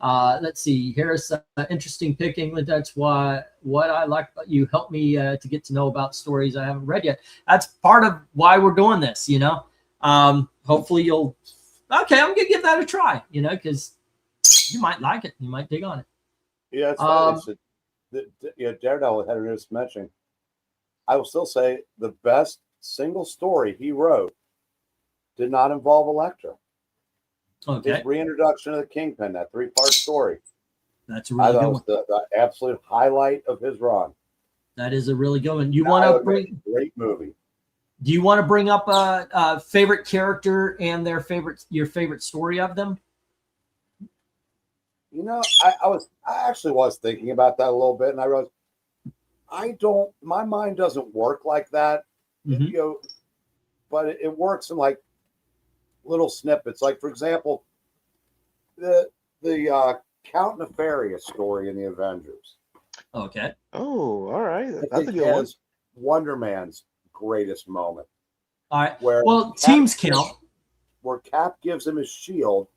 Let's see. Here's interesting pick, England. That's what I like about you. Help me to get to know about stories I haven't read yet. That's part of why we're doing this. Hopefully you'll. Okay, I'm gonna give that a try. Because you might like it. You might dig on it. Yeah, it's funny. Daredevil had just mentioning. I will still say the best single story he wrote did not involve Elektra. Okay. His reintroduction of the Kingpin, that 3-part story. That's a really good one. Was the absolute highlight of his run. That is a really good one. You want to bring great movie. Do you want to bring up a favorite character and your favorite story of them? I actually was thinking about that a little bit, and I realized my mind doesn't work like that. Mm-hmm. But it works in like little snippets. Like, for example, the Count Nefarious story in the Avengers. Okay. Oh, all right. That's a good one. Wonder Man's greatest moment. All right. Where teams count. Where Cap gives him his shield,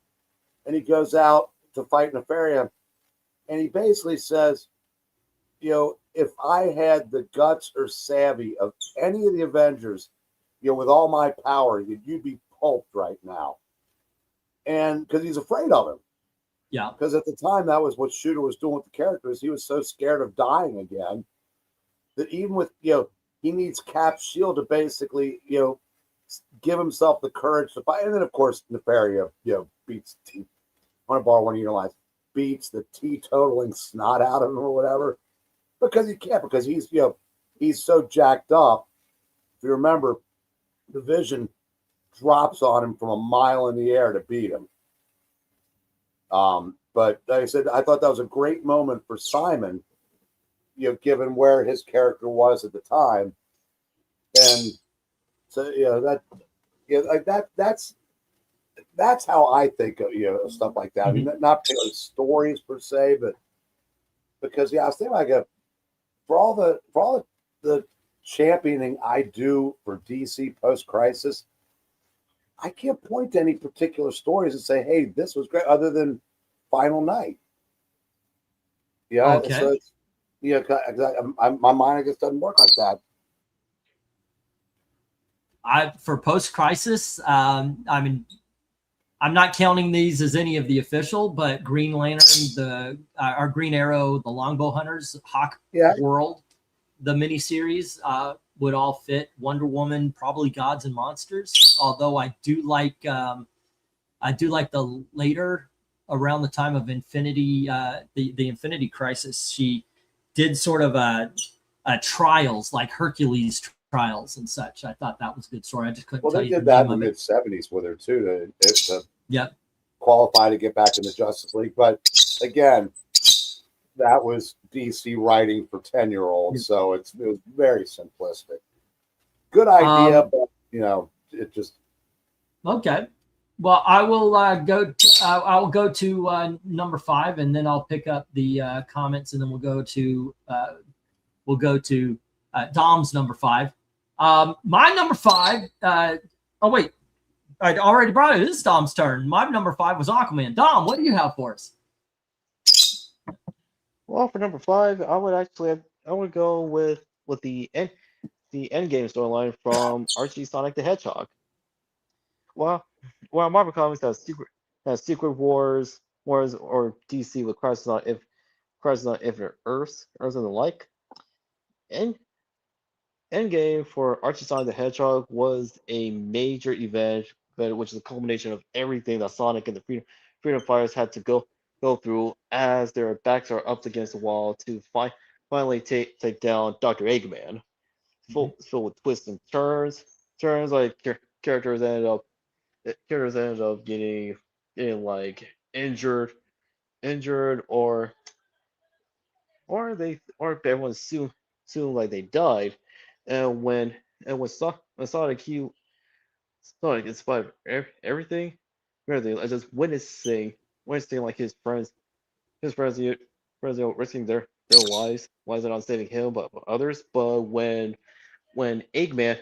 and he goes out to fight Nefaria, and he basically says, if I had the guts or savvy of any of the Avengers, with all my power, you'd be pulped right now. And because he's afraid of him. Yeah. Because at the time, that was what Shooter was doing with the characters. He was so scared of dying again that even with, he needs Cap's shield to basically, give himself the courage to fight. And then, of course, Nefaria, beats, I want to borrow one of your lines, beats the teetotaling snot out of him or whatever. Because he can't, because he's so jacked up. If you remember, the Vision drops on him from a mile in the air to beat him. But like I said, I thought that was a great moment for Simon, given where his character was at the time. And so, that's how I think of, stuff like that. Mm-hmm. I mean, not particularly stories per se, but because, I was thinking for all the championing I do for DC post-crisis, I can't point to any particular stories and say, hey, this was great, other than Final Night. Yeah. Okay. So it's, my mind, I guess, doesn't work like that. For post-crisis, I mean, I'm not counting these as any of the official, but Green Lantern, our Green Arrow, the Longbow Hunters, Hawk World, the miniseries would all fit. Wonder Woman, probably Gods and Monsters. Although I do like the later, around the time of Infinity, the Infinity Crisis, she did sort of a trials, like Hercules trials and such. I thought that was a good story. I just couldn't tell you. Well, they did that in the mid-'70s with her too to qualify to get back in the Justice League. But again, that was DC writing for 10-year-olds, so it was very simplistic. Good idea, but it just okay. Well, I will go. I'll go to number 5, and then I'll pick up the comments, and then we'll go to Dom's number 5. My number 5. Oh wait, I already brought it. It is Dom's turn. My number 5 was Aquaman. Dom, what do you have for us? Well, for number 5, I would go with the Endgame storyline from Archie Sonic the Hedgehog. Well, Marvel Comics has Secret Wars, or DC with Crisis on Infinite Earths, and the like. Endgame for Archie Sonic the Hedgehog was a major event, which is a culmination of everything that Sonic and the Freedom Fighters had to go through as their backs are up against the wall to finally take down Dr. Eggman. Filled with twists and turns like characters ended up getting like injured, or everyone's soon like they died. And when Sonic in spite of everything, just witnessing like his friends risking their lives and not saving him but others. But when Eggman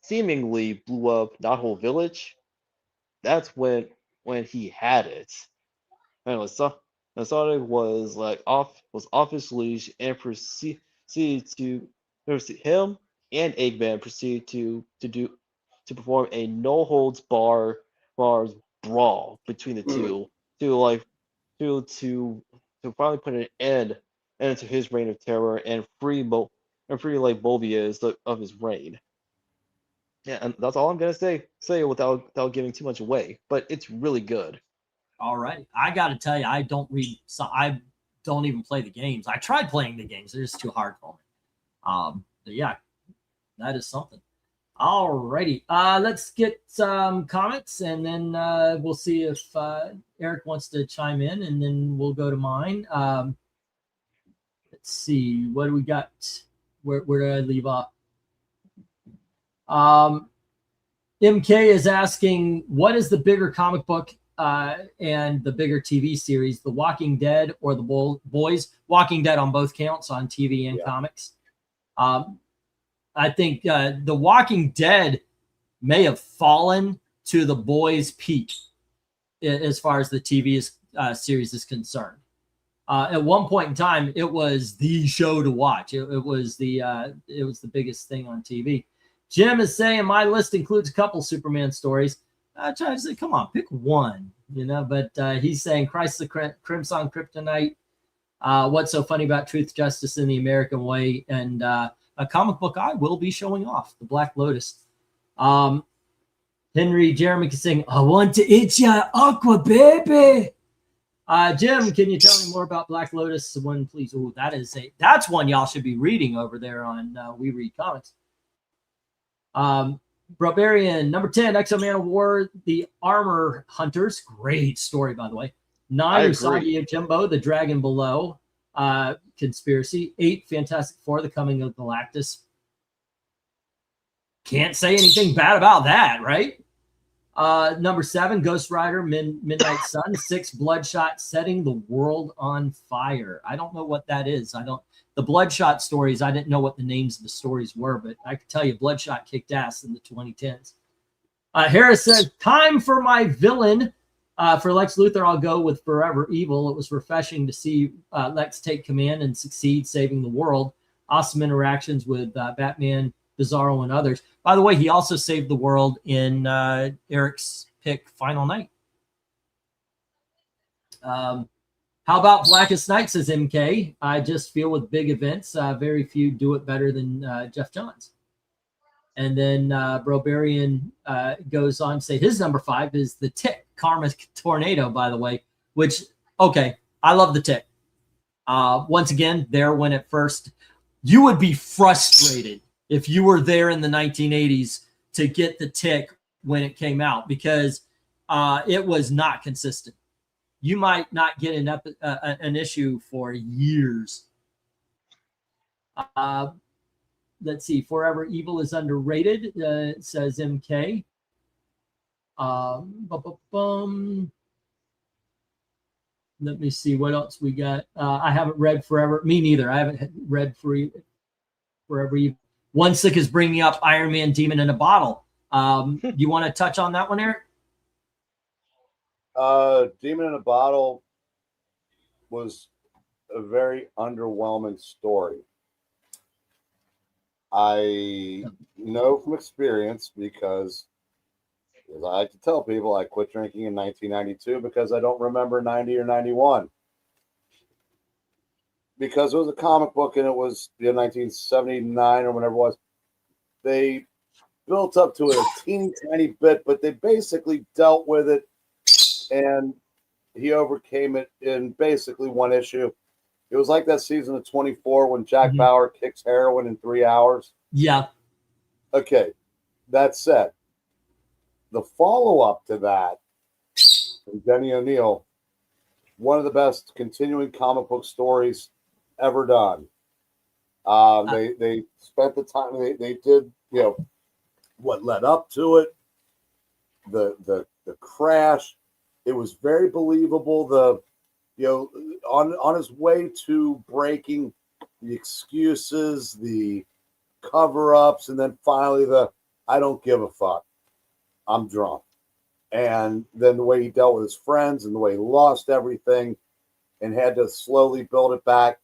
seemingly blew up that whole village, that's when he had it. And And Sonic was off his leash and proceeded to him and Eggman proceeded to perform a no holds bars brawl between the two to finally put an end to his reign of terror and free like Mobius of his reign. Yeah, and that's all I'm gonna say without giving too much away. But it's really good. All right. I got to tell you, I don't read, so I don't even play the games. I tried playing the games, they're just too hard for me. But yeah, that is something. All righty. Let's get some comments and then we'll see if Eric wants to chime in and then we'll go to mine. Let's see. What do we got? Where did I leave off? MK is asking, what is the bigger comic book and the bigger TV series, The Walking Dead or The Boys? Walking Dead on both counts, on TV and comics. I think The Walking Dead may have fallen to The Boys' peak as far as the TV series is concerned. At one point in time, it was the show to watch. It was the biggest thing on TV. Jim is saying my list includes a couple Superman stories. I try to say, come on, pick one, But he's saying Christ the Crimson Kryptonite. What's so funny about Truth, Justice, in the American Way, and a comic book I will be showing off, The Black Lotus. Henry Jeremy can sing, I want to eat your aqua, baby. Jim, can you tell me more about Black Lotus? One, please. Oh, that's one y'all should be reading over there on We Read Comics. Barbarian, number 10, Exo-Man of War, The Armor Hunters. Great story, by the way. 9, Usagi Yojimbo, The Dragon Below, Conspiracy. 8, Fantastic Four, The Coming of Galactus. Can't say anything bad about that, right? Number 7, Ghost Rider, Midnight Sun. 6, Bloodshot, Setting the World on Fire. I don't know what that is. The Bloodshot stories, I didn't know what the names of the stories were, but I could tell you Bloodshot kicked ass in the 2010s. Harris said, time for my villain. For Lex Luthor, I'll go with Forever Evil. It was refreshing to see Lex take command and succeed saving the world. Awesome interactions with Batman, Bizarro, and others. By the way, he also saved the world in Eric's pick, Final Night. How about Blackest Night, says MK. I just feel with big events, very few do it better than Jeff Johns. And then Brobarian goes on to say his number 5 is The Tick, Karma Tornado, by the way, which, okay, I love The Tick. Once again, there when it first, you would be frustrated if you were there in the 1980s to get The Tick when it came out because it was not consistent. You might not get an issue for years. Let's see. Forever Evil is underrated, says MK. Let me see what else we got. I haven't read Forever. Me neither. I haven't read Forever Evil. One Sick is bringing up Iron Man Demon in a Bottle. You want to touch on that one, Eric? Demon in a Bottle was a very underwhelming story. I know from experience because, as I like to tell people, I quit drinking in 1992 because I don't remember 90 or 91. Because it was a comic book and it was 1979 or whatever it was. They built up to it a teeny tiny bit, but they basically dealt with it and he overcame it in basically one issue. It was like that season of 24 when Jack Bauer kicks heroin in 3 hours. Yeah. Okay. That said, the follow-up to that from Denny O'Neil, one of the best continuing comic book stories ever done. They spent the time, they did, what led up to it, the crash. It was very believable. On his way to breaking the excuses, the cover-ups, and then finally I don't give a fuck. I'm drunk. And then the way he dealt with his friends and the way he lost everything. and had to slowly build it back.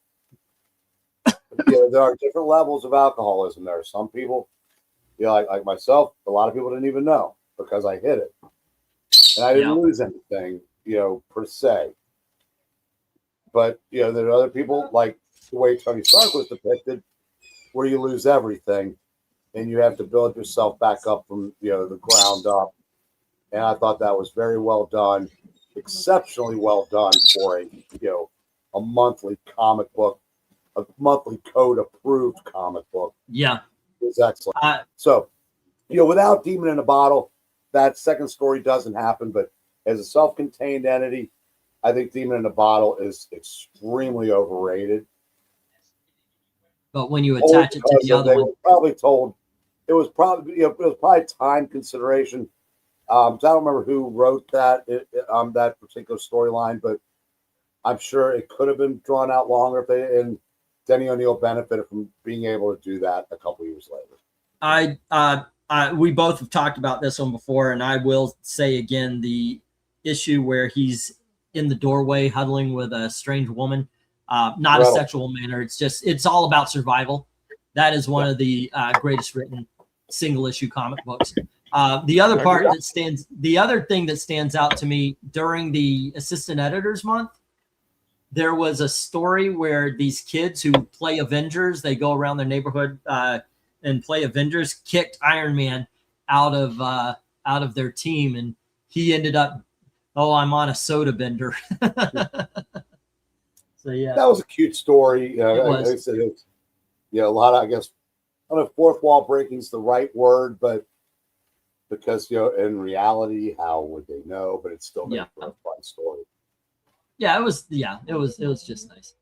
There are different levels of alcoholism. There are some people, like myself, a lot of people didn't even know because I hid it. And I didn't lose anything, per se. But, there are other people, like the way Tony Stark was depicted, where you lose everything and you have to build yourself back up from, the ground up. And I thought that was very well done, exceptionally well done for a monthly comic book, a monthly code approved comic book. Yeah. It was excellent. So, without Demon in a Bottle, that second story doesn't happen, but as a self-contained entity, I think Demon in a Bottle is extremely overrated. But when you attach it to the other one, it was probably time consideration. I don't remember who wrote that that particular storyline, but I'm sure it could have been drawn out longer and Denny O'Neil benefited from being able to do that a couple years later. We both have talked about this one before, and I will say again, the issue where he's in the doorway huddling with a strange woman, not a sexual manner. It's all about survival. That is one of the greatest written single issue comic books. The other thing that stands out to me during the Assistant Editors Month, there was a story where these kids who play Avengers, they go around their neighborhood and play Avengers, kicked Iron Man out of their team, and he ended up, I'm on a soda bender. So yeah, that was a cute story. It was. I said a lot of, I guess, I don't know if fourth wall breaking is the right word, but because in reality, how would they know? But it's still a fun story. Yeah, it was just nice.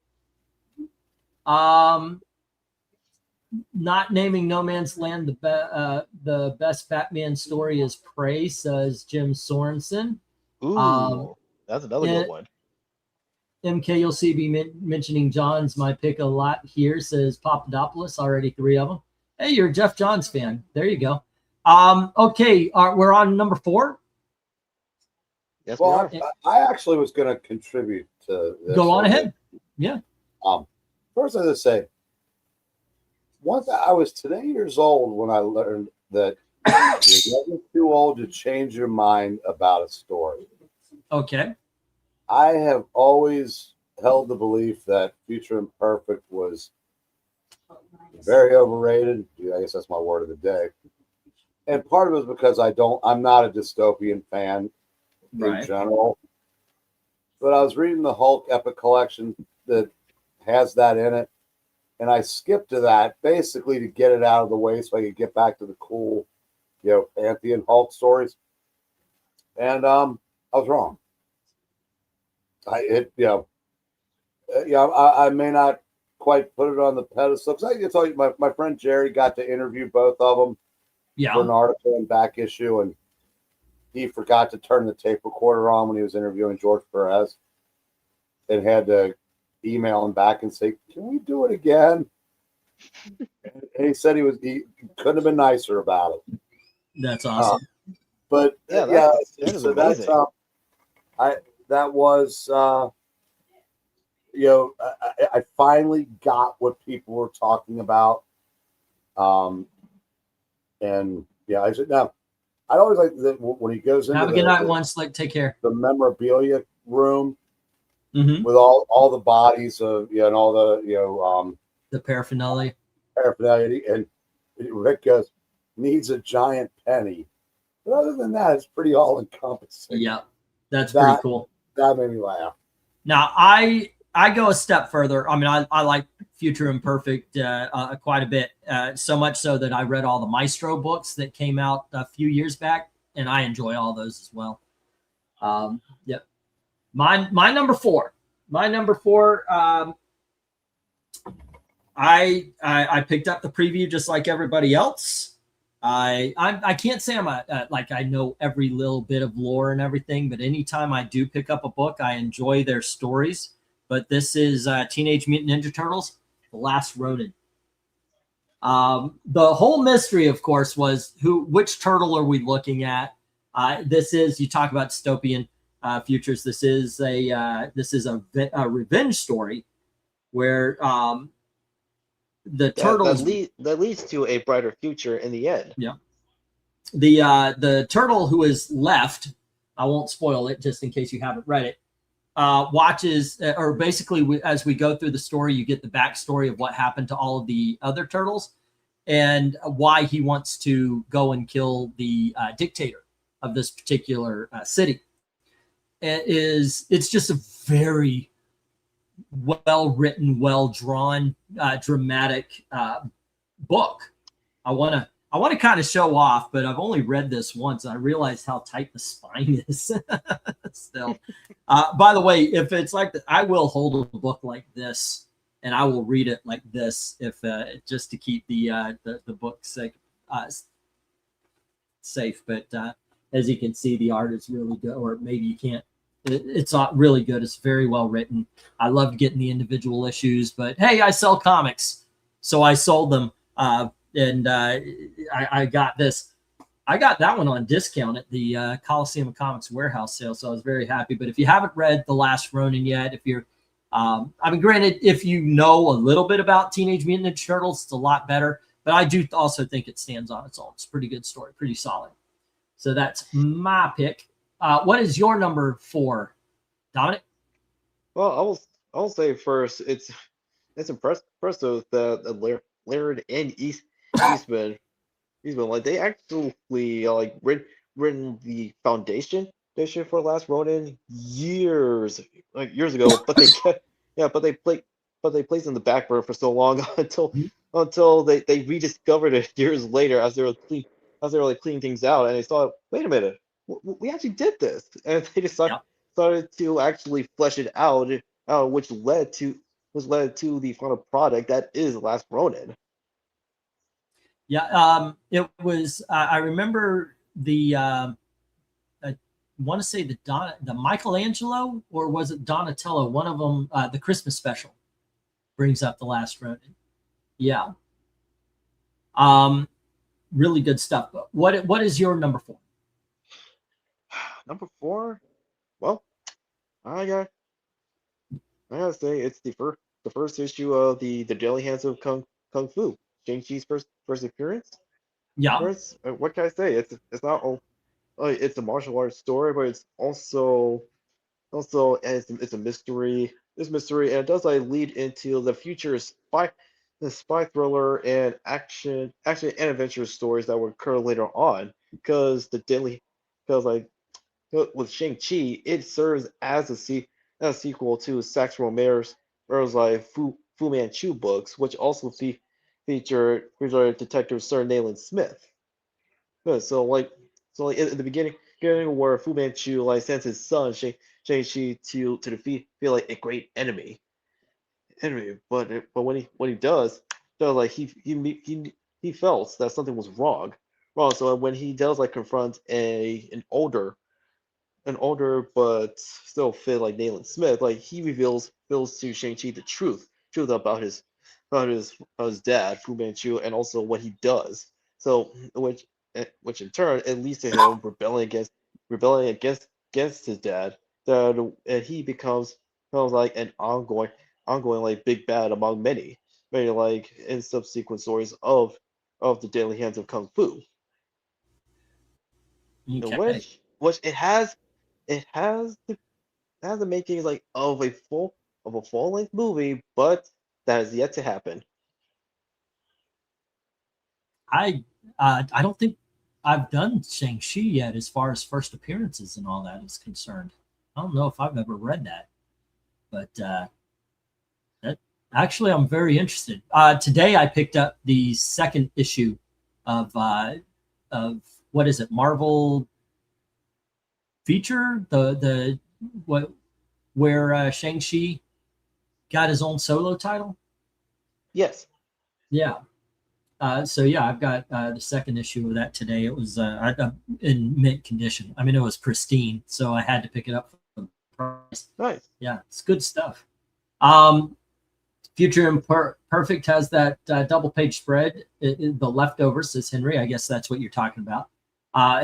Not naming No Man's Land the best Batman story is Prey, says Jim Sorensen. Ooh, that's another good one. MK, you'll see me mentioning John's my pick a lot here, says Papadopoulos, already 3 of them. Hey, you're a Jeff Johns fan. There you go. Okay, we're on number 4. Yes, well, I actually was going to contribute to this. Go on ahead. Yeah. First, I just say, once I was 10 years old when I learned that you're never too old to change your mind about a story. Okay. I have always held the belief that Future Imperfect was very overrated. I guess that's my word of the day. And part of it is because I'm not a dystopian fan in general. But I was reading the Hulk Epic Collection that has that in it. And I skipped to that basically to get it out of the way so I could get back to the cool, Pantheon Hulk stories. And I was wrong. I may not quite put it on the pedestal. I can tell you, my friend Jerry got to interview both of them for an article in Back Issue, and he forgot to turn the tape recorder on when he was interviewing George Perez, and had to email him back and say, "Can we do it again?" And he said he couldn't have been nicer about it. That's awesome. But that was I finally got what people were talking about. And I said, now I always like that when he goes into have a good night, one Slick. Take care. The memorabilia room with all the bodies of and all the paraphernalia. And Rick goes, needs a giant penny. But other than that, it's pretty all encompassing. Yeah, that's pretty cool. That made me laugh. Now I go a step further. I mean, I like Future Imperfect quite a bit, so much so that I read all the Maestro books that came out a few years back, and I enjoy all those as well. Yep. My number 4. My number 4. I picked up the preview just like everybody else. I can't say I'm like I know every little bit of lore and everything, but anytime I do pick up a book, I enjoy their stories. But this is Teenage Mutant Ninja Turtles: The Last Ronin. The whole mystery, of course, was which turtle are we looking at? This is, you talk about dystopian. Futures. This is a revenge story where the turtles that leads to a brighter future in the end. Yeah. The turtle who is left, I won't spoil it just in case you haven't read it, watches, or basically as we go through the story, you get the backstory of what happened to all of the other turtles and why he wants to go and kill the dictator of this particular city. It's just a very well written, well drawn, dramatic book. I want to kind of show off, but I've only read this once. And I realized how tight the spine is. Still, by the way, if it's like I will hold a book like this, and I will read it like this, if just to keep the book safe. But as you can see, the art is really good, or maybe you can't. It's not really good. It's very well written. I loved getting the individual issues, but hey, I sell comics, so I sold them. And I got this. I got that one on discount at the Coliseum Comics warehouse sale, so I was very happy. But if you haven't read The Last Ronin yet, if you're, I mean, granted, if you know a little bit about Teenage Mutant Ninja Turtles, it's a lot better. But I do also think it stands on its own. It's a pretty good story, pretty solid. So that's my pick. What is your number 4, Dominic? Well, I will say first, it's impressive that Laird and Eastman, like they actually like written the foundation for Last Ronin years ago, but they kept, but they placed in the back burner for so long until they rediscovered it years later as they were cleaning things out, and they saw, wait a minute, we actually did this, and they decided to actually flesh it out, which led to the final product that is Last Ronin. Yeah, it was. I remember the. I want to say the Michelangelo, or was it Donatello? One of them, the Christmas special, brings up The Last Ronin. Yeah. Really good stuff. But what is your number 4? Number 4, well, I gotta say it's the first issue of the Daily Hands of Kung Fu, Shang-Chi's first appearance. Yeah. What can I say? It's not only it's a martial arts story, but it's also it's a mystery. This mystery, and it does lead into the future spy thriller and action and adventure stories that will occur later on. Because with Shang-Chi, it serves as a sequel to Sax Rohmer's Fu Manchu books, which also feature Detective Sir Nayland Smith. Good. So in the beginning where Fu Manchu sends his son Shang-Chi to defeat a great enemy. But when he does he felt that something was wrong. So when he does confront an older but still fit Nayland Smith, he reveals to Shang-Chi the truth about his dad, Fu Manchu, and also what he does. So which in turn it leads to him rebelling against his dad. And he becomes an ongoing big bad among many in subsequent stories of the Daily Hands of Kung Fu. Okay. Which it has the makings of a full-length movie, but that is yet to happen. I don't think I've done Shang-Chi yet as far as first appearances and all that is concerned. I don't know if I've ever read that, but actually I'm very interested. Today I picked up the 2nd issue of what is it, Marvel feature, where Shang-Chi got his own solo title. Yes. Yeah. So yeah, I've got the 2nd issue of that today. It was in mint condition. I mean, it was pristine, so I had to pick it up for the price. Nice. Yeah, it's good stuff. Future Imperfect has that double-page spread. The leftovers, says Henry. I guess that's what you're talking about.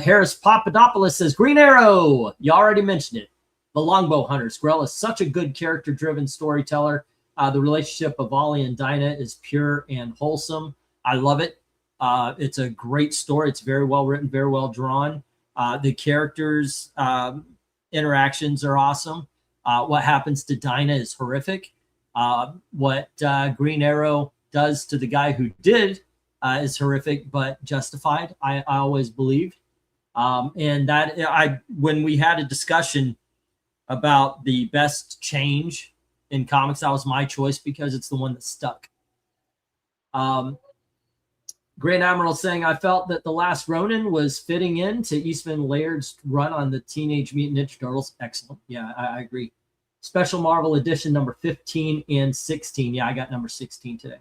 Harris Papadopoulos says Green Arrow. You already mentioned it. The Longbow Hunters. Grell is such a good character-driven storyteller. The relationship of Ollie and Dinah is pure and wholesome. I love it. It's a great story. It's very well written, very well drawn. The characters' interactions are awesome. What happens to Dinah is horrific. What Green Arrow does to the guy who did is horrific, but justified. I always believed. And that when we had a discussion about the best change in comics, that was my choice because it's the one that stuck. Grand Admiral saying, I felt that The Last Ronin was fitting into Eastman Laird's run on the Teenage Mutant Ninja Turtles. Excellent. Yeah, I agree. Special Marvel edition number 15 and 16. Yeah, I got number 16 today.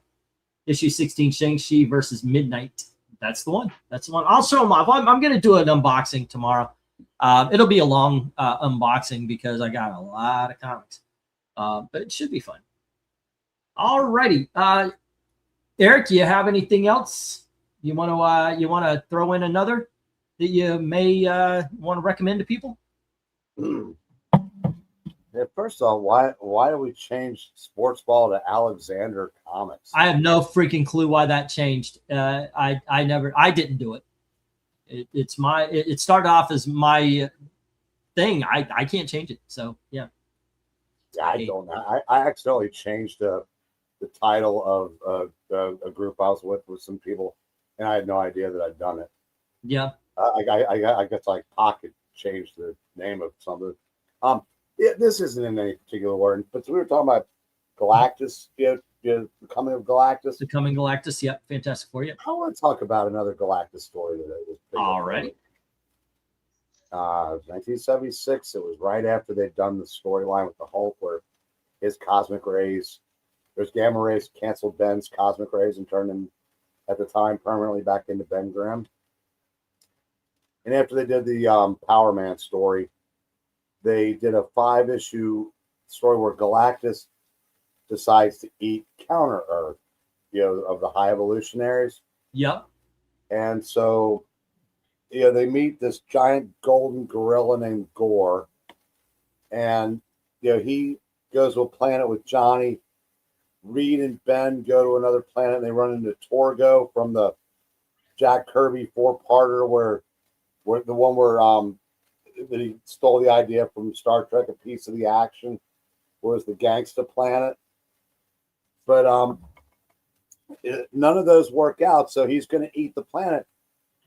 Issue 16, Shang-Chi versus Midnight. That's the one. That's the one. I'll show them off. I'm going to do an unboxing tomorrow. It'll be a long unboxing because I got a lot of comics. But it should be fun. All righty. Eric, do you have anything else you want to throw in another that you may want to recommend to people? Yeah, first of all, why do we change sports ball to Alexander Comics? I have no freaking clue why that changed. I didn't do it. It started off as my thing. I can't change it. So yeah. I don't know. I accidentally changed the title of a group I was with some people, and I had no idea that I'd done it. Yeah. I guess like pocket changed the name of something. Yeah, this isn't in any particular word, but we were talking about Galactus, the coming of Galactus. The Coming Galactus, yep, Fantastic Four, yep. I want to talk about another Galactus story that was all right. 1976. It was right after they'd done the storyline with the Hulk, where his cosmic rays, there's gamma rays, canceled Ben's cosmic rays and turned him at the time permanently back into Ben Grimm. And after they did the Power Man story, they did a 5-issue story where Galactus decides to eat Counter Earth, of the High Evolutionaries. Yep. And so, they meet this giant golden gorilla named Gore, and he goes to a planet with Johnny. Reed and Ben go to another planet, and they run into Torgo from the Jack Kirby 4-parter, where the one where that he stole the idea from Star Trek, a piece of the action, was the gangsta planet. But none of those work out, so he's going to eat the planet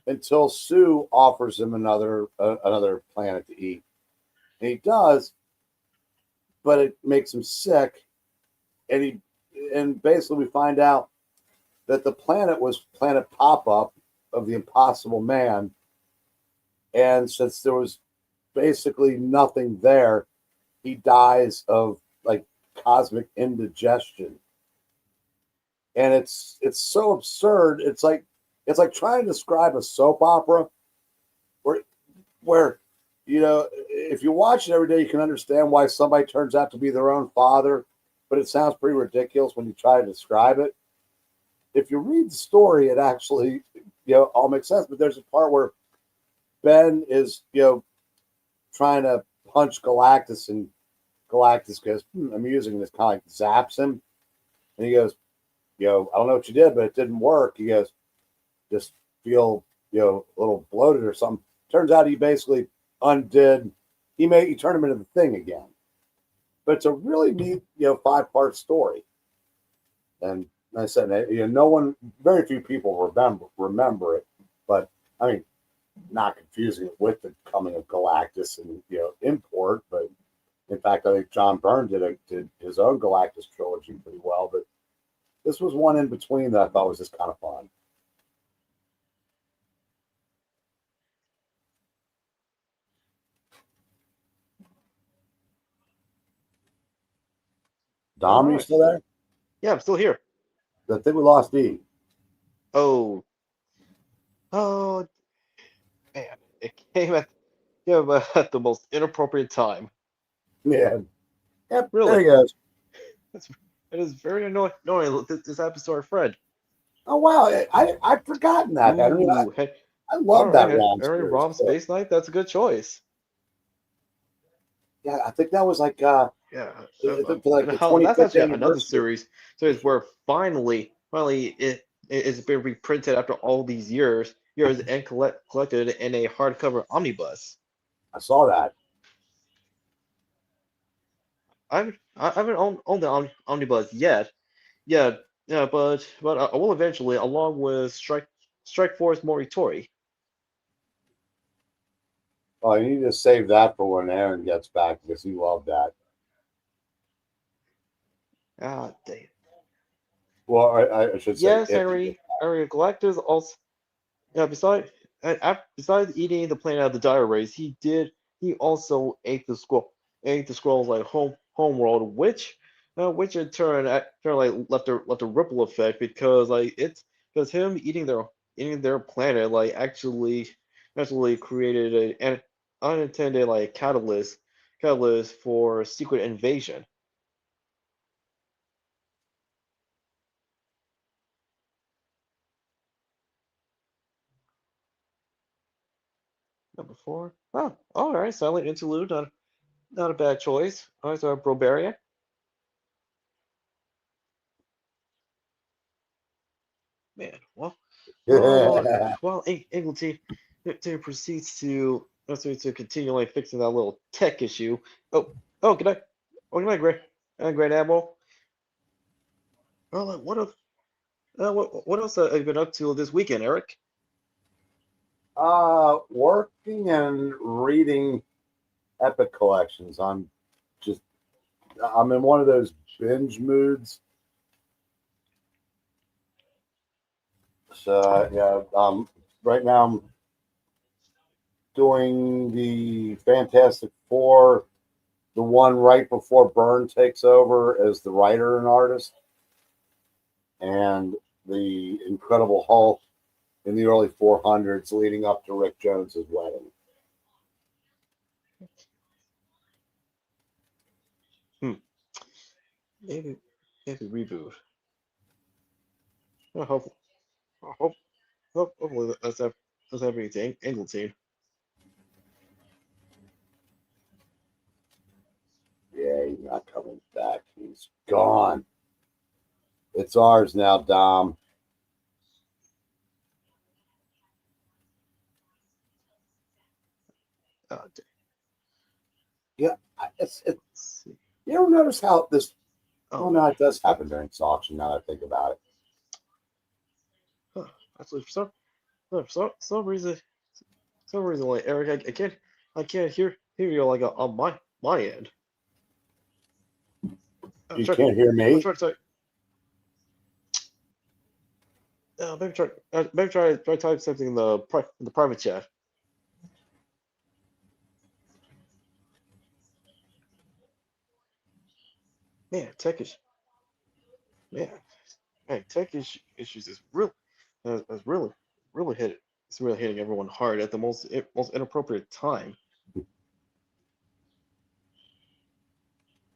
until Sue offers him another planet to eat. And he does, but it makes him sick. And basically we find out that the planet was Planet Pop-Up of the Impossible Man. And since there was basically nothing there, he dies of like cosmic indigestion. And it's so absurd. It's like trying to describe a soap opera where if you watch it every day, you can understand why somebody turns out to be their own father, but it sounds pretty ridiculous when you try to describe it. If you read the story, it actually all makes sense. But there's a part where Ben is trying to punch Galactus, and Galactus goes, I'm using this, kind of like zaps him. And he goes, I don't know what you did, but it didn't work. He goes, just feel, a little bloated or something. Turns out he basically undid, he turned him into the Thing again. But it's a really neat, 5-part story. And like I said, very few people remember it, but I mean, not confusing it with the Coming of Galactus and import, but in fact I think John Byrne did his own Galactus trilogy pretty well, but this was one in between that I thought was just kind of fun. Dom, are you still there? Yeah, I'm still here. I think we lost E. Oh, man, it came at the most inappropriate time. Yeah. Yep, Really? there he goes. It is very annoying. This happens to our friend. Oh, wow. I've forgotten that, Henry. Ooh, I love that Rom Henry Spears Rom book. Space Knight. That's a good choice. Yeah, I think that was like Yeah, like and the how that's 25th actually another anniversary. series where finally it's been reprinted after all these years and collected in a hardcover omnibus. I saw that. I haven't owned the omnibus yet. Yeah, yeah, but I will eventually, along with Strike Force Moritori. Oh, you need to save that for when Aaron gets back because he loved that. Ah, damn. Well, I should say Yes, if he gets Henry. Henry Galactus also. Yeah, besides eating the planet of the dire race, he also ate the scrolls like homeworld, which in turn like left a ripple effect because like it's because him eating their planet like actually created an unintended like catalyst for secret invasion. Number four. Oh, all right, silent interlude, not a bad choice. All right, so Broberia. Man, well, back. while Eglantine proceeds to continue like fixing that little tech issue. Good night. Oh, good night, Great Admiral. Well, what else have you been up to this weekend, Eric? Working and reading epic collections. I'm in one of those binge moods. So yeah, right now I'm doing the Fantastic Four, the one right before Byrne takes over as the writer and artist, and the Incredible Hulk in the early 400s leading up to Rick Jones's wedding. Hmm. Maybe reboot. I hope, I hope, hopefully that's happening to Eglantine. Yeah, he's not coming back. He's gone. It's ours now, Dom. Oh, damn. Yeah, it's Let's see. you ever notice how this? Oh Oh, no, it does happen during this auction. Now that I think about it. huh. Actually, for some reason, like Eric, I can't hear you like on my end. You Try, can't hear I'll me. try to type. Maybe try type something in the private chat. Man, man, issues is real is really hit it. It's really hitting everyone hard at the most inappropriate time.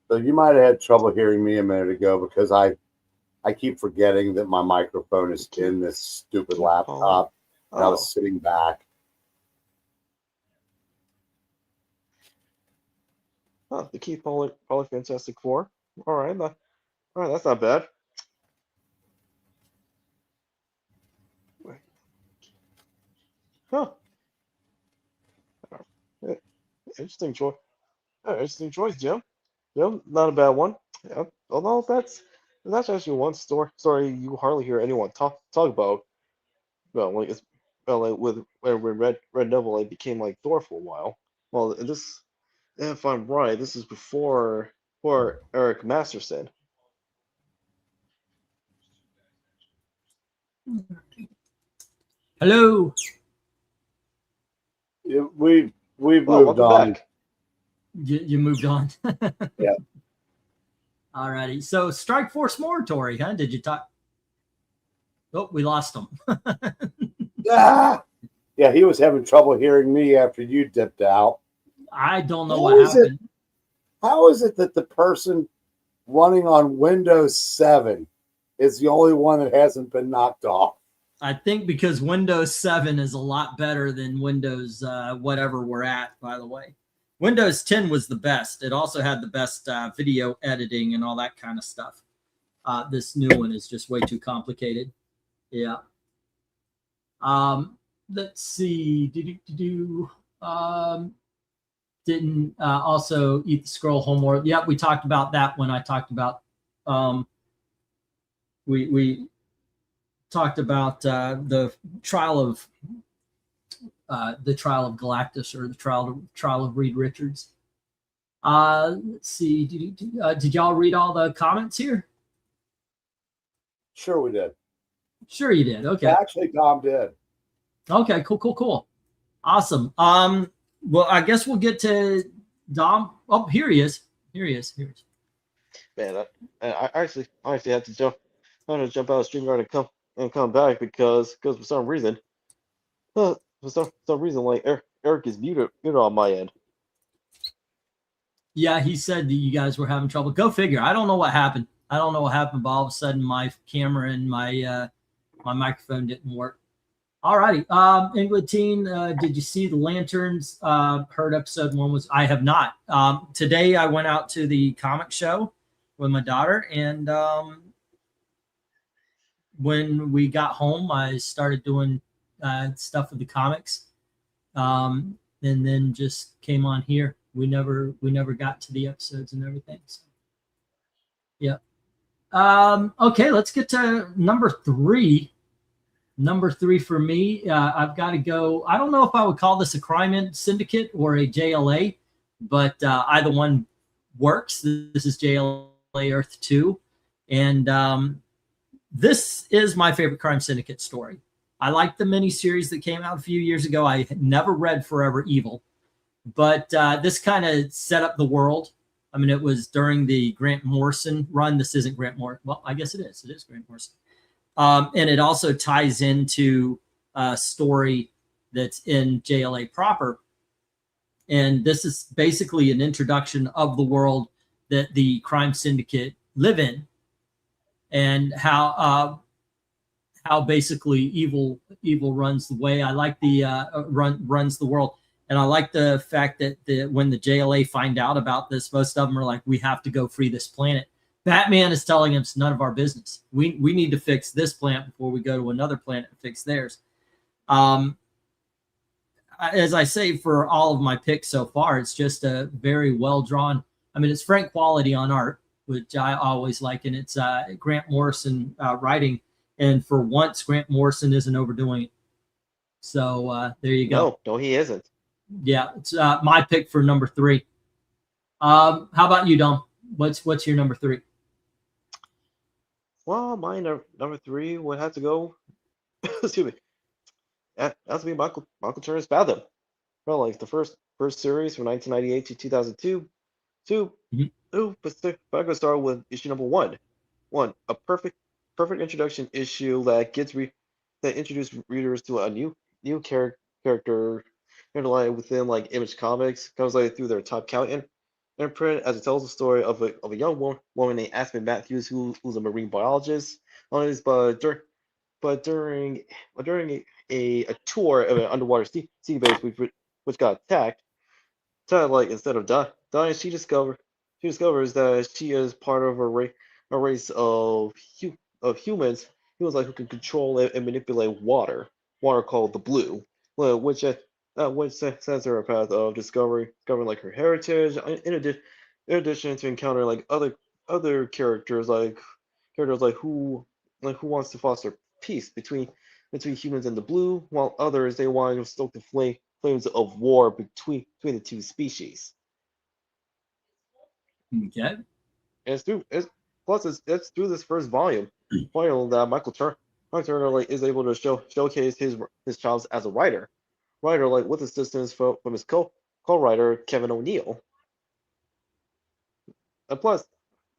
So you might have had trouble hearing me a minute ago because I keep forgetting that my microphone is in this stupid Keep calling. laptop, and I Oh, was sitting back. the Keith Pollock Fantastic Four. All right, that's not bad. Huh. Uh, Interesting choice. Interesting choice, Jim. Jim, not a bad one. Yeah. Although that's actually one story you hardly hear anyone talk about. Well, like it's like with when Red Devil like, became like Thor for a while. Well, this if I'm right, this is before Eric Masterson. Hello. We've Well, moved welcome on. back. You moved on. Yeah. Alrighty. So Strike Force Moratory, huh? Did you talk? Oh, we lost him. Ah! Yeah, he was having trouble hearing me after you dipped out. I don't know How what is it? happened. How is it that the person running on Windows 7 is the only one that hasn't been knocked off? I think because Windows 7 is a lot better than Windows whatever we're at, by the way. Windows 10 was the best. It also had the best video editing and all that kind of stuff. This new one is just way too complicated. Yeah. Let's see. Didn't also eat the scroll homework. Yep, we talked about that when I talked about we talked about the trial of Galactus, or the trial of Reed Richards. Let's see. Did y'all read all the comments here? Sure, we did. Sure, you did. Okay. Actually, Tom did. Okay. Cool. Awesome. Well, I guess we'll get to Dom. Oh, here he is. Man, I actually had to jump out of StreamYard and come back because for some reason, like Eric is muted on my end. Yeah, he said that you guys were having trouble. Go figure. I don't know what happened. But all of a sudden my camera and my my microphone didn't work. All righty. Englatine, did you see the lanterns? Heard episode 1 was, I have not. Today I went out to the comic show with my daughter, and when we got home, I started doing stuff with the comics, and then just came on here. We never got to the episodes and everything. So, yeah. Okay, let's get to number 3. Number 3 for me, I've got to go. I don't know if I would call this a crime syndicate or a JLA, but either one works. This is JLA Earth 2, and this is my favorite crime syndicate story. I like the miniseries that came out a few years ago. I had never read Forever Evil, but this kind of set up the world. I mean, it was during the Grant Morrison run. This isn't Grant Morrison. Well, I guess it is. It is Grant Morrison. And it also ties into a story that's in JLA proper. And this is basically an introduction of the world that the crime syndicate live in, and how basically evil runs the way. I like the runs the world. And I like the fact that when the JLA find out about this, most of them are like, we have to go free this planet. Batman is telling him it's none of our business. We need to fix this planet before we go to another planet and fix theirs. As I say, for all of my picks so far, it's just a very well drawn. I mean, it's Frank quality on art, which I always like, and it's Grant Morrison writing. And for once, Grant Morrison isn't overdoing it. So there you go. No, he isn't. Yeah, it's my pick for number 3. How about you, Dom? What's your number 3? Well, my number 3 would have to go. Excuse me. That has to be Michael Turner's Fathom. Well, like the first series from 1998 to 2002. But I'm gonna start with issue number 1. A perfect introduction issue that introduced readers to a new character within like Image Comics. Comes like through their top count imprint, as it tells the story of a young woman named Aspen Matthews who's a marine biologist. But during a tour of an underwater sea base which got attacked, instead of dying, she discovers that she is part of a race of humans who can control and manipulate water called the Blue, which sends her a path of discovering like her heritage. In addition to encountering like other characters who wants to foster peace between humans and the Blue, while others they want to stoke the flames of war between the two species. Okay. And it's through this first volume that Michael Turner is able to showcase his chops as a writer with assistance from his co-writer Kevin O'Neill. And plus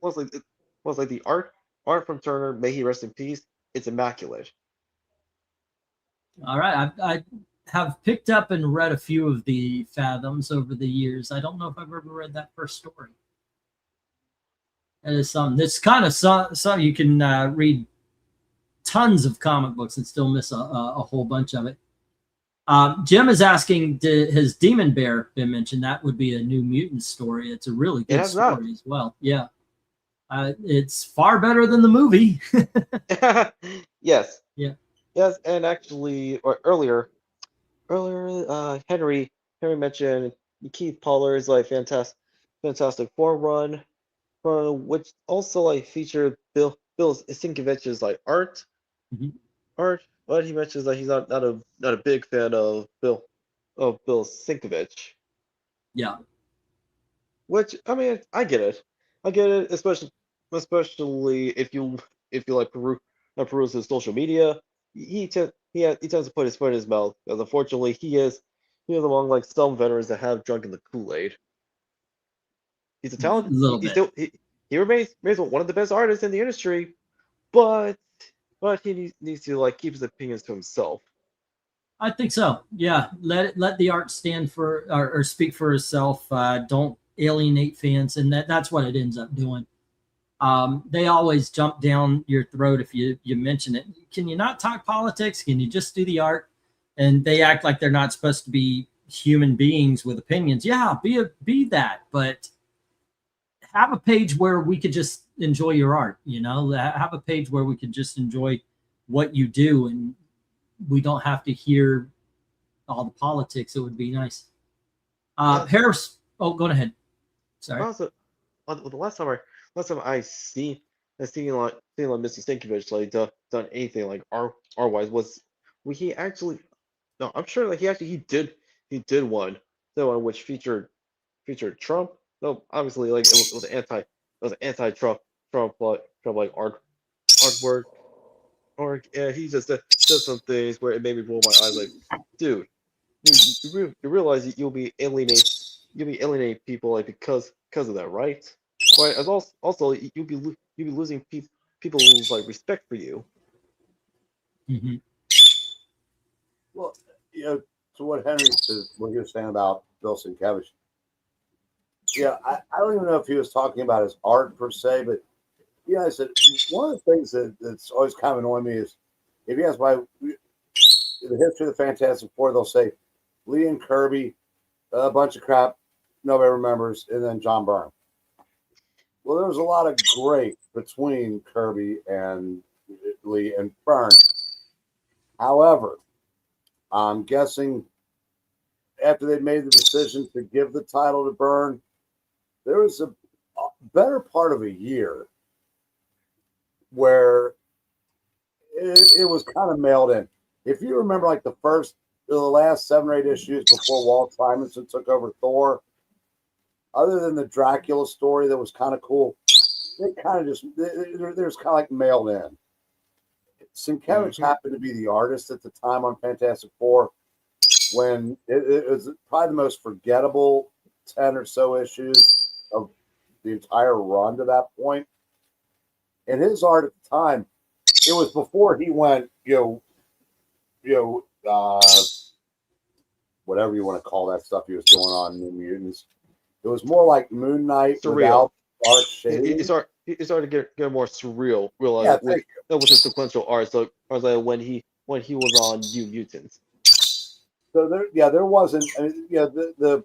the art from Turner, may he rest in peace, it's immaculate. All right. I have picked up and read a few of the Fathoms over the years. I don't know if I've ever read that first story. That is something. It's kind of some you can read tons of comic books and still miss a whole bunch of it. Jim is asking, has Demon Bear been mentioned? That would be a New Mutant story. It's a really good story as well. Yeah. It's far better than the movie. Yes. Yeah. Yes, and actually, or earlier, Henry mentioned Keith Pollard's like Fantastic Four run, which also like featured Bill Sienkiewicz's like Mhm. but he mentions that he's not a big fan of Bill Sienkiewicz. Yeah. Which I mean, I get it, especially if you like peruse his social media. He tends to put his foot in his mouth, because unfortunately he is among like some veterans that have drunken the Kool-Aid. He's a A talent. little He bit. still he remains one of the best artists in the industry, but he needs to like keep his opinions to himself. I think so. Yeah. Let the art stand for or speak for itself. Don't alienate fans, and that's what it ends up doing. They always jump down your throat if you mention it. Can you not talk politics? Can you just do the art? And they act like they're not supposed to be human beings with opinions. Yeah, be that, but have a page where we could just enjoy your art. Have a page where we could just enjoy what you do, and we don't have to hear all the politics. It would be nice. Harris. Oh, go ahead. Sorry. Also, the last time I seen like Mr. Stankiewicz like done anything like R wise was he actually no I'm sure like he did one, the one which featured Trump. No, obviously like it was an anti Trump like artwork, or yeah, he just did some things where it made me roll my eyes like, dude, you realize you'll be alienating people like because of that, right? Right. As also you'll be losing people's like respect for you. Mm-hmm. Well, to what what he was saying about Bill Sienkiewicz. Yeah, I don't even know if he was talking about his art per se, but I said one of the things that's always kind of annoying me is if you ask the history of the Fantastic Four, they'll say Lee and Kirby, a bunch of crap nobody remembers, and then John Byrne. Well, there was a lot of great between Kirby and Lee and Byrne. However, I'm guessing after they made the decision to give the title to Byrne, there was a better part of a year where it was kind of mailed in. If you remember, like the last 7 or 8 issues before Walt Simonson took over Thor, other than the Dracula story that was kind of cool, they kind of just there's kind of like mailed in. Sienkiewicz happened to be the artist at the time on Fantastic Four when it was probably the most forgettable 10 or so issues of the entire run to that point. And his art at the time, it was before he went, whatever you want to call that stuff he was doing on New Mutants. It was more like Moon Knight without dark shading. It started to get more surreal, with his sequential art. So like when he was on New Mutants. So there wasn't. I mean, the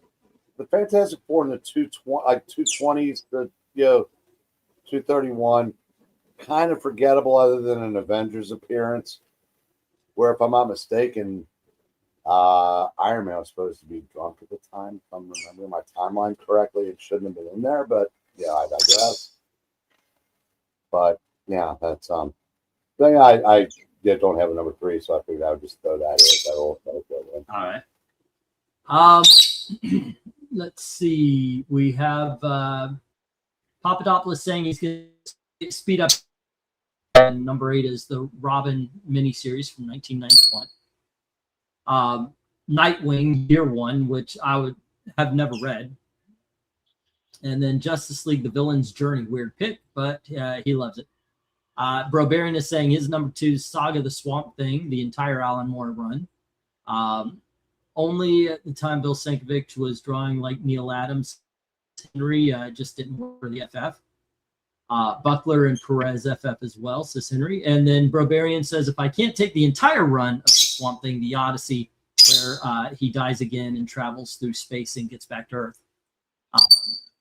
Fantastic Four in the 220s to 231, kind of forgettable other than an Avengers appearance. Where, if I'm not mistaken, Iron Man was supposed to be drunk at the time. If I'm remembering my timeline correctly, it shouldn't have been in there, but I digress. But yeah, that's thing I don't have a number 3, so I figured I would just throw that in. All right. Let's see. We have Papadopoulos saying he's going to speed up. And number 8 is the Robin miniseries from 1991. Nightwing Year 1, which I would have never read. And then Justice League, The Villain's Journey. Weird pick, but he loves it. Brobarian is saying his number 2 Saga the Swamp Thing, the entire Alan Moore run. Only at the time Bill Sienkiewicz was drawing like Neil Adams. Henry just didn't work for the FF. Buckler and Perez FF as well, says Henry. And then Brobarian says, if I can't take the entire run of the Swamp Thing, the Odyssey where he dies again and travels through space and gets back to Earth.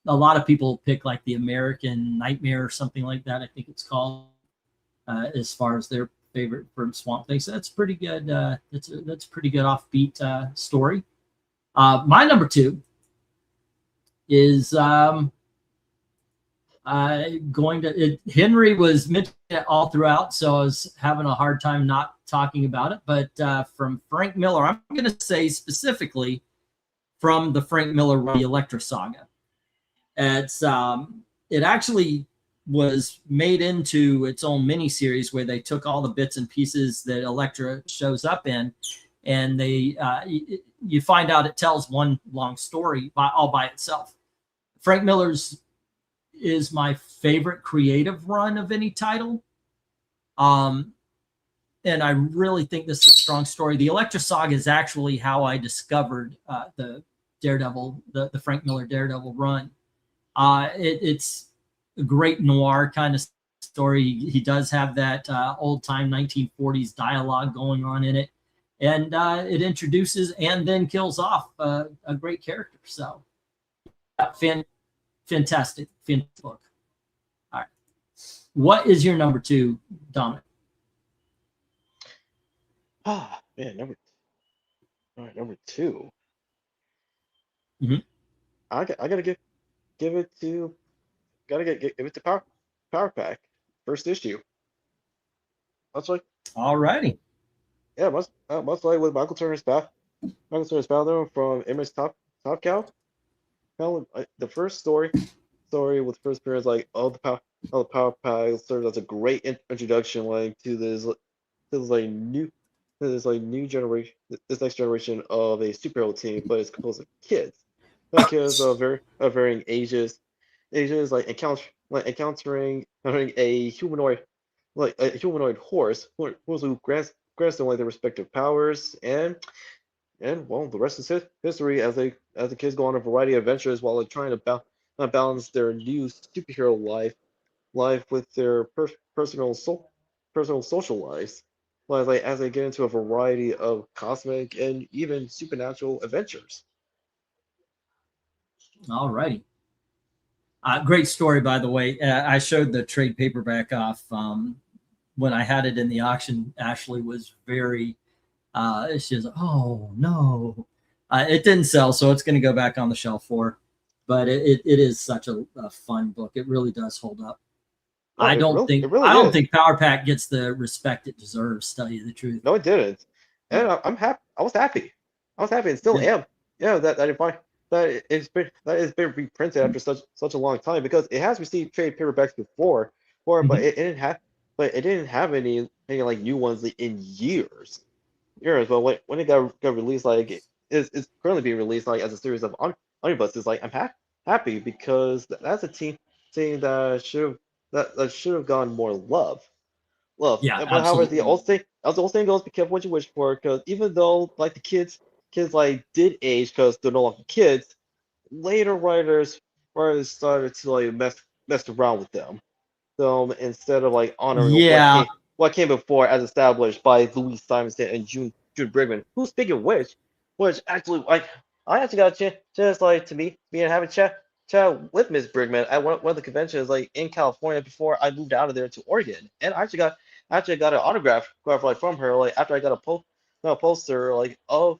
A lot of people pick like the American Nightmare or something like that, I think it's called, as far as their favorite from Swamp Thing. So that's pretty good. That's a pretty good offbeat story. My number 2 is Henry was mentioning it all throughout, so I was having a hard time not talking about it. But from Frank Miller, I'm going to say specifically from the Frank Miller The Elektra Saga. It actually was made into its own miniseries where they took all the bits and pieces that Elektra shows up in, and you find out it tells one long story all by itself. Frank Miller's is my favorite creative run of any title. And I really think this is a strong story. The Elektra Saga is actually how I discovered the Daredevil, the Frank Miller Daredevil run. It's a great noir kind of story. He does have that old-time 1940s dialogue going on in it. And it introduces and then kills off a great character. So, fantastic book. All right. What is your number 2, Dominic? Man, number 2. Mhm. I gotta give it to give it to Power Pack, first issue. Much like All righty. much like with Michael Turner's Battle from Image Top Cow. The first story with first appearance, like all the Power Pack serves as a great introduction, like to this new generation, this next generation of a superhero team, but it's composed of kids. Like kids of varying ages, like encountering a humanoid horse who grants them like their respective powers, and well, the rest is history as the kids go on a variety of adventures while like trying to balance their new superhero life with their personal social lives, like as they get into a variety of cosmic and even supernatural adventures. All righty. Great story, by the way. I showed the trade paperback off when I had it in the auction. Ashley was very, she was like, oh, no. It didn't sell, so it's going to go back on the shelf for her. But it is such a fun book. It really does hold up. No, I it don't really is. think Power Pack gets the respect it deserves, to tell you the truth. No, it didn't. And I'm happy. I was happy and still Yeah. am. Yeah, it's been reprinted after such a long time, because it has received trade paperbacks before, but it didn't have any like new ones in years. But when it got released, like it's currently being released like as a series of omnibuses, like I'm happy because that's a team that should have gotten more love. Yeah, But however, the absolutely. old thing, as the old saying goes, be careful what you wish for, because even though like the kids like did age because they're no longer kids, later writers started to like mess around with them. So instead of like honoring Yeah. what came before as established by Louise Simonson and June Brigman, who, speaking of which actually like I actually got a chance like to meet me and have a chat with Miss Brigman at one of the conventions like in California before I moved out of there to Oregon, and I actually got an autograph like from her, like after I got a poster of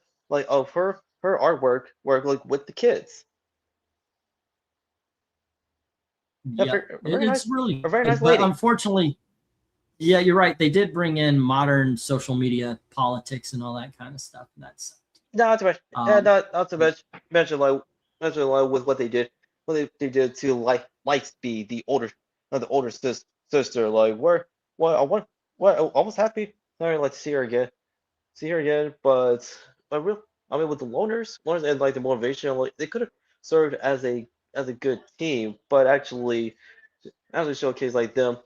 her artwork like with the kids. Yeah, Yeah, very nice, it's really a very good, nice but lady. unfortunately, yeah, you're right. They did bring in modern social media politics and all that kind of stuff. That's Not too much. Not too yeah. much. Mention like with what they did to like Lightspeed, the older sister. Like where what I want what I was happy. Sorry, like to see her again. But I mean with the loners and like the motivation, like they could have served as a good team, but actually showcase like them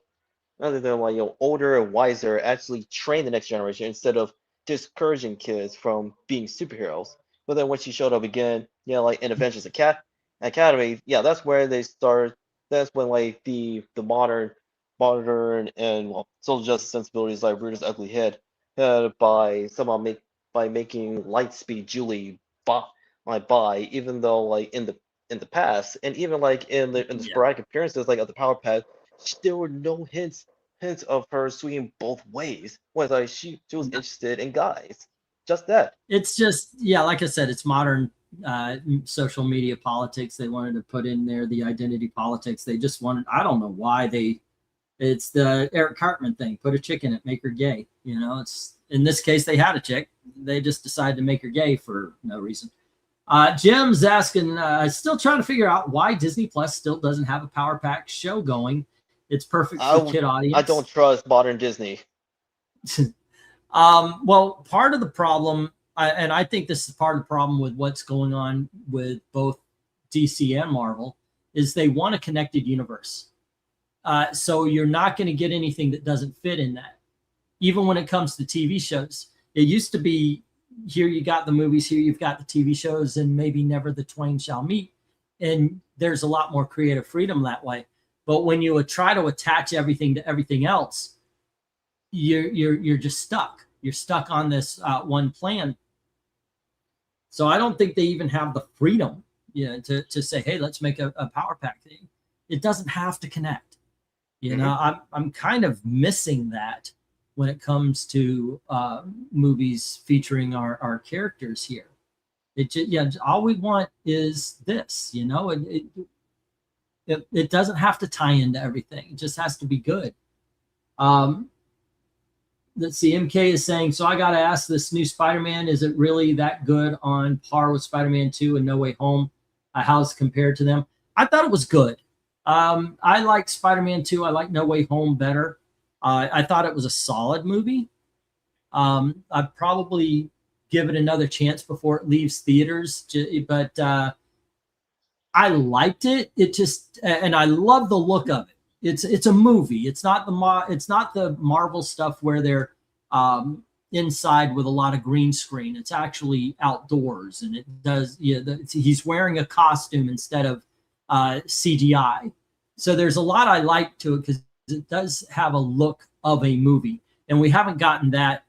rather than like older and wiser actually train the next generation instead of discouraging kids from being superheroes. But then when she showed up again, like in Avengers Academy, that's where they start. That's when like the modern and social justice sensibilities like Brutus Ugly Head by somehow by making Lightspeed Julie buy, even though like in the past, and even like in the Yeah. sporadic appearances like of the Power Pad, there were no hints of her swinging both ways. Was like she was interested in guys, just that. It's just, yeah, like I said, it's modern social media politics. They wanted to put in there the identity politics. They just wanted, I don't know why it's the Eric Cartman thing. Put a chick in it, make her gay. You know, it's in this case they had a chick. They just decided to make her gay for no reason. Jim's asking, still trying to figure out why Disney Plus still doesn't have a Power Pack show going. It's perfect for kid audience. I don't trust modern Disney. Well, part of the problem, and I think this is part of the problem with what's going on with both DC and Marvel, is they want a connected universe. So you're not going to get anything that doesn't fit in that. Even when it comes to TV shows, it used to be here you got the movies, here you've got the TV shows, and maybe never the twain shall meet. And there's a lot more creative freedom that way. But when you try to attach everything to everything else, you're just stuck. You're stuck on this one plan. So I don't think they even have the freedom, to say, hey, let's make a Power Pack thing. It doesn't have to connect. I'm kind of missing that when it comes to movies featuring our characters here. All we want is this, it doesn't have to tie into everything. It just has to be good. Let's see, MK is saying, so I got to ask, this new Spider-Man, is it really that good on par with Spider-Man 2 and No Way Home? How's it compared to them? I thought it was good. I like Spider-Man 2. I like No Way Home better. I thought it was a solid movie. I'd probably give it another chance before it leaves theaters, but I liked it. It just, and I love the look of it. It's a movie. It's not the Marvel stuff where they're inside with a lot of green screen. It's actually outdoors, and it does. He's wearing a costume instead of CGI. So there's a lot I like to it because it does have a look of a movie, and we haven't gotten that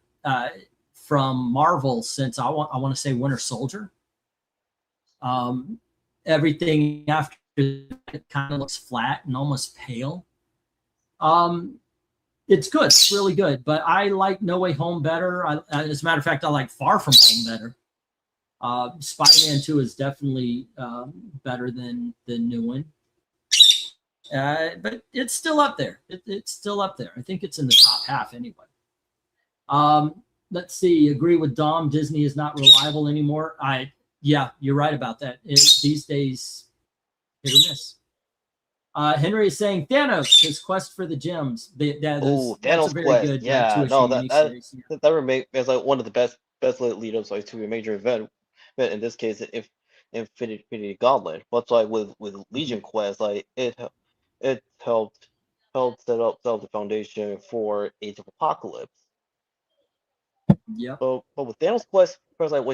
from Marvel since I want to say Winter Soldier. Everything after it kind of looks flat and almost pale. It's good. It's really good. But I like No Way Home better. As a matter of fact, I like Far From Home better. Spider-Man 2 is definitely better than the new one. But it's still up there. It's still up there. I think it's in the top half anyway. Let's see. Agree with Dom. Disney is not reliable anymore. Yeah, you're right about that. These days, hit or miss. Henry is saying Thanos, his quest for the gems. Thanos quest. Good, yeah, no, that remains as like one of the best lead ups like to a major event. But in this case, if Infinity Gauntlet, but like with Legion Quest, like it helped set up the foundation for Age of Apocalypse. Yeah. But with Thanos quest, first like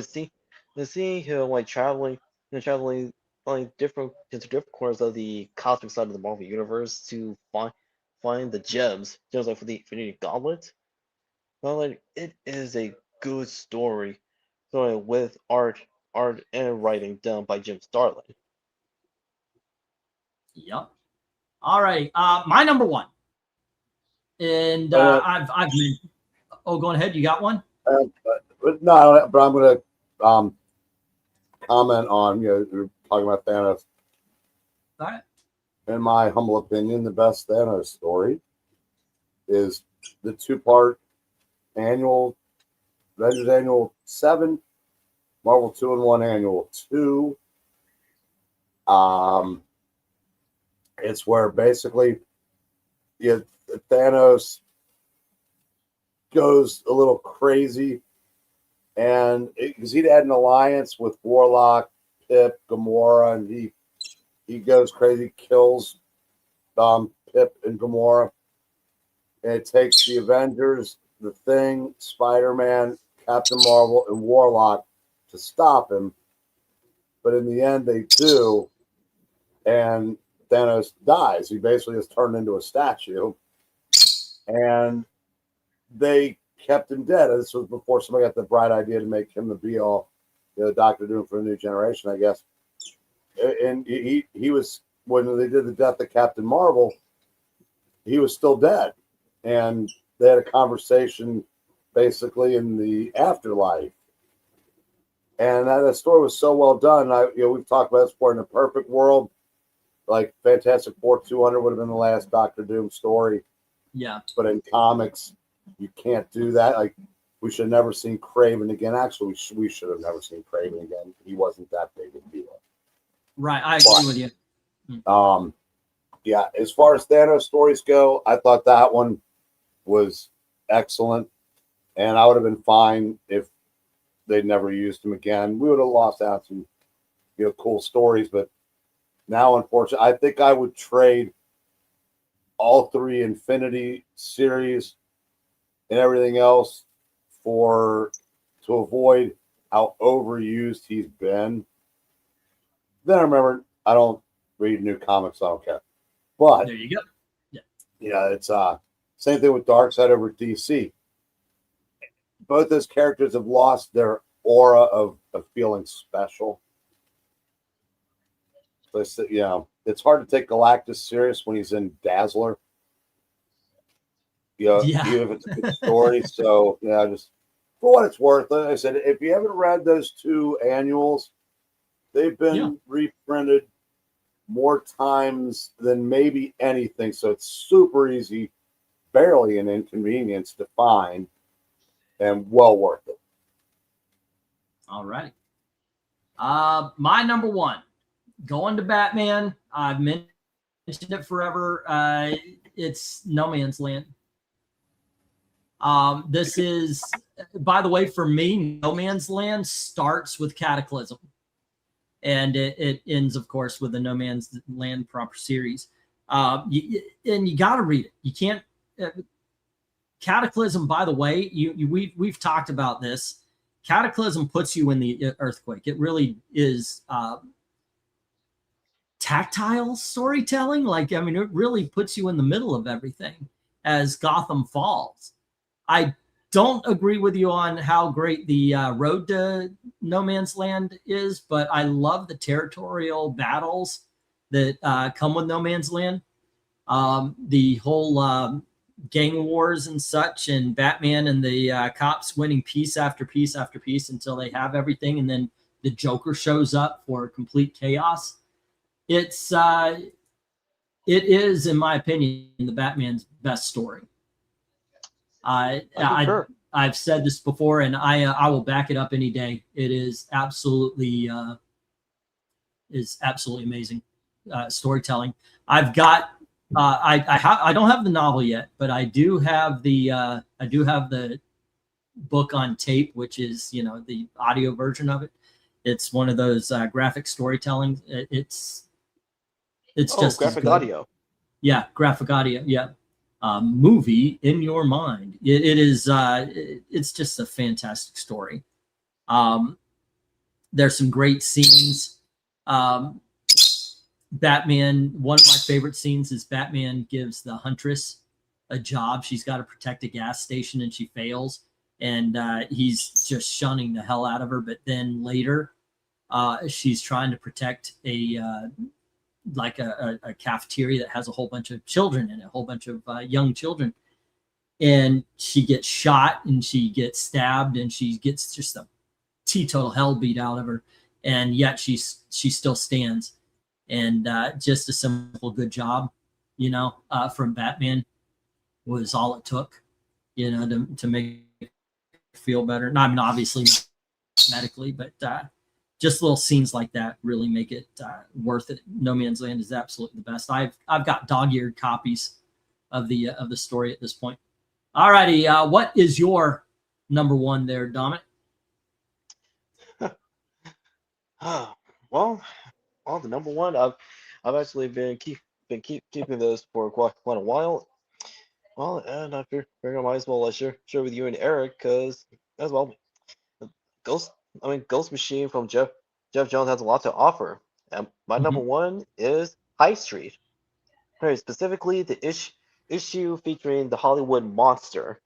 seeing him like traveling like different corners of the cosmic side of the Marvel universe to find the gems, just like for the Infinity Gauntlet. Well, like it is a good story, with art and writing done by Jim Starlin. Yep. All right. My number one, and I've been. Oh, go ahead. You got one? No, but I'm going to comment on, you're talking about Thanos. All right. In my humble opinion, the best Thanos story is the 2-part annual, Avengers Annual 7, Marvel 2-in-1 Annual 2. It's where basically Thanos goes a little crazy, and because he'd had an alliance with Warlock, Pip, Gamora, and he goes crazy, kills Pip and Gamora, and it takes the Avengers, the Thing, Spider-Man, Captain Marvel, and Warlock to stop him. But in the end, they do, and Thanos dies. He basically is turned into a statue, and they kept him dead. This was before somebody got the bright idea to make him the be all, Doctor Doom for the new generation, I guess. And he was, when they did the death of Captain Marvel, he was still dead, and they had a conversation basically in the afterlife. And that story was so well done. We've talked about this before. In a perfect world, like Fantastic Four 200 would have been the last Doctor Doom story. Yeah. But in comics, you can't do that. Like, we should have never seen Craven again. Actually, we should have never seen Craven again. He wasn't that big a deal. Right. I agree with you. Yeah, as far as Thanos stories go, I thought that one was excellent. And I would have been fine if they'd never used him again. We would have lost out some, cool stories. But now, unfortunately, I think I would trade all 3 Infinity series and everything else to avoid how overused he's been. Then I remember, I don't read new comics, so I don't care. But there you go. Yeah, it's same thing with Darkseid over at DC. Both those characters have lost their aura of feeling special. So it's hard to take Galactus serious when he's in Dazzler. Even if it's a good story. So just for what it's worth, like I said, if you haven't read those 2 annuals, they've been reprinted more times than maybe anything. So it's super easy, barely an inconvenience to find, and well worth it. All righty. My number 1, going to Batman. I've mentioned it forever. It's No Man's Land. This is, by the way, for me, No Man's Land starts with Cataclysm. And it ends, of course, with the No Man's Land proper series. And you got to read it. You can't. Cataclysm, by the way, we've talked about this. Cataclysm puts you in the earthquake. It really is tactile storytelling. It really puts you in the middle of everything as Gotham falls. I don't agree with you on how great the road to No Man's Land is, but I love the territorial battles that come with No Man's Land. The whole gang wars and such, and Batman and the cops winning piece after piece after piece until they have everything, and then the Joker shows up for complete chaos. It is, in my opinion, the Batman's best story. I've said this before, and I will back it up any day. It is absolutely amazing storytelling. I've got I don't have the novel yet, but I do have the book on tape, which is the audio version of it. It's one of those graphic storytelling. It's just graphic audio. Yeah, graphic audio. Yeah. Movie in your mind. It is it's just a fantastic story. There's some great scenes. Batman, one of my favorite scenes is Batman gives the Huntress a job. She's got to protect a gas station and she fails, and he's just shunning the hell out of her. But then later she's trying to protect a cafeteria that has a whole bunch of children in it, a whole bunch of young children. And she gets shot and she gets stabbed and she gets just a teetotal hell beat out of her. And yet she still stands. And just a simple good job, from Batman was all it took, to make it feel better. I mean, obviously not medically, but just little scenes like that really make it worth it. No Man's Land is absolutely the best. I've got dog-eared copies of the story at this point. All righty, what is your number 1 there, Dominic? Well, the number 1, I've actually been keeping this for quite a while. Well, and I figure I might as well share with you and Eric, because as well, Ghost Machine from Jeff Jones has a lot to offer. And my number 1 is High Street. Very specifically, the issue featuring the Hollywood Monster.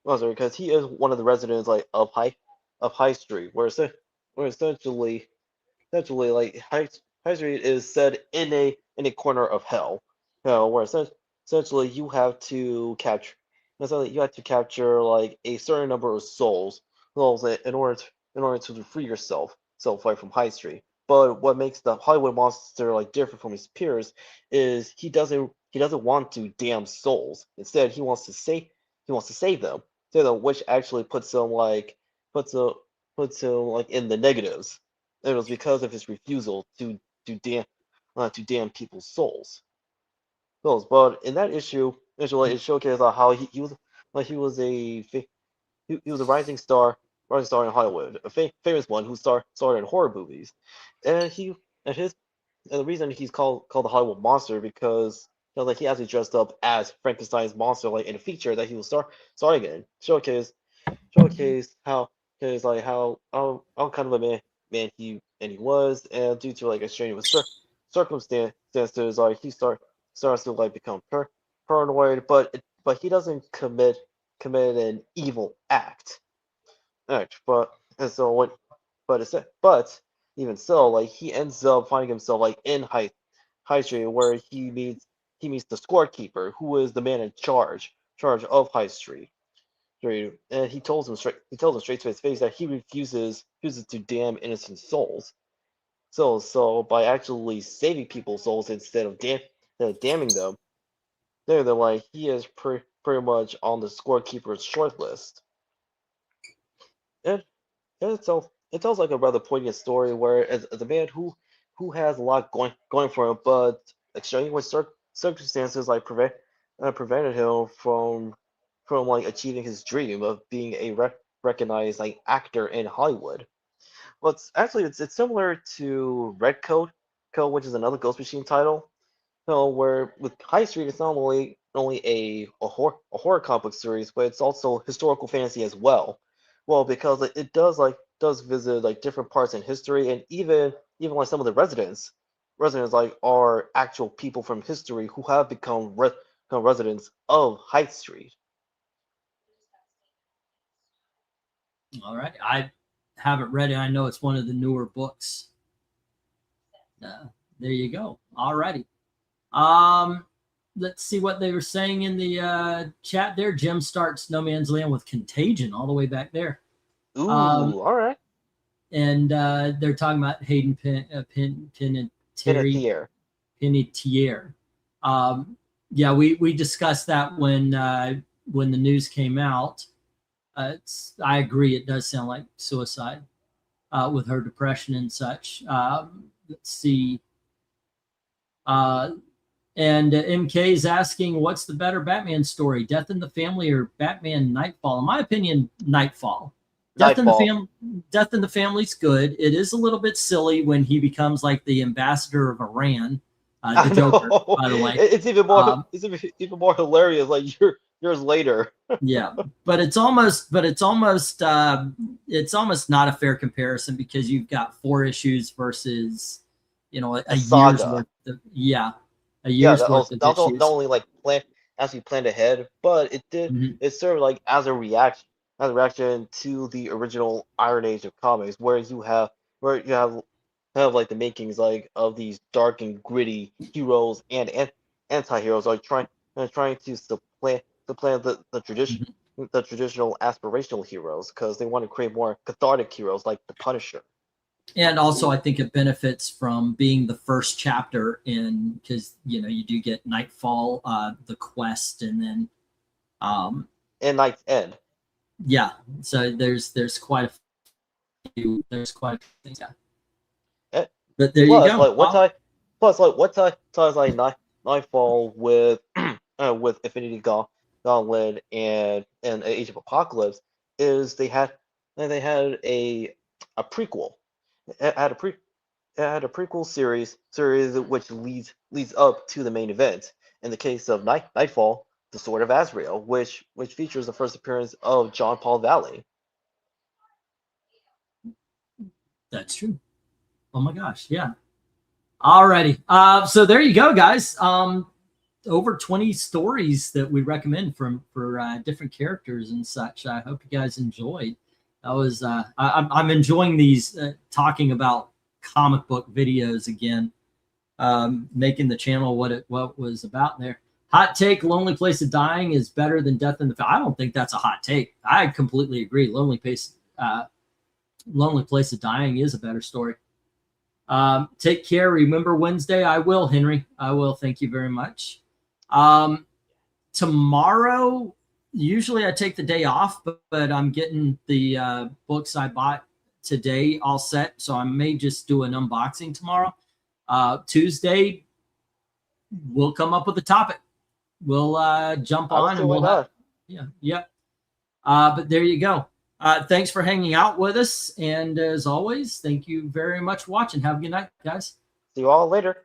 well, sorry, because he is one of the residents like of High Street, where essentially like High Street is set in a corner of hell, where essentially you have to capture like a certain number of souls in order to free yourself like from High Street. But what makes the Hollywood monster like different from his peers is he doesn't want to damn souls. Instead, he wants to save them, which actually puts him puts him like in the negatives. It was because of his refusal to damn to damn people's souls. But in that issue like, it showcased how he was like he was a rising star in Hollywood, a famous one who starred in horror movies, and he and his and the reason he's called the Hollywood monster because like he actually dressed up as Frankenstein's monster like in a feature that he was starring in, showcase how his like how kind of a man he was, and due to like extraneous circumstances, like he starts to like become paranoid, but he doesn't commit an evil act, but and so what but even so, like he ends up finding himself like in High Street, where he meets the scorekeeper, who is the man in charge of High Street. And he tells him straight to his face that he refuses to damn innocent souls. So by actually saving people's souls instead of damning them, they're like he is pretty much on the scorekeeper's short list. And it tells like a rather poignant story where as a man who has a lot going for him, but extraneous circumstances like prevented him from like achieving his dream of being a recognized like actor in Hollywood. Well, it's similar to Code, which is another Ghost Machine title. Where with High Street, it's not only a horror comic book series, but it's also historical fantasy as well. Well, because it does visit like different parts in history, and even like some of the residents like are actual people from history who have become residents of High Street. All right. I haven't read it. I know it's one of the newer books. There you go. All righty. Let's see what they were saying in the chat there. Jim starts No Man's Land with Contagion all the way back there. Ooh, all right. And they're talking about Hayden Panettiere. Yeah, we discussed that when the news came out. I agree. It does sound like suicide with her depression and such. Let's see. And MK is asking, what's the better Batman story, Death in the Family or Batman Nightfall? In my opinion, Nightfall. Death in the Family's good. It is a little bit silly when he becomes like the ambassador of Iran, the Joker, by the way. It's even more hilarious like years later. Yeah, but it's almost not a fair comparison because you've got 4 issues versus a year's worth of, a year's worth of issues. Not only like planned ahead, but it did it served like as a reaction to the original Iron Age of comics, where you have like the makings like of these dark and gritty heroes and anti-heroes like trying to supplant the traditional aspirational heroes, because they want to create more cathartic heroes like the Punisher. And also, I think it benefits from being the first chapter because you do get Nightfall, the Quest, and then and Night's End. Yeah, so there's quite a few things. Yeah, but there you go. What ties like Nightfall with with Infinity Gauntlet and Age of Apocalypse is they had a prequel. It had a prequel series which leads up to the main event. In the case of Nightfall, the Sword of Azrael, which features the first appearance of John Paul Valley. That's true. Oh my gosh, yeah. Alrighty. So there you go, guys. over 20 stories that we recommend for different characters and such. I hope you guys enjoyed. That was I'm enjoying these talking about comic book videos again, making the channel what was about there. Hot take: Lonely Place of Dying is better than Death in the. I don't think that's a hot take. I completely agree. Lonely Place of Dying is a better story. Take care. Remember Wednesday. I will, Henry. I will. Thank you very much. Tomorrow, usually I take the day off, but I'm getting the books I bought today all set, so I may just do an unboxing tomorrow. Tuesday, we'll come up with a topic. We'll jump on and we'll have, but there you go. Thanks for hanging out with us, and as always, thank you very much for watching. Have a good night, guys. See you all later.